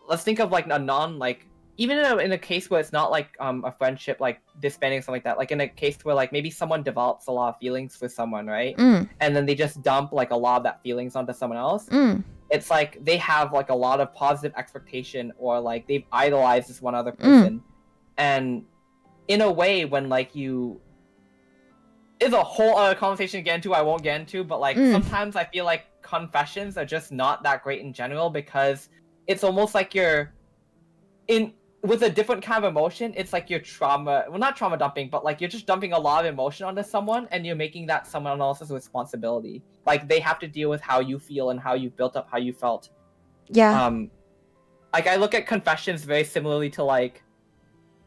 let's think of like a non like even in a case where it's not like a friendship like disbanding or something like that, like in a case where like maybe someone develops a lot of feelings for someone, right? Mm. And then they just dump like a lot of that feelings onto someone else. Mm. it's like they have like a lot of positive expectation, or like they've idolized this one other Mm. person. And in a way, when like you, is a whole other conversation to get into, I won't get into, but like Mm. sometimes I feel like confessions are just not that great in general, because it's almost like you're in with a different kind of emotion. It's like you're not trauma dumping, but like you're just dumping a lot of emotion onto someone, and you're making that someone else's responsibility. Like they have to deal with how you feel and how you built up, how you felt. Yeah. Like I look at confessions very similarly to like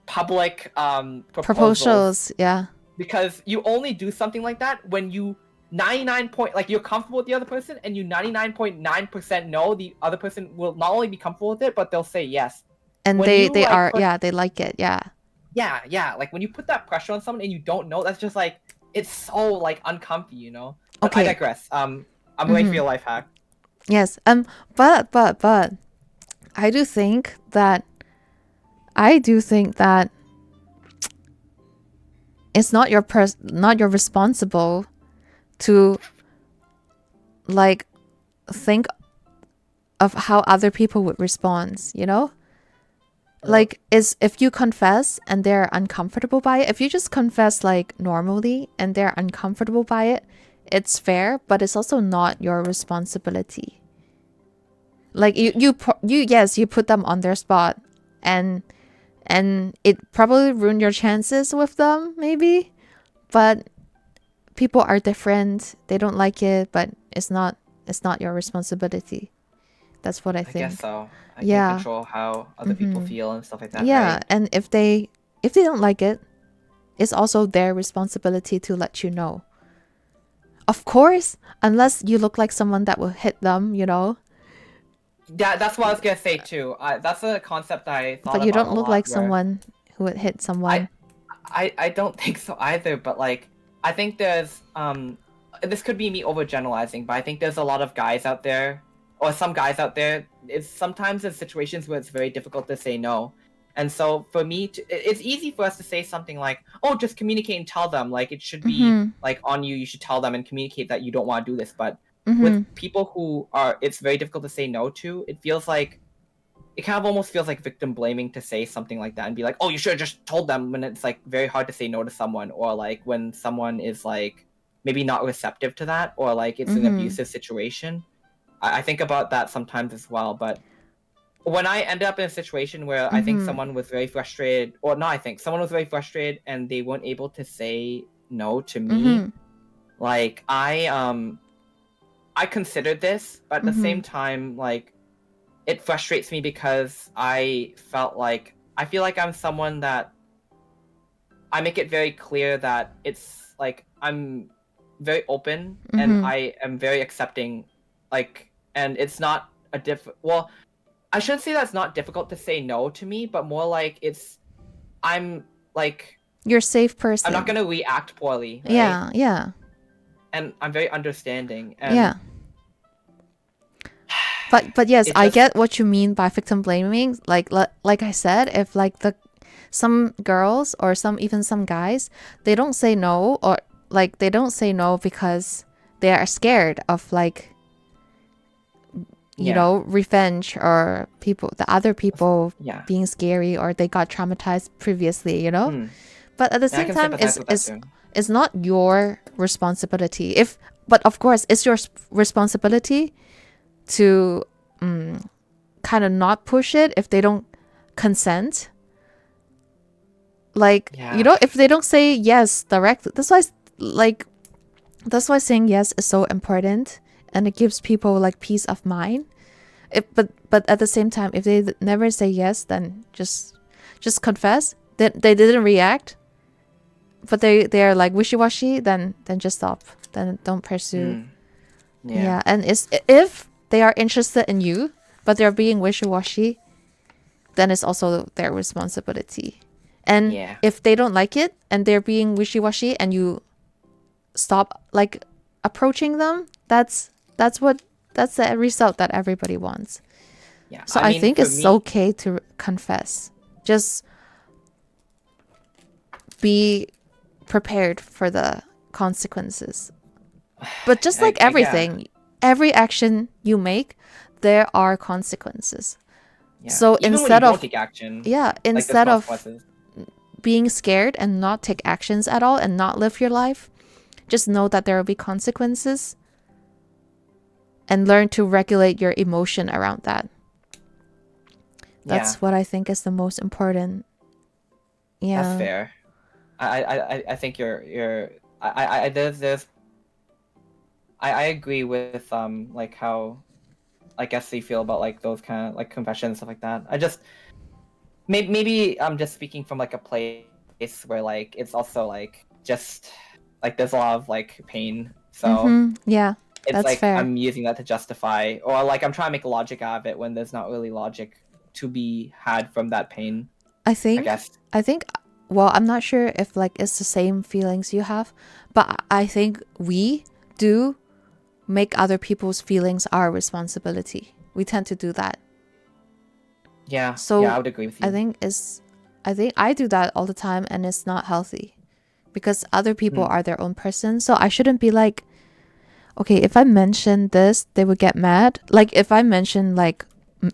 public proposals, Proposals. Yeah. because you only do something like that when you 99 point, like you're comfortable with the other person, and you 99.9% know the other person will not only be comfortable with it, but they'll say yes. And When you they like are, put, yeah, they like it. Yeah. yeah, like when you put that pressure on someone and you don't know, that's just like, it's so like uncomfy, you know. But I Okay. digress. I'm waiting for your life hack. Yes. But I do think that it's not not your responsible to like think of how other people would respond, you know? Like is if you confess and they're uncomfortable by it, if you just confess like normally and they're uncomfortable by it, it's fair, but it's also not your responsibility. Like you put them on their spot, and it probably ruined your chances with them maybe, but people are different, they don't like it, but it's not your responsibility. That's what I I guess think. so. I can't Yeah. control how other people feel and stuff like that, Yeah, right? and if they don't like it, it's also their responsibility to let you know. Of course, unless you look like someone that will hit them, you know. Yeah, that's what I was gonna say too. That's a concept I thought But you about don't a look lot. like Where someone who would hit I someone. I don't think so either, but like I think there's this could be me overgeneralizing, but I think there's a lot of guys out there, or some guys out there, it's sometimes in situations where it's very difficult to say no. And so for me it's easy for us to say something like, "Oh, just communicate and tell them, like it should be Mhm. like on you, you should tell them and communicate that you don't want to do this." But with Mhm. people who are, it's very difficult to say no to, it feels like, it kind of almost feels like victim blaming to say something like that and be like, "Oh, you should have just told them," when it's like very hard to say no to someone, or like when someone is like maybe not receptive to that, or like it's an Mhm. abusive situation. I think about that sometimes as well. But when I ended up in a situation where I think Mhm. someone was very frustrated, or not, I think someone was very frustrated and they weren't able to say no to me, Mhm. like I considered this, but at the same Mhm. time, like it frustrates me because I feel like I'm someone that I make it very clear that it's like I'm very open and Mhm. I am very accepting, like, and it's not a well, I shouldn't say that's not difficult to say no to me, but more like I'm like, You're a safe I'm not person. gonna react poorly, right? Yeah, yeah. And I'm very understanding, Yeah. and But yes, it I just, get what you mean by victim blaming. Like I said, if like the some girls or some guys, they don't say no, or like they don't say no because they are scared of like, you yeah, know, revenge, or the other people yeah. being scary, or they got traumatized previously, you know. Hmm. But at the And I same can time, sympathize with that too. it's not your responsibility. If But of course it's your responsibility to kind of not push it if they don't consent. Like, you Yeah. know, if they don't say yes directly, like that's why saying yes is so important, and it gives people like peace of mind. But at the same time, if they never say yes, then just confess that they didn't react, but they're like wishy-washy, then just stop, then don't pursue. Hmm. Yeah. Yeah, and it's if they are interested in you but they're being wishy-washy, then it's also their responsibility. And Yeah. if they don't like it and they're being wishy-washy and you stop like approaching them, that's the result that everybody wants. Yeah. So I I mean, think for it's me, okay to confess. Just be prepared for the consequences. But just like yeah. everything, every action you make, there are consequences. Yeah. So Even when you don't take action, like there's instead of consequences. being scared and not take actions at all and not live your life, just know that there will be consequences and learn to regulate your emotion around that. Yeah, That's what I think is the most important. that's Yeah. fair. I think you're I there's I agree with like how I guess you feel about like those kind of like confessions and stuff like that. I just maybe I'm just speaking from like a place where like it's also like just like there's a lot of like pain, so Yeah, it's that's like fair. I'm using that to justify, or like I'm trying to make logic out of it when there's not really logic to be had from that pain, I I think, guess. I think, well, I'm not sure if like it's the same feelings you have, but I think we do make other people's feelings our responsibility. We tend to do that. Yeah, I So would agree with I you. think is I think I do that all the time and it's not healthy because other people Mm. are their own person. So I shouldn't be like, okay, if I mention this, they would get mad. Like if I mention like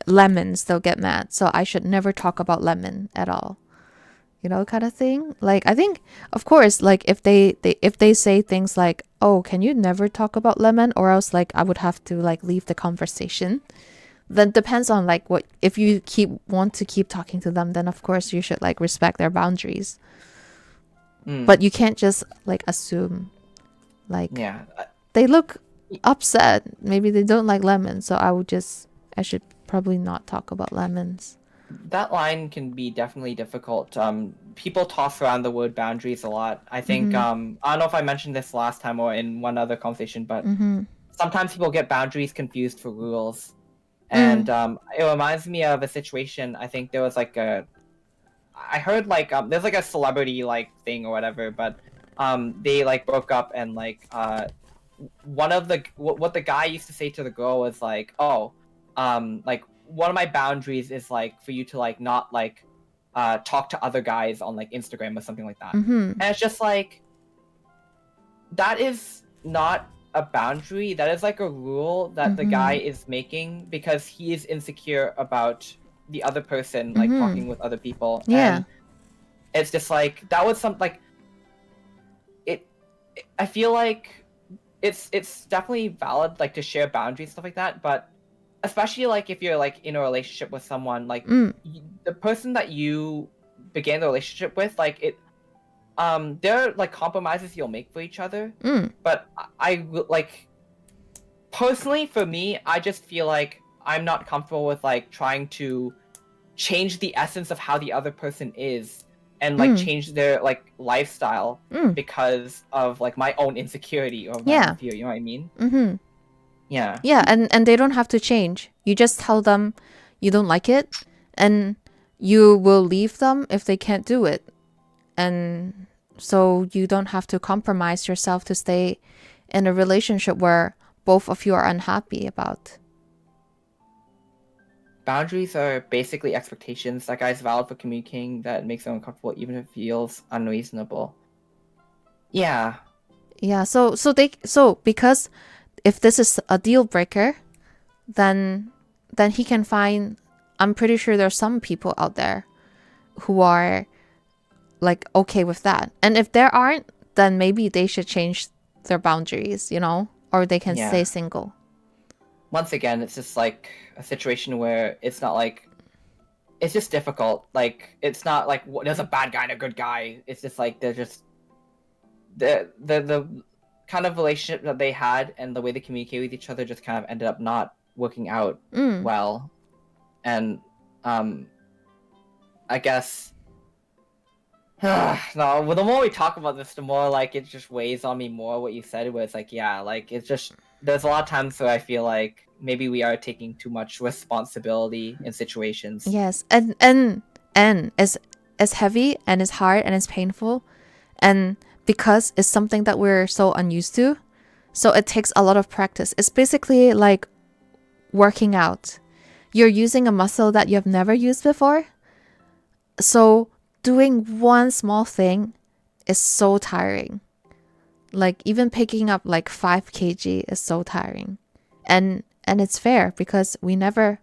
lemons, they'll get mad. So I should never talk about lemon at all. You know, kind of thing. Like I think, of course, like if they say things like, "Oh, can you never talk about lemon?" or else like I would have to like leave the conversation. Then depends on like what if you want to keep talking to them, then of course you should like respect their boundaries. Mm. But you can't just like assume like Yeah. they look upset. Maybe they don't like lemons, so I should probably not talk about lemons. That line can be definitely difficult. People toss around the word boundaries a lot. I think Mhm. I don't know if I mentioned this last time or in one other conversation, but Mhm. sometimes people get boundaries confused for rules. Mm. And it reminds me of a situation. I think there was like I heard like there's like a celebrity like thing or whatever, but they like broke up and like one of the what the guy used to say to the girl was like, oh, like one of my boundaries is like for you to like not like talk to other guys on like Instagram or something like that. Mhm. And it's just like that is not a boundary. That is like a rule that the guy Mhm. is making because he is insecure about the other person like Mhm. talking with other people. Yeah. And it's just like that was some like it I feel like it's definitely valid like to share boundaries stuff like that, but especially like if you're like in a relationship with someone like Mm. the person that you began the relationship with, like it there are like compromises you'll make for each other, Mm. but like personally for me I just feel like I'm not comfortable with like trying to change the essence of how the other person is and like Mm. change their like lifestyle Mm. because of like my own insecurity or my own Yeah. fear, you know what I mean? Mhm. Yeah. Yeah, and they don't have to change. You just tell them you don't like it and you will leave them if they can't do it. And so you don't have to compromise yourself to stay in a relationship where both of you are unhappy about. Boundaries are basically expectations that guy's valid for communicating that makes them uncomfortable even if it feels unreasonable. Yeah. Yeah, so because if this is a deal breaker, then he can find, I'm pretty sure there's some people out there who are like okay with that. And if there aren't, then maybe they should change their boundaries, you know, or they can stay Yeah. single. Once again, it's just like a situation where it's not like it's just difficult. Like it's not like there's a bad guy and a good guy. It's just like they're just the kind of relationship that they had and the way they communicate with each other just kind of ended up not working out Mm. well. And um I guess no, well, the more we talk about this, the more like it just weighs on me more what you said, where it's like, yeah, like it's just there's a lot of times where I feel like maybe we are taking too much responsibility in situations. Yes, and as heavy and as hard and as painful, and because it's something that we're so unused to, so it takes a lot of practice. It's basically like working out. You're using a muscle that you have never used before. So doing one small thing is so tiring. Like even picking up like 5 kg is so tiring. And and it's fair because we never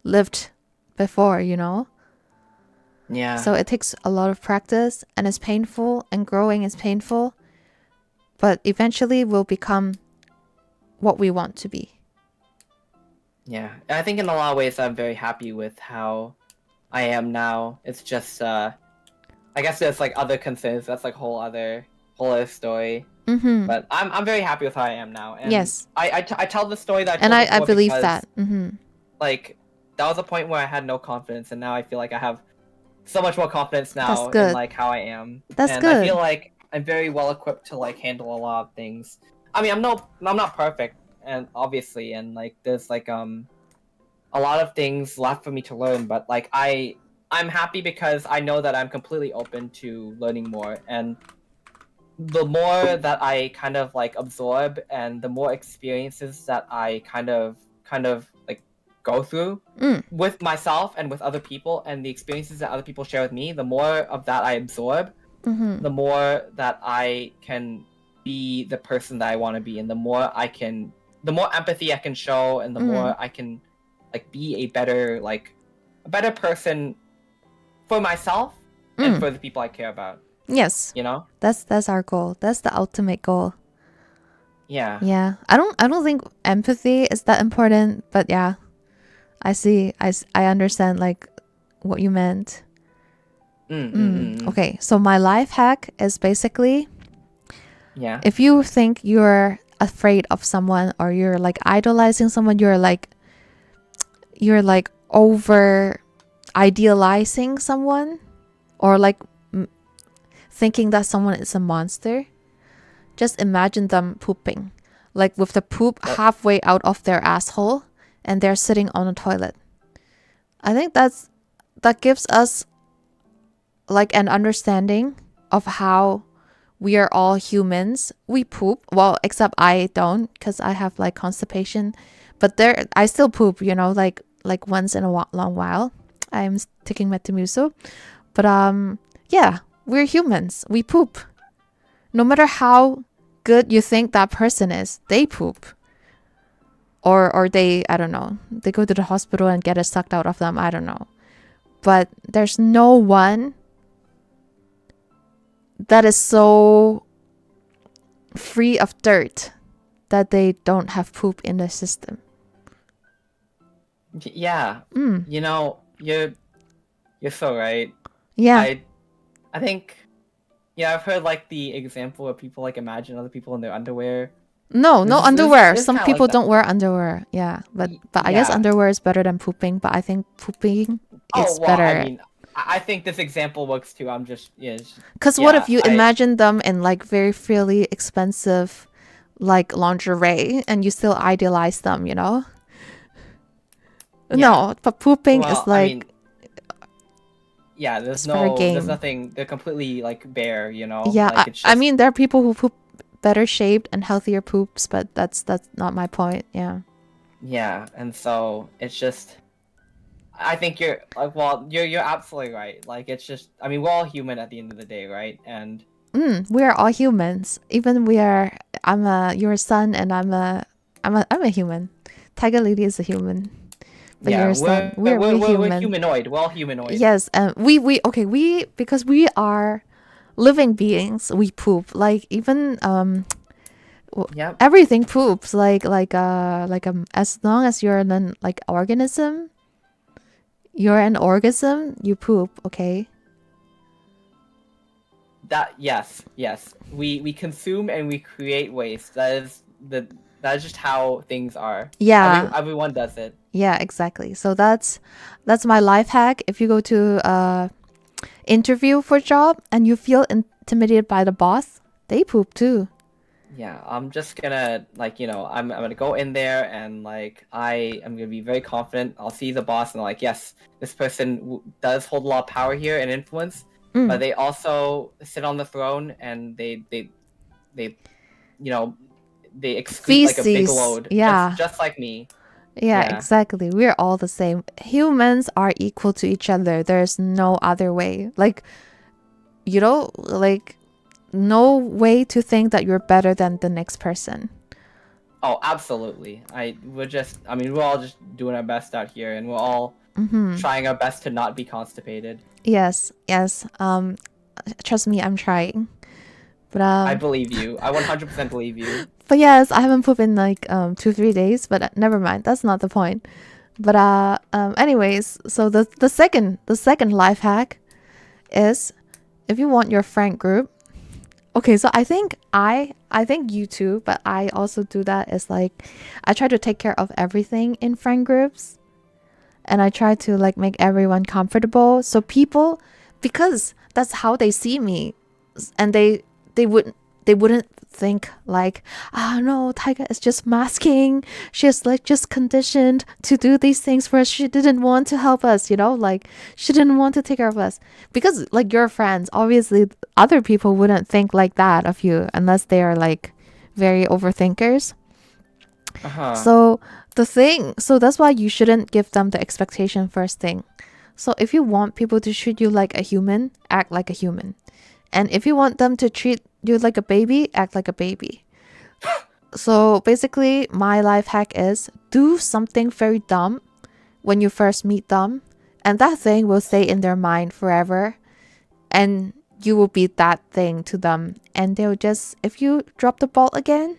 lived before, you know? Yeah. So it takes a lot of practice and it's painful and growing is painful, but eventually we'll become what we want to be. Yeah. I think in a lot of ways I'm very happy with how I am now. It's just I guess there's like other concerns. That's like whole other story. Mm-hmm. But I'm very happy with how I am now. And Yes. I tell the story that I And told I before believe because that. Mm-hmm. like that was a point where I had no confidence, and now I feel like I have so much more confidence That's now in good. like how I am. That's And I feel good. like I'm very well equipped to like handle a lot of things. I mean, I'm not perfect, and obviously, and like there's like a lot of things left for me to learn, but like I'm happy because I know that I'm completely open to learning more, and the more that I kind of like absorb and the more experiences that I kind of like go through Mm. with myself and with other people, and the experiences that other people share with me, the more of that I absorb, Mm-hmm. the more that I can be the person that I want to be, and the more empathy I can show, and the more I can like be a better person for myself and for the people I care about. Yes. You know? That's our goal. That's the ultimate goal. Yeah. Yeah. I don't think empathy is that important, but yeah. I see. I understand like what you meant. Okay, so my life hack is basically Yeah. if you think you're afraid of someone or you're like idolizing someone, you're like over idealizing someone or like thinking that someone is a monster, just imagine them pooping, like with the poop halfway out of their asshole and they're sitting on a toilet. I think that gives us like an understanding of how we are all humans. We poop. Well, except I don't because I have like constipation. But I still poop, you know, like once in a long while. I'm taking Metamucil. But yeah, we're humans. We poop. No matter how good you think that person is, they poop. Or they, I don't know, they go to the hospital and get it sucked out of them. I don't know. But there's no one that is so free of dirt that they don't have poop in the system. Yeah. You know, you're so right. Yeah. I think I've heard like the example of people like imagine other people in their underwear. No underwear. This Some kinda people like don't wear underwear. Yeah, but I guess underwear is better than pooping. But I think pooping is better. I mean, I think this example works too. I'm just Because what if you imagine them in like very fairly expensive, like lingerie, and you still idealize them? You know. Yeah. No, but pooping is like. I mean, yeah, there's nothing. They're completely like bare, you know. Yeah, like, it's just... I mean, there are people who poop better shaped and healthier poops, but that's not my point. Yeah. Yeah, and so it's just, I think you're like, well, you're absolutely right. Like, it's just, I mean, we're all human at the end of the day, right? And we are all humans. Even you're a son, and I'm a human. Taiga lady is a human. But yeah, we're human. We're humanoid. We're all humanoid. Yes, and we because we are living beings. We poop like even Yep. everything poops like as long as you're an like organism, you're an organism. You poop, okay. That yes. We consume and we create waste. That is just how things are. Yeah. Everyone does it. Yeah, exactly. So that's my life hack. If you go to interview for a job and you feel intimidated by the boss, they poop too. Yeah, I'm just gonna like, you know, I'm gonna go in there and like I am gonna be very confident. I'll see the boss and like, yes, this person does hold a lot of power here and influence, but they also sit on the throne and they you know, they excrete like a big load. Yeah, just like me. Yeah, exactly. We're all the same. Humans are equal to each other. There's no other way. Like, you know, like no way to think that you're better than the next person. Oh, absolutely. I mean, we're all just doing our best out here, and we're all Mm-hmm. trying our best to not be constipated. Yes, yes. Trust me, I'm trying. But I believe you. I 100% believe you. but yes, I haven't pooped in like 2 3 days. But never mind. That's not the point. But anyways, so the second life hack is if you want your friend group. Okay, so I think you too, but I also do that. Is like I try to take care of everything in friend groups, and I try to like make everyone comfortable. So people, because that's how they see me, and they wouldn't they wouldn't think like, oh no, Taiga is just masking. She's like just conditioned to do these things for us. She didn't want to help us, like she didn't want to take care of us. Because like your friends, obviously other people wouldn't think like that of you unless they are like very overthinkers. Uh-huh. So that's why you shouldn't give them the expectation first thing. So if you want people to treat you like a human, act like a human. And if you want them to treat you like a baby, act like a baby. So basically, my life hack is do something very dumb when you first meet them, and that thing will stay in their mind forever. And you will be that thing to them. And they'll just, if you drop the ball again,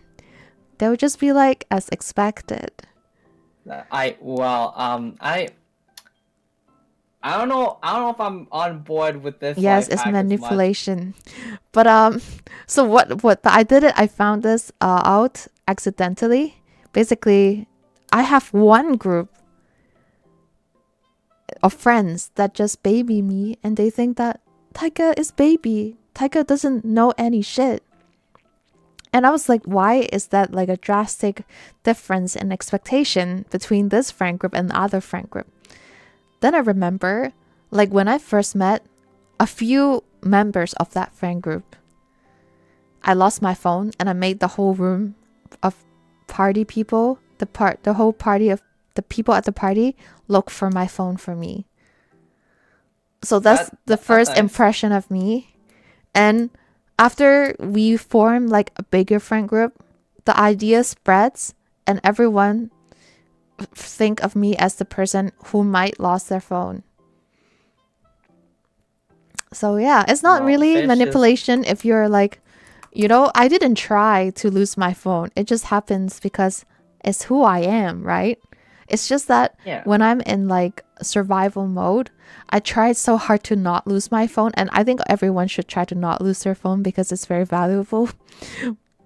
they'll just be like, as expected. I don't know. I don't know if I'm on board with this Yes, life it's hack as much. manipulation. But so but I did it. I found this out accidentally. Basically, I have one group of friends that just baby me, and they think that Taika is baby. Taika doesn't know any shit. And I was like, why is that like a drastic difference in expectation between this friend group and the other friend group? Then I remember, like when I first met a few members of that friend group, I lost my phone and I made the whole room of party people, the whole party of the people at the party look for my phone for me. So that's the That's first nice. impression of me. And after we form like a bigger friend group, the idea spreads and everyone think of me as the person who might lost their phone. So yeah, it's not Well, really fish is manipulation if you're like, I didn't try to lose my phone. It just happens because it's who I am, right? It's just that yeah. when I'm in like survival mode, I tried so hard to not lose my phone, and I think everyone should try to not lose their phone because it's very valuable.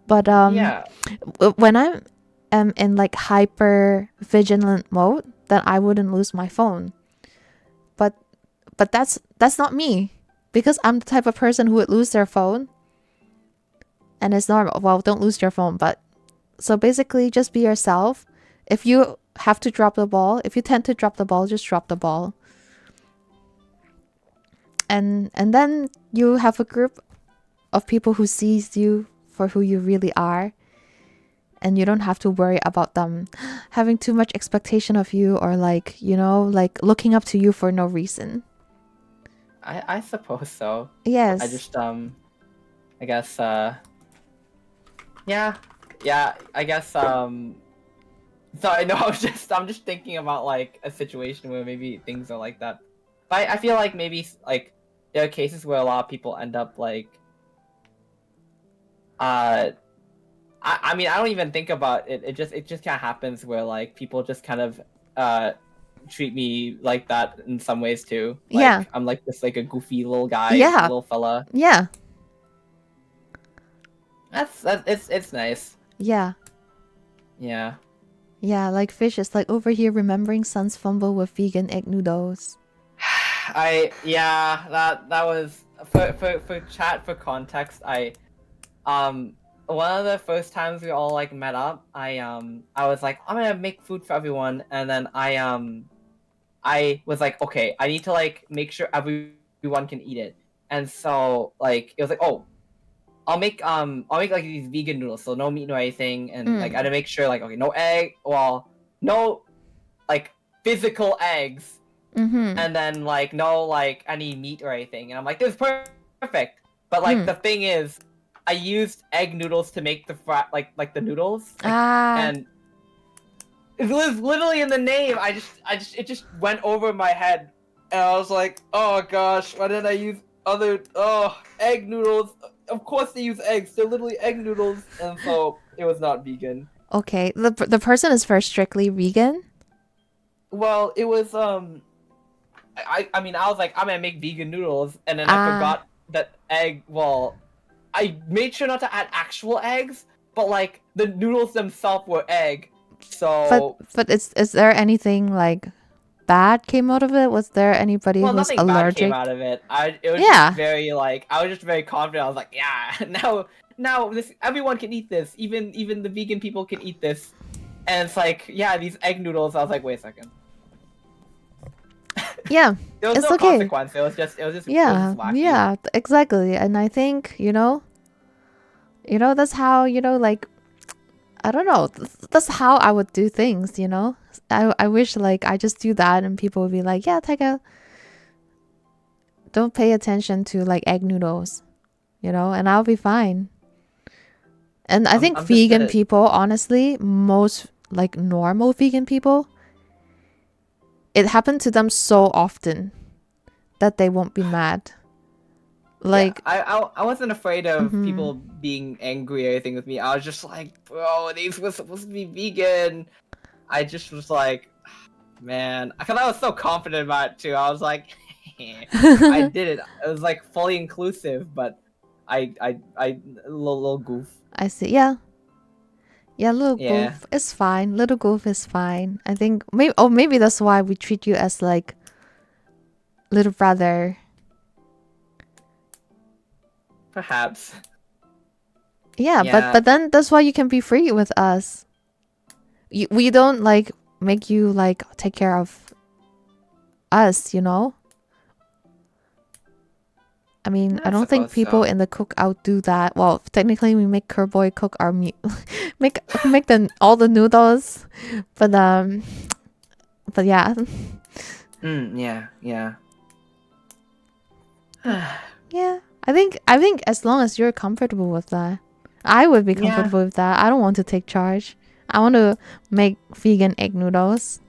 But Yeah. when I'm in like hyper vigilant mode, then I wouldn't lose my phone. But that's not me, because I'm the type of person who would lose their phone, and it's normal. Well, don't lose your phone, but so basically just be yourself. If you have to drop the ball, if you tend to drop the ball, just drop the ball. And then you have a group of people who sees you for who you really are, and you don't have to worry about them having too much expectation of you, or like, like looking up to you for no reason. I suppose so. I Yes. just I guess yeah. Yeah, I guess sorry, no, I'm just thinking about like a situation where maybe things are like that. But I feel like maybe like there are cases where a lot of people end up like uh I mean I don't even think about it. It just kind of happens where like people just kind of treat me like that in some ways too. Yeah. Like I'm like this like a goofy little guy, Yeah. little fella. Yeah. It's nice. Yeah. Yeah. Yeah, like fish is like over here remembering Sun's fumble with vegan egg noodles. That was for chat for context. Um one of the first times we all like met up, I was like I'm gonna make food for everyone, and then I was like okay I need to like make sure everyone can eat it, and so like it was like oh I'll make like these vegan noodles, so no meat, no anything, and like I had to make sure like okay, no egg, well, no like physical eggs, Mm-hmm. and then like no like any meat or anything, and I'm like this is perfect, but like the thing is, I used egg noodles to make the like the noodles, Ah, and it was literally in the name. It just went over my head, and I was like, oh gosh, why didn't I use other egg noodles? Of course they use eggs. They're literally egg noodles, and so it was not vegan. okay. The person is very strictly vegan. Well, it was I mean I was like I'm gonna make vegan noodles, and then I Ah, forgot that egg. Well, I made sure not to add actual eggs, but like the noodles themselves were egg. but So is there anything like bad came out of it? Was there anybody well, who's nothing bad came allergic? out of it. It was just Yeah. very like I was just very confident. I was like, yeah, now this everyone can eat this. Even the vegan people can eat this. And it's like, yeah, these egg noodles. I was like, wait a second. Yeah. There was It's no okay. consequence. It was just Yeah. wacky. Yeah, exactly. And I think, that's how, like I don't know. That's how I would do things, you know? I wish like I just do that and people would be like, yeah, Taiga, don't pay attention to like egg noodles, and I'll be fine. And I think I'm just vegan a people, honestly, most like normal vegan people, it happened to them so often that they won't be mad. Yeah, Like, I wasn't afraid of mhm. people being angry or anything with me. I was just like, bro, these were supposed to be vegan. I just was like, man, because I was so confident about it too. I was like, I did it. It was like fully inclusive, but I little goof. I see. Yeah. Yeah, little Yeah, goof is fine. Little goof is fine. I think maybe that's why we treat you as like little brother. perhaps. Yeah, but Yeah, but then that's why you can be free with us. We don't like make you like take care of us, you know? I mean, I I don't think suppose people so. in the cookout do that. Well, technically we make Kerboy cook our meat, make the all the noodles, but but yeah. Yeah, yeah. Yeah. I think as long as you're comfortable with that. I would be Yeah, comfortable with that. I don't want to take charge. I want to make vegan egg noodles.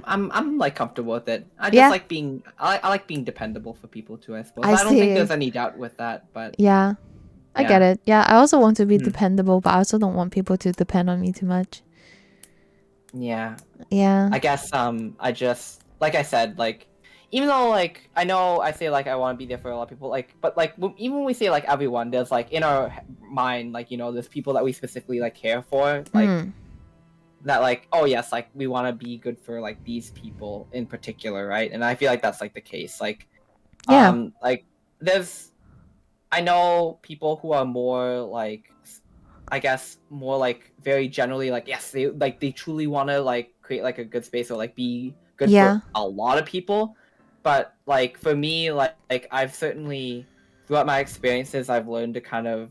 I'm like comfortable with it. I just Yeah, like being I like being dependable for people too, I suppose. I I don't think see. there's any doubt with that, but Yeah, I get yeah. it. Yeah, I also want to be Hmm. dependable, but I also don't want people to depend on me too much. Yeah. Yeah. I guess I just like I said, like even though like I know I say like I want to be there for a lot of people, like but like even when we say like everyone, there's like in our mind like there's people that we specifically like care for, like Mm. that like oh yes like we want to be good for like these people in particular, right? And I feel like that's like the case, Yeah. like there's I know people who are more like I guess more like very generally like yes they truly want to like create like a good space or like be good for Yeah. a lot of people, but like for me like I've certainly throughout my experiences I've learned to kind of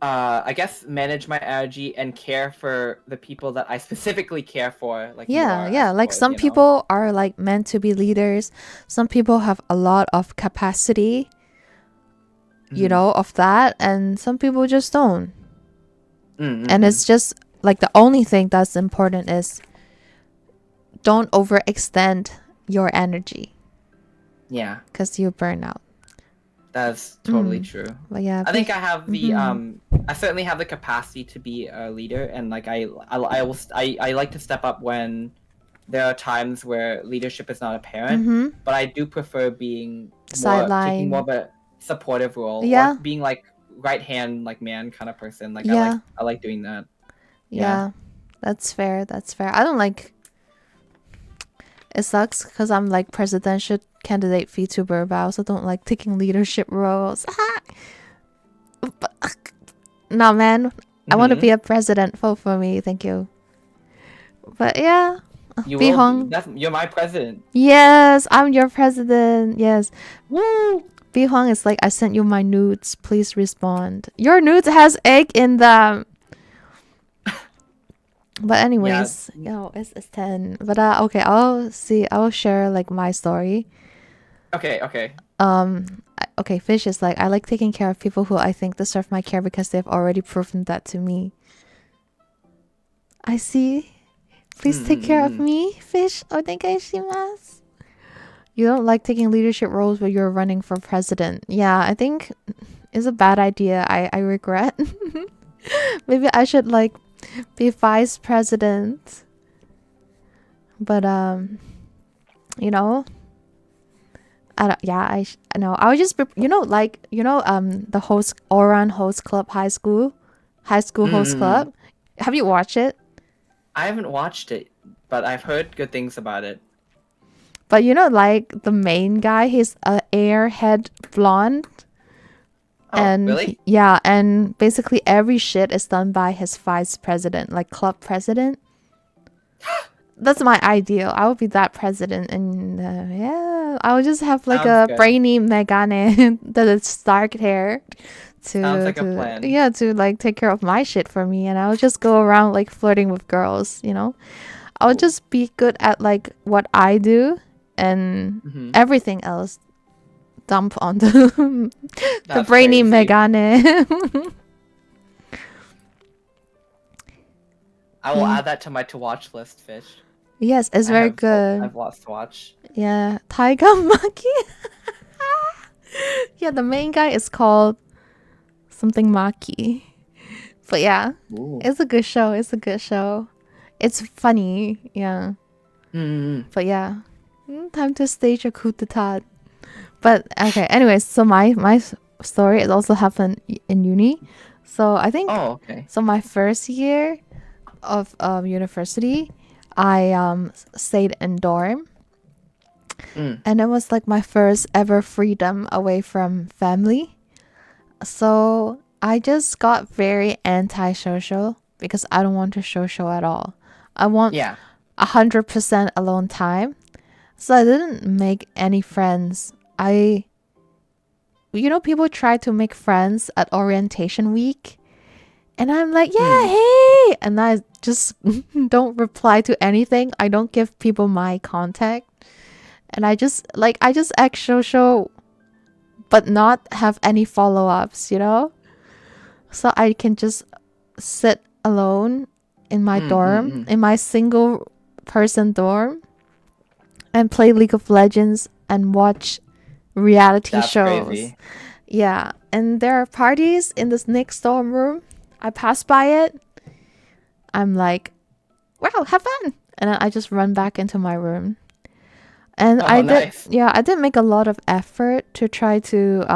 I guess manage my energy and care for the people that I specifically care for like Yeah, more, I yeah. Like suppose, some people are like meant to be leaders. Some people have a lot of capacity, Mhm. of that, and some people just don't. And Mm-mm-mm. it's just like the only thing that's important is don't overextend your energy Yeah, because you burn out. that's totally Mm. true. But yeah, I think I have the mm-hmm. I certainly have the capacity to be a leader, and like I like to step up when there are times where leadership is not apparent, Mm-hmm. but I do prefer being more taking more Sideline. of a supportive role or Yeah, being like right hand like man kind of person. Like yeah, I like doing that. Yeah. yeah. That's fair. That's fair. I don't like it sucks because I'm like presidential candidate VTuber, but I also don't like taking leadership roles. But, nah, man, I want to Hmm. be a president. Vote for me, thank you. But yeah, You Bi will be. Hong. You're my president. Yes, I'm your president. Yes, Woo! Bi Hong is like, I sent you my nudes. Please respond. Your nudes has egg in them. But Yeah. anyways, it's 10. But okay, I'll see. I'll share like my story. Okay. Okay. Okay, Fish is like, I like taking care of people who I think deserve my care because they've already proven that to me. I see. Please take care of Mm-mm-mm. me, Fish. Onegaishimasu. You don't like taking leadership roles where you're running for president. Yeah, I think it's a bad idea. I regret. Maybe I should like be vice president. But you know, I don't, yeah, I know. I was just the host Oran Host Club High School Host Mm-mm-mm. Club. Have you watched it? I haven't watched it, but I've heard good things about it. But you know, like the main guy, he's a airhead blonde, Oh, and really? yeah, and basically every shit is done by his vice president, like club president. That's my ideal. I would be that president, and yeah, I would just have like Sounds a good. brainy Megane that is dark hair Sounds to like a plan. yeah, to like take care of my shit for me, and I would just go around like flirting with girls. I would Ooh. just be good at like what I do, and Mm-hmm. everything else dump on the the That's brainy crazy. Megane. I will Yeah. add that to my to watch list, Fish. Yes, it's I very have I good. have lots to watch. Yeah, Taiga monkey. Yeah, the main guy is called something Maki. But yeah, Ooh. it's a good show. It's a good show. It's funny. Yeah. Mm-hmm. But yeah, time to stage a coup d'etat. But okay, anyways, so my story it also happened in uni. So I think Oh, okay. so my first year of university, I stayed in dorm, Mm. and it was like my first ever freedom away from family. So I just got very antisocial because I don't want to social at all. I want Yeah. 100% alone time. So I didn't make any friends. People try to make friends at orientation week. And I'm like, yeah, Mm. hey. And I just don't reply to anything. I don't give people my contact. And I just act social, but not have any follow ups. So I can just sit alone in my dorm, Mm-mm-mm. in my single person dorm, and play League of Legends and watch reality That's shows. crazy. Yeah, and there are parties in this next dorm room. I pass by it. I'm like, wow, have fun. And then I just run back into my room. And Oh, nice. I did make a lot of effort to try to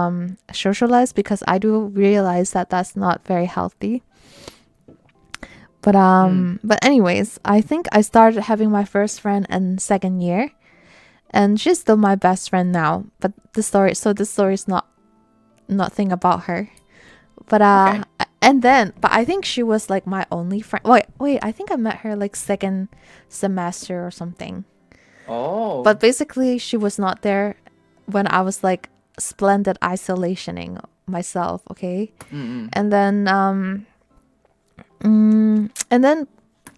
socialize because I do realize that that's not very healthy. But Mm. anyways, I think I started having my first friend in second year, and she's still my best friend now. But this story is not nothing about her. But Okay. but I think she was like my only friend. Wait, I think I met her like second semester or something. But Oh. basically, she was not there when I was like splendid isolationing myself. Okay, Mm-mm. and then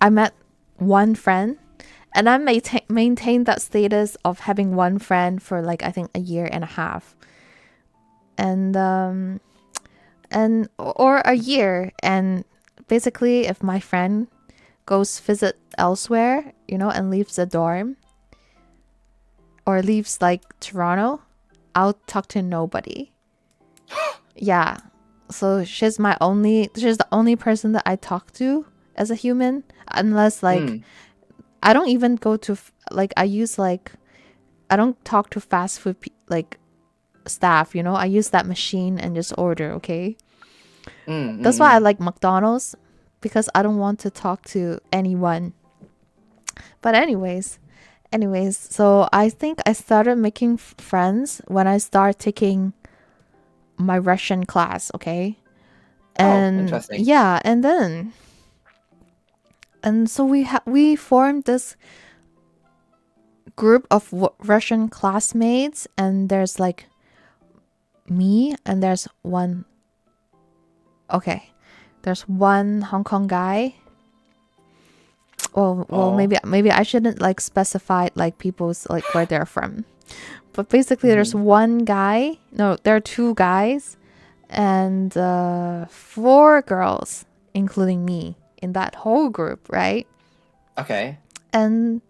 I met one friend, and I maintained that status of having one friend for like I think a year and a half, and or a year. And basically, if my friend goes visit elsewhere, and leaves the dorm or leaves like Toronto, I'll talk to nobody. Yeah. So she's the only person that I talk to as a human, unless like Mm. I don't even go to like I don't talk to fast food like staff. I use that machine and just order. Okay. That's why I Mm-mm-mm. like McDonald's, because I don't want to talk to anyone. But anyways, so I think I started making friends when I started taking my Russian class, okay? Oh, And interesting. yeah, and so we formed this group of Russian classmates, and there's like me, and there's one okay. There's one Hong Kong guy. Well, Oh. maybe I shouldn't like specify like people's like where they're from. But basically, there's Mhm. one guy. No, there are two guys and four girls, including me, in that whole group, right? Okay. And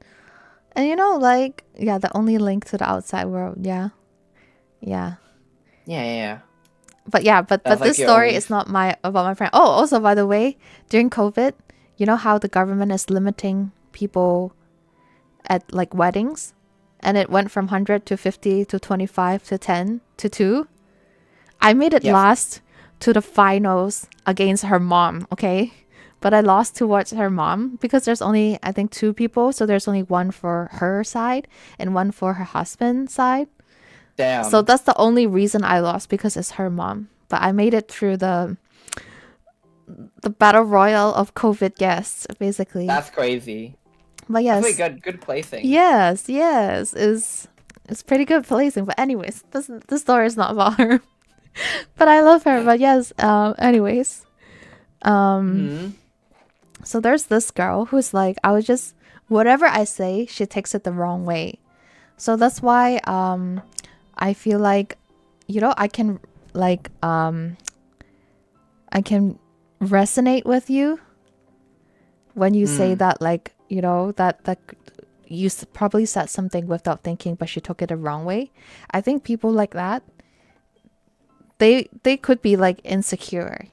you know, like, yeah, the only link to the outside world. Yeah, yeah. Yeah, yeah, yeah. But yeah, That was but like this your story only. is not my about my friend. Oh, also by the way, during COVID, you know how the government is limiting people at like weddings, and it went from 100 to 50 to 25 to 10 to 2. I made it Yep. last to the finals against her mom, okay? But I lost towards her mom because there's only, I think, two people. So there's only one for her side and one for her husband's side. So Damn. that's the only reason I lost, because it's her mom. But I made it through the battle royal of COVID guests, basically. That's crazy. But That's really yes, good. Good placing. yes, is pretty good placing. But anyways, this story is not about her. But I love her. But yes, anyways, um, Hmm. so there's this girl who's like, I was just whatever I say, she takes it the wrong way. So that's why I feel like, you know, I can like I can resonate with you when you say Hmm. that, like, you know, that you probably said something without thinking, but she took it the wrong way. I think people like that, they could be like insecure.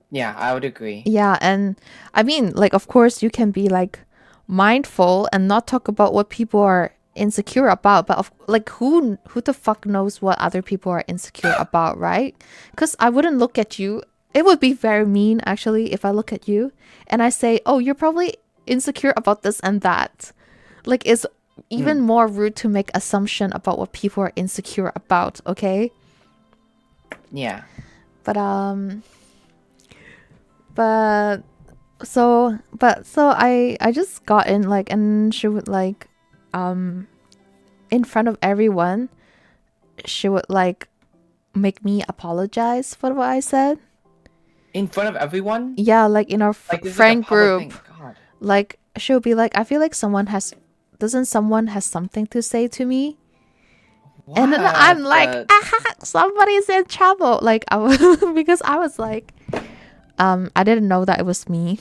Yeah, I would agree. Yeah, and I mean, like, of course, you can be like mindful and not talk about what people are insecure about, but like, who the fuck knows what other people are insecure about, right? Because I wouldn't look at you. It would be very mean, actually, if I look at you and I say, "Oh, you're probably insecure about this and that." Like, it's Hmm. even more rude to make assumption about what people are insecure about. Okay, Yeah. but but so I just got in, like, and she would like in front of everyone, she would like make me apologize for what I said. In front of everyone? Yeah, like in our Like this is like a friend public group. thing. God. Like, she'll be like, I feel like someone has something to say to me. And then I'm What? like, ah, somebody's in trouble. Like, I was, because I was like, I didn't know that it was me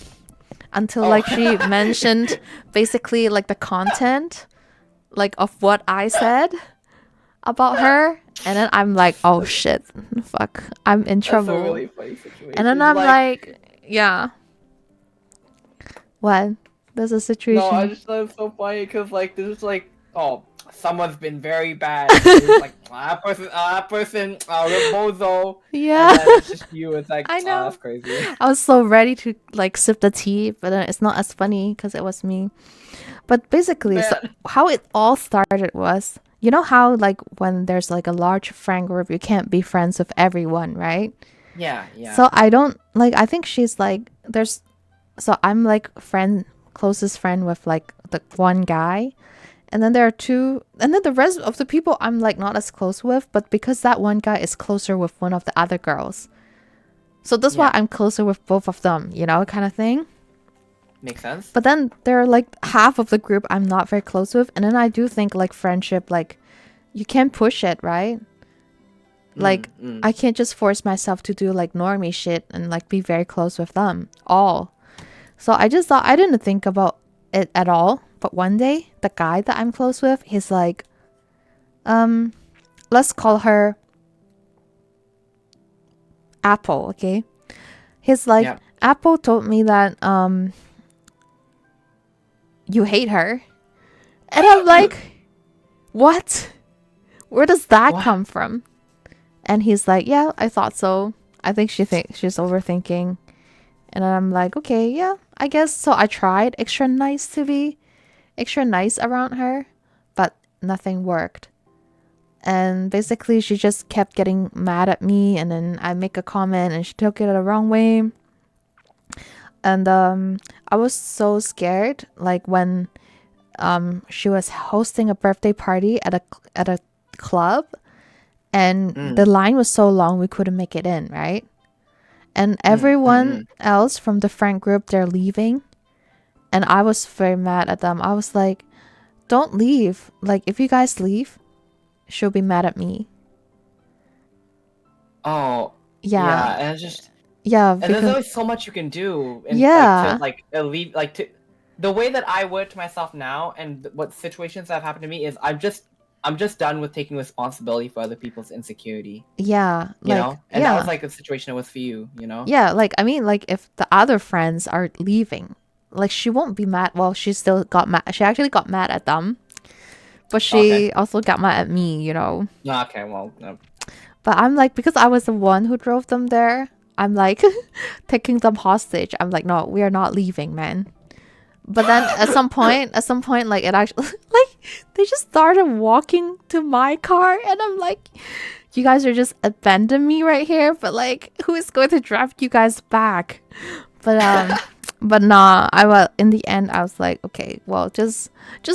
until Oh. like she mentioned basically like the content like of what I said about her, and then I'm like, oh shit, fuck, I'm in That's a trouble. really funny And then situation. I'm Like, like, yeah, what? There's a no, I situation. just thought it was so funny because like this is like, oh, someone's been very bad, and you're just like, that person, Bozo, and Yeah, then it's just you. It's like, I that's know. crazy. I was so ready to like sip the tea, but then it's not as funny because it was me. But basically, so Man. how it all started was, you know how like when there's like a large friend group, you can't be friends with everyone, right? Yeah, yeah. So I don't like, I think she's like, there's, so I'm like closest friend with like the one guy. And then there are two, and then the rest of the people I'm like not as close with, but because that one guy is closer with one of the other girls. So that's why Yeah. I'm closer with both of them, you know, kind of thing. Makes sense. But then there are like half of the group I'm not very close with. And then I do think like friendship, like you can't push it, right? Like, Mm. I can't just force myself to do like normie shit and like be very close with them all. So I just thought, I didn't think about it at all. But one day, the guy that I'm close with, he's like, let's call her Apple, okay? He's like, Yeah. Apple told me that you hate her. And I'm like, what? Where does that What? come from? And he's like, yeah, I thought so. I think she's overthinking. And I'm like, okay, yeah, I guess. So I tried to be extra nice around her, but nothing worked. And basically, she just kept getting mad at me. And then I make a comment and she took it the wrong way. And I was so scared, like when she was hosting a birthday party at a club, and the Mm. line was so long we couldn't make it in, right? And Mm. everyone Mm. else from the friend group, they're leaving, and I was very mad at them. I was like, don't leave. Like, if you guys leave, she'll be mad at me. Oh, Yeah, yeah, and it's just yeah, and there's because always so much you can do and like to yeah, like alleviate like to the way that I word to myself now and what situations that have happened to me is I'm just done with taking responsibility for other people's insecurity, yeah, you like know? And that was yeah, like the situation it was for you, you know? yeah. Like I mean, like if the other friends are leaving, like she won't be mad. Well, she still got mad. She actually got mad at them, but Okay. she also got mad at me. You know. No, okay, well, no. But I'm like, because I was the one who drove them there, I'm like taking them hostage. I'm like, no, we are not leaving, man. But then at some point, like it actually, like they just started walking to my car, and I'm like, you guys are just abandoning me right here. But like, who is going to drive you guys back? But but nah. I was in the end. I was like, okay, well, just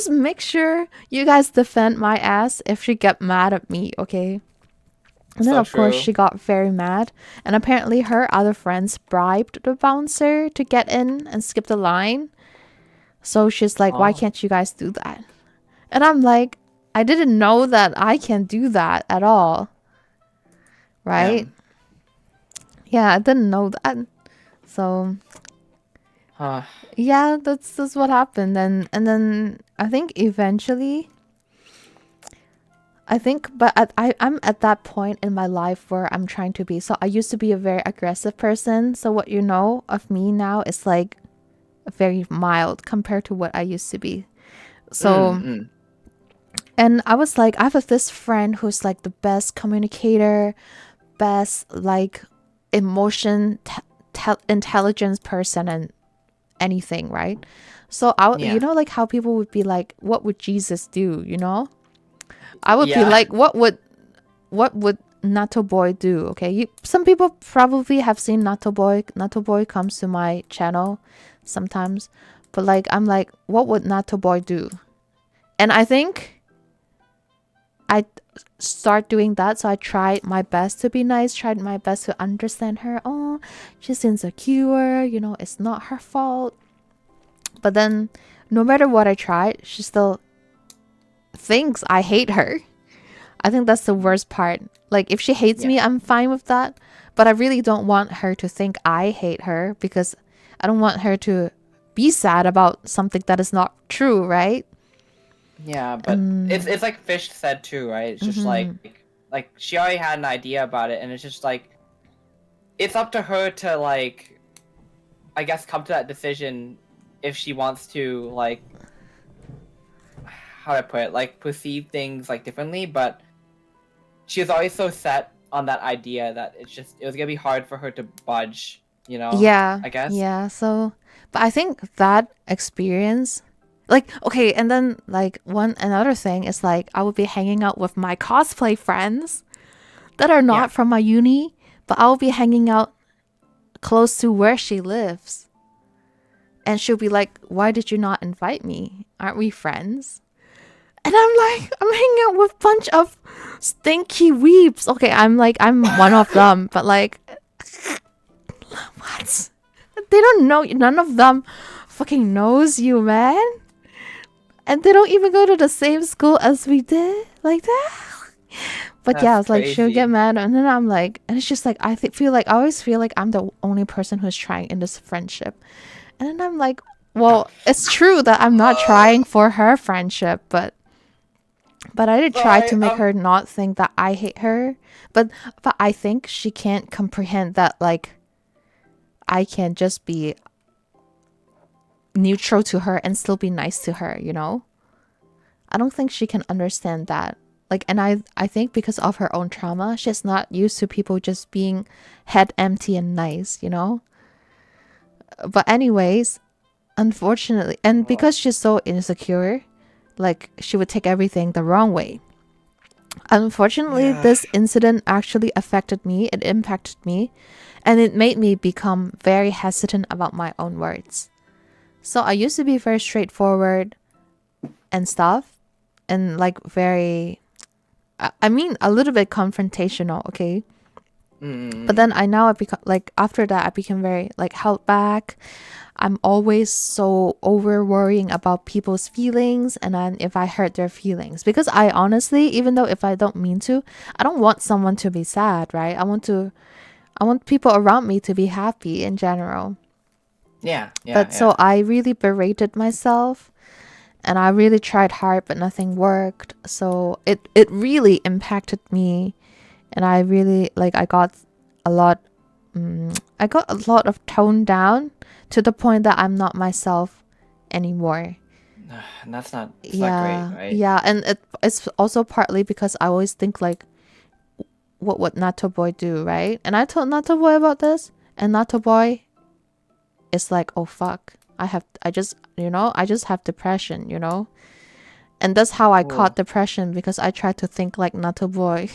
make sure you guys defend my ass if she get mad at me, okay? And then, So of course, true. she got very mad. And apparently, her other friends bribed the bouncer to get in and skip the line. So she's like, why Oh, can't you guys do that? And I'm like, I didn't know that I can do that at all. Right? damn. Yeah, I didn't know that. So, Huh. yeah, that's what happened. And then I think eventually, I'm at that point in my life where I'm trying to be. So I used to be a very aggressive person. So what you know of me now is like very mild compared to what I used to be. So, Mm. and I was like, I have this friend who's like the best communicator, best like emotion, intelligence person, and anything, right? So you Yeah. know, like how people would be like, what would Jesus do? You know, I would be Yeah. like, what would Nato Boy do? Okay, some people probably have seen Nato Boy. Nato Boy comes to my channel sometimes, but like I'm like, what would Nato Boy do? And I think I start doing that. So I tried my best to be nice, tried my best to understand her. Oh, she's insecure. You know, it's not her fault. But then, no matter what I tried, she still thinks I hate her. I think that's the worst part. Like, if she hates Yeah. me, I'm fine with that. But I really don't want her to think I hate her because I don't want her to be sad about something that is not true, right? Yeah, but And it's like Fish said too, right? It's just mm-hmm, like she already had an idea about it and it's just like it's up to her to like I guess come to that decision if she wants to like how do I put it, like perceive things like differently, but she was always so set on that idea that it was gonna be hard for her to budge, you know, yeah, I guess. yeah. So, but I think that experience, like, okay, and then like another thing is like I would be hanging out with my cosplay friends that are Yeah. not from my uni, but I'll be hanging out close to where she lives. And she'll be like, why did you not invite me? Aren't we friends? And I'm like, I'm hanging out with a bunch of stinky weeps. Okay, I'm one of them, but like, what? They don't know, none of them fucking knows you, man. And they don't even go to the same school as we did. Like that. But yeah, That's it's like she'll get crazy. mad, and then I'm like, and it's just like feel like I always feel like I'm the only person who's trying in this friendship, and then I'm like, well, it's true that I'm not trying for her friendship, but I did So try to make her not think that I hate her, but I think she can't comprehend that like I can just be neutral to her and still be nice to her, you know? I don't think she can understand that. Like, and I think because of her own trauma, she's not used to people just being head empty and nice, you know? But anyways, unfortunately, and because she's so insecure, like she would take everything the wrong way. Unfortunately, yeah. this incident actually affected me, it impacted me, and it made me become very hesitant about my own words. So I used to be very straightforward and stuff, and like very, I mean, a little bit confrontational, okay? But Mm. then I become like, after that, I became very like held back. I'm always so over worrying about people's feelings and then if I hurt their feelings. Because I honestly, even though if I don't mean to, I don't want someone to be sad, right? I want people around me to be happy in general. Yeah, But so I really berated myself and I really tried hard but nothing worked. So it really impacted me and I really like a lot I got a lot of toned down to the point that I'm not myself anymore. And that's not it's not great, Yeah, right? yeah, and it's also partly because I always think like, what would Nato Boy do, right? And I told Nato Boy about this, and Nato Boy is like, oh fuck, I just have depression, and that's how I Ooh, caught depression because I tried to think like Nato Boy.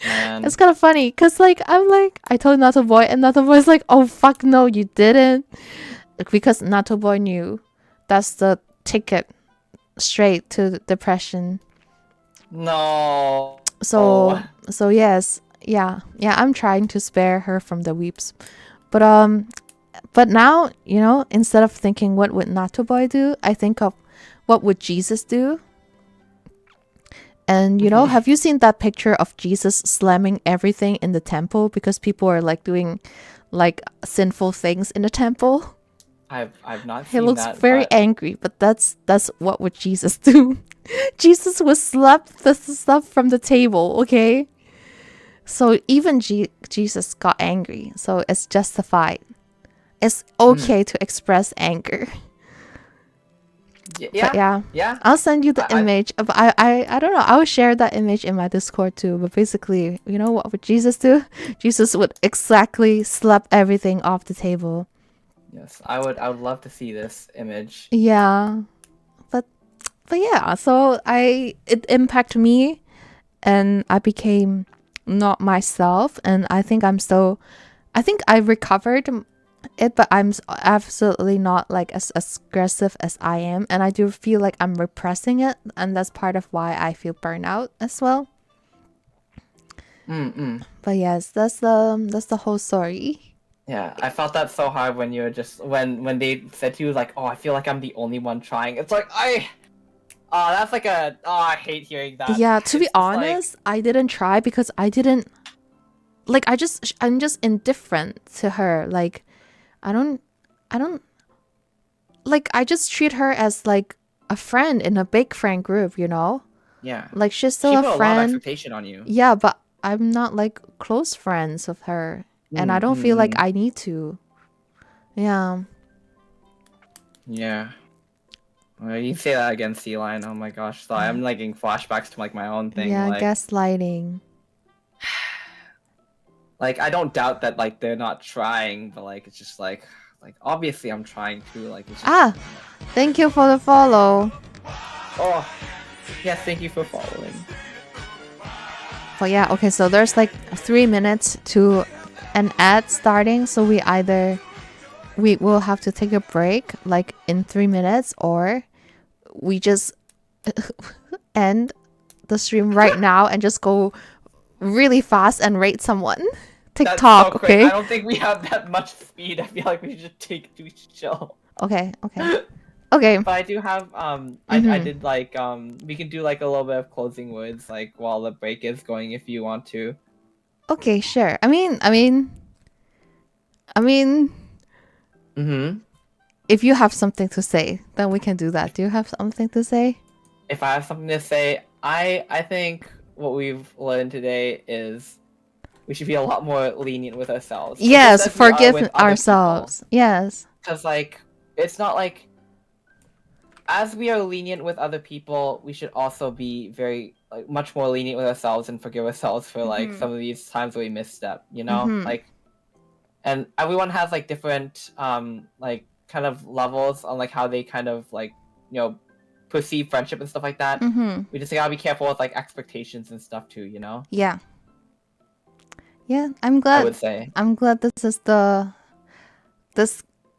man. It's kind of funny because like I told Nato Boy, and Nato Boy's like, oh fuck no, you didn't, because Nato Boy knew that's the ticket straight to depression. No. So yes, yeah, I'm trying to spare her from the weeps, but now instead of thinking what would Nato Boy do, I think of what would Jesus do. And Mhm. have you seen that picture of Jesus slamming everything in the temple because people are like doing like sinful things in the temple? I've not He seen looks that, very but angry, but that's what would Jesus do. Jesus would slap the stuff from the table, okay? So even Jesus got angry. So it's justified. It's mm, okay to express anger. But yeah, yeah, yeah. I'll send you the I image. But I don't know. I will share that image in my Discord too. But basically, what would Jesus do? Jesus would exactly slap everything off the table. yes, I would love to see this image. Yeah, but yeah. So it impacted me, and I became not myself. And I think I think I recovered it, but I'm absolutely not like as aggressive as I am, and I do feel like I'm repressing it, and that's part of why I feel burnout as well. Mm-mm. But yes, that's the whole story. Yeah, I felt that so hard when you were just when they said to you like, "Oh, I feel like I'm the only one trying." It's like that's like I hate hearing that. Yeah, to be It's just like, honest, I didn't try because I didn't like I'm just indifferent to her. Like I don't I don't like I just treat her as like a friend in a big friend group. yeah, Like she's still she a put a lot of friend. expectation on you. Yeah, but I'm not like close friends with her. And I Mm, don't mm, feel like mm. I need to. Yeah. Yeah. Well, you say that again, Sea Lion. Oh my gosh, sorry, I'm like getting flashbacks to like my own thing. Yeah, gaslighting. Like I don't doubt that like they're not trying, but like it's just like obviously I'm trying to. Like it's just Ah, thank you for the follow. oh yes, thank you for following. But yeah, okay, so there's like 3 minutes to an ad starting, so we will have to take a break like in 3 minutes, or we just end the stream right now and just go really fast and rate someone. That's so TikTok, quick. I okay? don't think we have that much speed. I feel like we should take to chill. Okay, okay. Okay. But I do have I Mm-hmm. did like we can do like a little bit of closing words like while the break is going if you want to. Okay, sure. I mean, Mm-hmm. if you have something to say, then we can do that. Do you have something to say? If I have something to say, I think what we've learned today is we should be a lot more lenient with ourselves, just Yes, as we are forgive with other people. ourselves. Yes. Because like it's not like as we are lenient with other people, we should also be very like much more lenient with ourselves and forgive ourselves for like Mm-hmm. some of these times where we misstep, you know? Mm-hmm. Like and everyone has like different like kind of levels on like how they kind of like, you know, perceive friendship and stuff like that. Mm-hmm. We just gotta be careful with like expectations and stuff too, you know? Yeah. Yeah, I'm I glad. would say. I'm glad this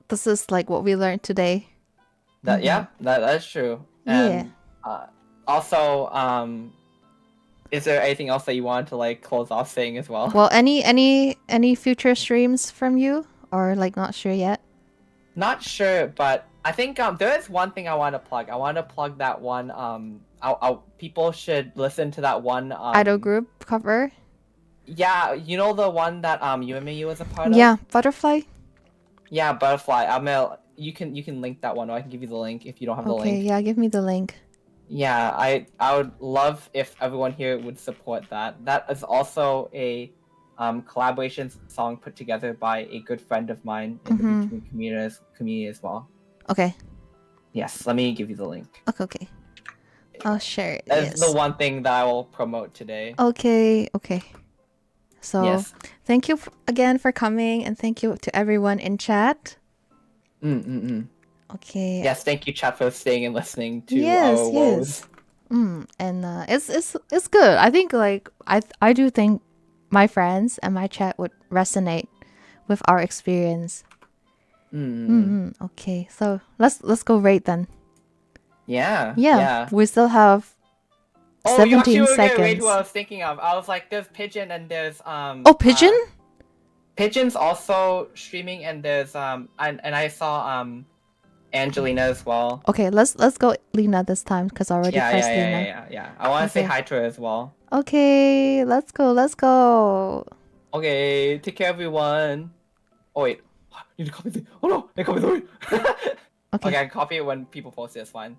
this is like what we learned today. That Mm-hmm. yeah, that's true. Yeah. And also, is there anything else that you want to like close off saying as well? Well, any future streams from you, or like not sure yet? Not sure, but I think there is one thing I want to plug. I want to plug that one people should listen to that one Idol group cover. yeah, you know the one that UMAU was a part of? Yeah, butterfly. Yeah, Butterfly. You can link that one, or I can give you the link if you don't have the Okay, link. yeah, give me the link. Yeah, I would love if everyone here would support that. That is also a collaboration song put together by a good friend of mine in the Mm-hmm. between community as well. Okay. Yes, let me give you the link. Okay, okay. I'll share it. That's the Yes. one thing that I will promote today. Okay, okay. So, Yes. thank you again for coming, and thank you to everyone in chat. Mm-mm-mm. Okay. Yes, thank you, chat, for staying and listening to our Yes, woes. yes. And it's good. I think like I do think my friends and my chat would resonate with our experience. Okay, so let's go rate then. Yeah, Yeah, yeah. we still have Oh, you actually 17 were gonna read who I seconds. was thinking of. I was like, there's Pigeon and there's Oh, pigeon. Pigeon's also streaming, and there's and I saw Angelina as well. Okay, let's go Lena this time because I already Yeah, yeah, pressed yeah, yeah, Lena. yeah, yeah. I want to say Okay. hi to her as well. Okay, let's go. Let's go. Okay, take care, everyone. Oh wait, you need to copy the. Oh no, I copied the. Okay. Okay, I can copy it when people post it. It's fine.